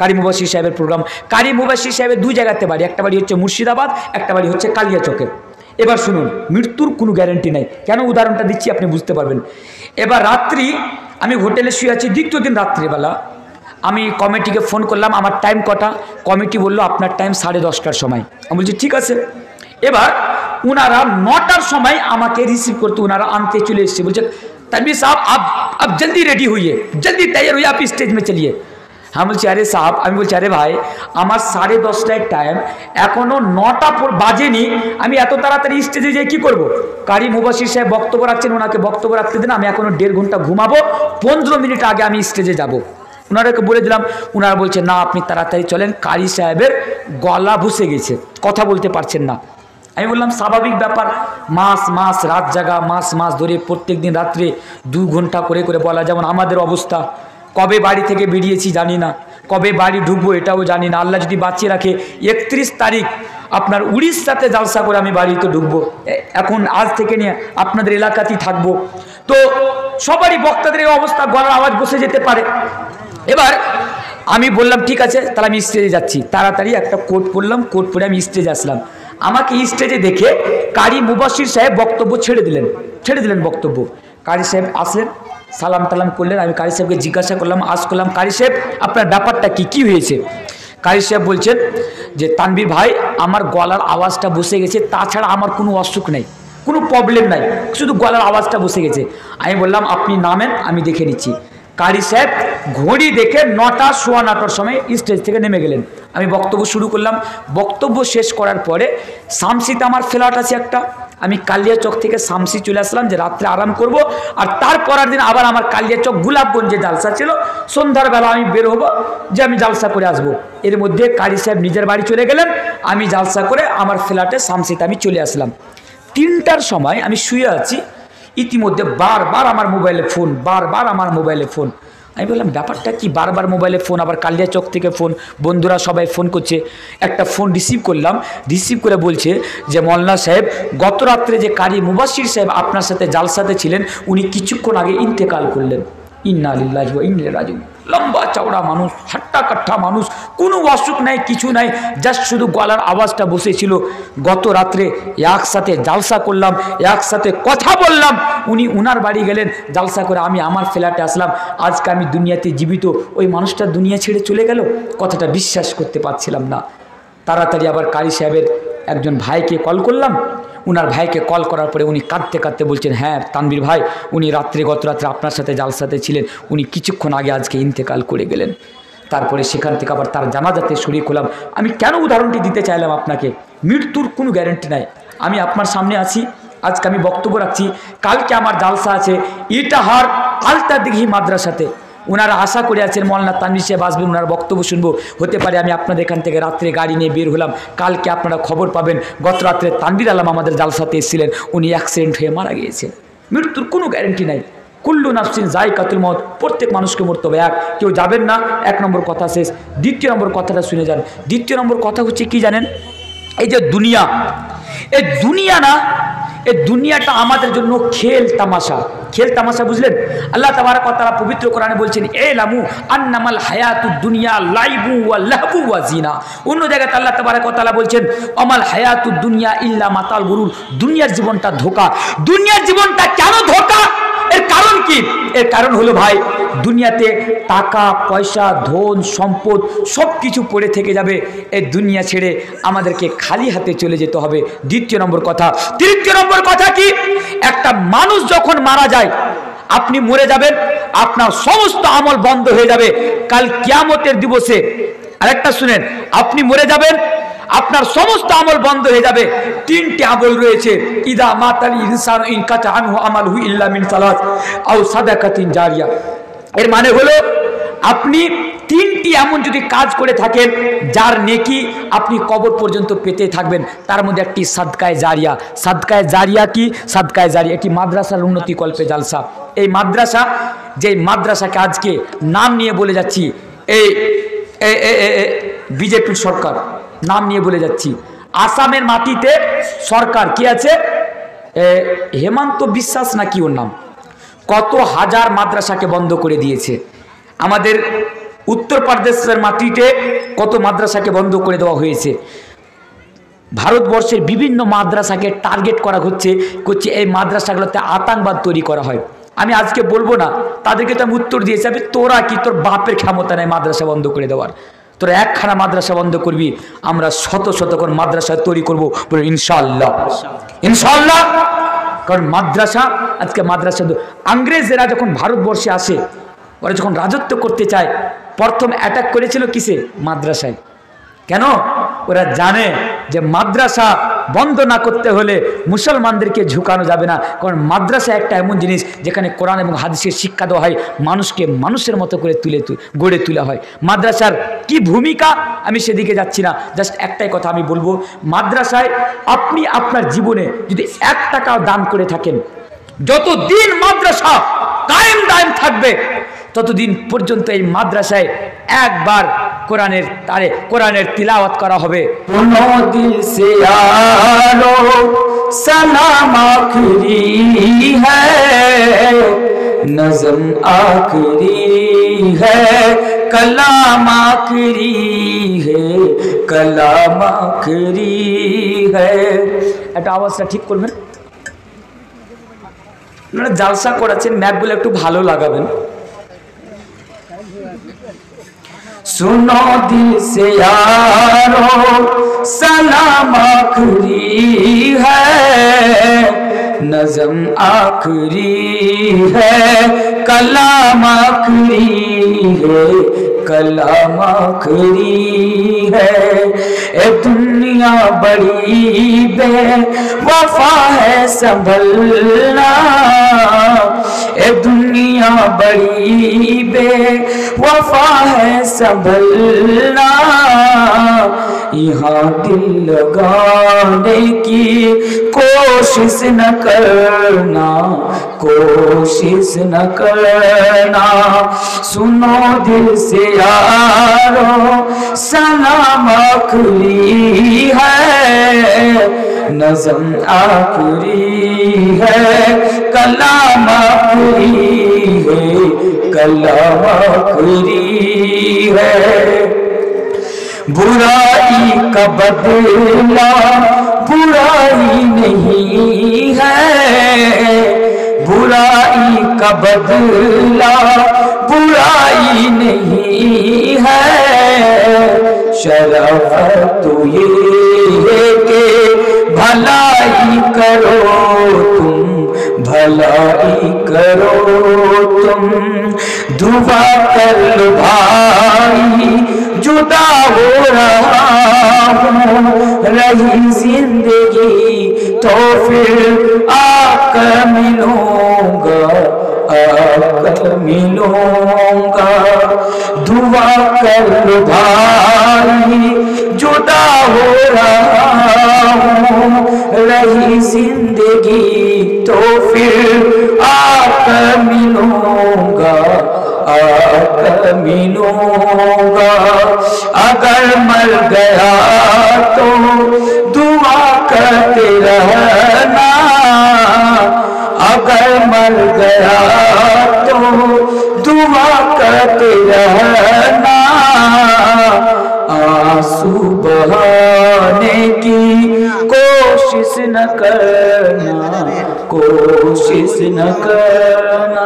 Speaker 1: কারি মুবাশশির সাহেবের প্রোগ্রাম। কারি মুবাশশির সাহেবের 2 জায়গাতে বাড়ি, একটা বাড়ি হচ্ছে মুর্শিদাবাদ, একটা বাড়ি হচ্ছে কালিয়াচকে। এবার শুনুন, মৃত্যুর কোনো গ্যারান্টি নাই, কেন উদাহরণটা দিচ্ছি আপনি বুঝতে পারবেন। এবার রাত্রি আমি হোটেলে শুয়ে আছি, দ্বিতীয় দিন রাত্রিবেলা আমি কমিটিকে ফোন করলাম, আমার টাইম কটা? কমিটি বললো আপনার টাইম 10:30টার সময়। আমি বলছি ঠিক আছে। এবার ওনারা 9টার সময় আমাকে রিসিভ করতে ওনারা আনতে চলে এসছে, বলছে তানভীর সাহেব आप जल्दी रेडी हुई, जल्दी तैयार हुई, आप स्टेज में चलिए। हाँ बोलছি अरे साहब, আমি বলছি আরে ভাই আমার 10:30টায় টাইম, এখনো 9টা বাজেনি, আমি এত তাড়াতাড়ি স্টেজে যেয়ে কী করবো? কারি মুবাশশির সাহেব বক্তব্য রাখছেন, ওনাকে বক্তব্য রাখতে দিন, আমি এখনো 1.5 ঘন্টা ঘুমাবো, 15 মিনিট আগে আমি স্টেজে যাব। ওনারাকে বলে দিলাম, ওনারা বলছে না আপনি তাড়াতাড়ি চলেন, কারি সাহেবের গলা বসে গেছে, কথা বলতে পারছেন না। আমি বললাম স্বাভাবিক ব্যাপার, মাস রাত জাগা, মাস ধরে প্রত্যেক দিন রাত্রে 2 ঘন্টা করে করে বলা, যেমন আমাদের অবস্থা। কবে বাড়ি থেকে বেরিয়েছি জানি না, কবে বাড়ি ঢুকবো এটাও জানি না। আল্লাহ যদি বাঁচিয়ে রাখে 31 তারিখ আপনার উড়িষ্যাতে জালসা করে আমি বাড়িতে ঢুকবো। এখন আজ থেকে নিয়ে আপনাদের এলাকাতেই থাকবো। তো সবারই বক্তাদের এই অবস্থা, গলার আওয়াজ বসে যেতে পারে। এবার আমি বললাম ঠিক আছে, তাহলে আমি স্টেজে যাচ্ছি। তাড়াতাড়ি একটা কোট পরলাম, কোট পরে আমি স্টেজে আসলাম। আমাকে স্টেজে দেখে কারি মুবাশশির সাহেব বক্তব্য ছেড়ে দিলেন বক্তব্য। কারি সাহেব আসলেন, সালাম টালাম করলেন। আমি কারি সাহেবকে জিজ্ঞাসা করলাম, করলাম কারি সাহেব আপনার ব্যাপারটা কি হয়েছে? কারি সাহেব বলছেন যে তানভীর ভাই আমার গলার আওয়াজটা বসে গেছে, তাছাড়া আমার কোনো অসুখ নেই, কোনো প্রবলেম নাই, শুধু গলার আওয়াজটা বসে গেছে। আমি বললাম আপনি নামেন, আমি দেখে নিচ্ছি। কারি সাহেব ঘড়ি দেখে 9টা, 9:15টার সময় স্টেজ থেকে নেমে গেলেন। আমি বক্তব্য শুরু করলাম। বক্তব্য শেষ করার পরে শামসিতে আমার ফ্ল্যাট আছে একটা, আমি কালিয়াচক থেকে শামসি চলে আসলাম যে রাত্রে আরাম করব। আর তারপরের দিন আবার আমার কালিয়াচক গোলাপগঞ্জে জালসা ছিল, সন্ধ্যার বেলা আমি বের হবো যে আমি জালসা করে আসবো। এর মধ্যে কারি সাহেব নিজের বাড়ি চলে গেলেন, আমি জালসা করে আমার ফ্ল্যাটে শামসিতে আমি চলে আসলাম। 3টার সময় আমি শুয়ে আছি, ইতিমধ্যে বারবার আমার মোবাইলে ফোন। আমি বললাম ব্যাপারটা কি, বারবার মোবাইলে ফোন, আবার কালিয়াচক থেকে ফোন, বন্ধুরা সবাই ফোন করছে। একটা ফোন রিসিভ করলাম, রিসিভ করে বলছে যে মওলানা সাহেব গত রাত্রে যে কারি মুবাশশির সাহেব আপনার সাথে জালসাতে ছিলেন, উনি কিছুক্ষণ আগে ইন্তেকাল করলেন। ইন্না লিল্লাহি ওয়া ইন্না ইলাইহি রাজিউন। লম্বা চওড়া মানুষ, হাট্টা কাট্টা মানুষ, কোনো অসুখ নাই, কিছু নাই, জাস্ট শুধু গলার আওয়াজটা বসেছিল। গত রাত্রে একসাথে জালসা করলাম, একসাথে কথা বললাম, উনি উনার বাড়ি গেলেন জালসা করে, আমি আমার ফ্ল্যাটে আসলাম। আজকে আমি দুনিয়াতে জীবিত, ওই মানুষটা দুনিয়া ছেড়ে চলে গেল। কথাটা বিশ্বাস করতে পারছিলাম না। তাড়াতাড়ি আবার কারি সাহেবের একজন ভাইকে কল করলাম। উনার ভাইকে কল করার পরে উনি কাঁদতে কাঁদতে বলছেন হ্যাঁ তানভীর ভাই, উনি গত রাত্রে আপনার সাথে জালসাতে ছিলেন, উনি কিছুক্ষণ আগে আজকে ইন্তেকাল করে গেলেন। তারপরে সেখান থেকে আবার তার জানাজাতে শরীক হলাম। আমি কেন উদাহরণটি দিতে চাইলাম আপনাকে, মৃত্যুর কোনো গ্যারান্টি নাই। আমি আপনার সামনে আছি, আজকে আমি বক্তব্য রাখছি, কালকে আমার জালসা আছে ইটাহার আলতা দিঘি মাদ্রাসাতে। ওনারা আশা করে আছেন মওলানা তানভীর সাহেব আসবেন, ওনার বক্তব্য শুনবো। হতে পারে আমি আপনাদের এখান থেকে রাত্রে গাড়ি নিয়ে বের হলাম, কালকে আপনারা খবর পাবেন গত রাত্রে তানভীর আলম আমাদের জালসাতে এসেছিলেন, উনি অ্যাক্সিডেন্ট হয়ে মারা গিয়েছেন। মৃত্যুর কোনো গ্যারান্টি নাই। কুল্লু নাফসিন যায়কাতুল মউত, প্রত্যেক মানুষকে মরতে হবে, কেউ যাবেন না। 1 নম্বর কথা শেষ। 2 নম্বর কথাটা শুনে যান। 2 নম্বর কথা হচ্ছে কি জানেন, এই যে দুনিয়া, এই দুনিয়া না, এই দুনিয়াটা আমাদের জন্য খেল তামাশা, খেল তামাশা, বুঝলেন? আল্লাহ তাবারক ওয়া তাআলা পবিত্র কোরআনে বলছেন এলামু আন্নামাল হায়াতুদ দুনিয়া লাইবু ওয়া লাহবু ওয়া জিনা। অন্য জায়গায় আল্লাহ তাবারক ওয়া তাআলা বলছেন আমাল হায়াতুদ দুনিয়া ইল্লা মাতাল গুরুর। দুনিয়ার জীবনটা ধোঁকা। দুনিয়ার জীবনটা কেন ধোঁকা? এর কারণ কি? এর কারণ হলো ভাই, দুনিয়াতে টাকা পয়সা ধন সম্পদ সব কিছু পড়ে থেকে যাবে। এই দুনিয়া ছেড়ে আমাদেরকে খালি হাতে চলে যেতে হবে। দ্বিতীয় নম্বর কথা। তৃতীয় নম্বর কথা কি? একটা মানুষ যখন মারা যায়, আপনি মরে যাবেন, আপনার সমস্ত আমল বন্ধ হয়ে যাবে কাল কিয়ামতের দিবসে। আরেকটা শুনেন, আপনি মরে যাবেন, আপনার সমস্ত আমল বন্ধ হয়ে যাবে। তিনটি আমল রয়েছে, ইদা মাতাল ইনসান ইনকাতা আনহু আমালহু ইল্লা মিন সালাত আও সাদাকাতিন জারিয়া। এর মানে হলো আপনি তিনটি এমন যদি কাজ করে থাকেন যার নেকি আপনি কবর পর্যন্ত পেতে থাকবেন, তার মধ্যে একটি সাদকায়ে জারিয়া। সাদকায়ে জারিয়া কি? সাদকায়ে জারিয়া একটি মাদ্রাসার উন্নতি কল্পে জালসা। এই মাদ্রাসা, যে মাদ্রাসাকে আজকে নাম নিয়ে বলে যাচ্ছি, এই বিজেপির সরকার, নাম নিয়ে বলে যাচ্ছি, আসামের মাটিতে সরকার কি আছে, হেমন্ত বিশ্বাস না কি ওর নাম, কত হাজার মাদ্রাসাকে বন্ধ করে দিয়েছে। আমাদের উত্তরপ্রদেশের মাটিতে কত মাদ্রাসাকে বন্ধ করে দেওয়া হয়েছে। ভারতবর্ষের বিভিন্ন মাদ্রাসাকে টার্গেট করা হচ্ছে, এই মাদ্রাসাগুলোতে আতঙ্কবাদ তৈরি করা হয়। আমি আজকে বলবো না, তাদেরকে তো আমি উত্তর দিয়েছি, আমি তোরা কি, তোর বাপের ক্ষমতা নেই মাদ্রাসা বন্ধ করে দেওয়ার। তোরা একখানা মাদ্রাসা বন্ধ করবি, আমরা শত শত করে মাদ্রাসা তৈরি করবো, বলে ইনশাআল্লাহ, ইনশাআল্লাহ। কারণ মাদ্রাসা, আজকে মাদ্রাসা, ইংরেজরা যখন ভারতবর্ষে আসে, ওরা যখন রাজত্ব করতে চায়, প্রথম অ্যাটাক করেছিল কিসে? মাদ্রাসায়। কেন? ওরা জানে যে মাদ্রাসা বন্ধ না করতে হলে মুসলমানদেরকে ঝুঁকানো যাবে না। কারণ মাদ্রাসা একটা এমন জিনিস যেখানে কোরআন এবং হাদিসের শিক্ষা দেওয়া হয়, মানুষকে মানুষের মতো করে গড়ে তোলা হয়। মাদ্রাসার কি ভূমিকা আমি সেদিকে যাচ্ছি না, জাস্ট একটাই কথা আমি বলবো, মাদ্রাসায় আপনি আপনার জীবনে যদি 1 টাকাও দান করে থাকেন, যতদিন মাদ্রাসা কায়েম দায়েম থাকবে ততদিন পর্যন্ত এই মাদ্রাসায় একবার কোরআনের তিলাওয়াত করা হবে। দিল সে আলো সালাম আখরি হ্যায়, নজম আখরি হ্যায়, কলাম আখরি হ্যায়, কলাম আখরি হ্যায়। একটা আওয়াজটা ঠিক করবেন। আপনারা জালসা করাচ্ছেন, ম্যাকগুলো একটু ভালো লাগাবেন। सुनो दिल से यारो सलाम आखरी है, नज़म आखरी है, कलाम आखरी है, कलाम आखरी है। ए दुनिया बड़ी बेवफा है संभलना, ए दुनिया बड़ी बेवफा है संभलना, यहाँ दिल लगाने की कोशिश न करना, कोशिश न करना। सुनो दिल से यारो सलाम आखरी है, नज़म आखरी है, कलाम आखरी है, कलाम आखरी है। बुराई का बदला बुराई नहीं है, बुराई का बदला बुराई नहीं है। शराफत तो ये है कि भलाई करो तुम, भलाई करो तुम। दुआ कर लो भाई जुदा हो रहा हूँ, रही जिंदगी तो फिर आकर मिलूंगा, आकर मिलूंगा। दुआ कर लो भाई जुदा हो रहा हूँ, रही जिंदगी तो फिर आकर मिलूंगा, आकर मिलूंगा। अगर मर गया तो दुआ करते रहना, अगर मर गया तो दुआ करते रहना, आंसू बहाने की कोशिश न करना, कोशिश न करना।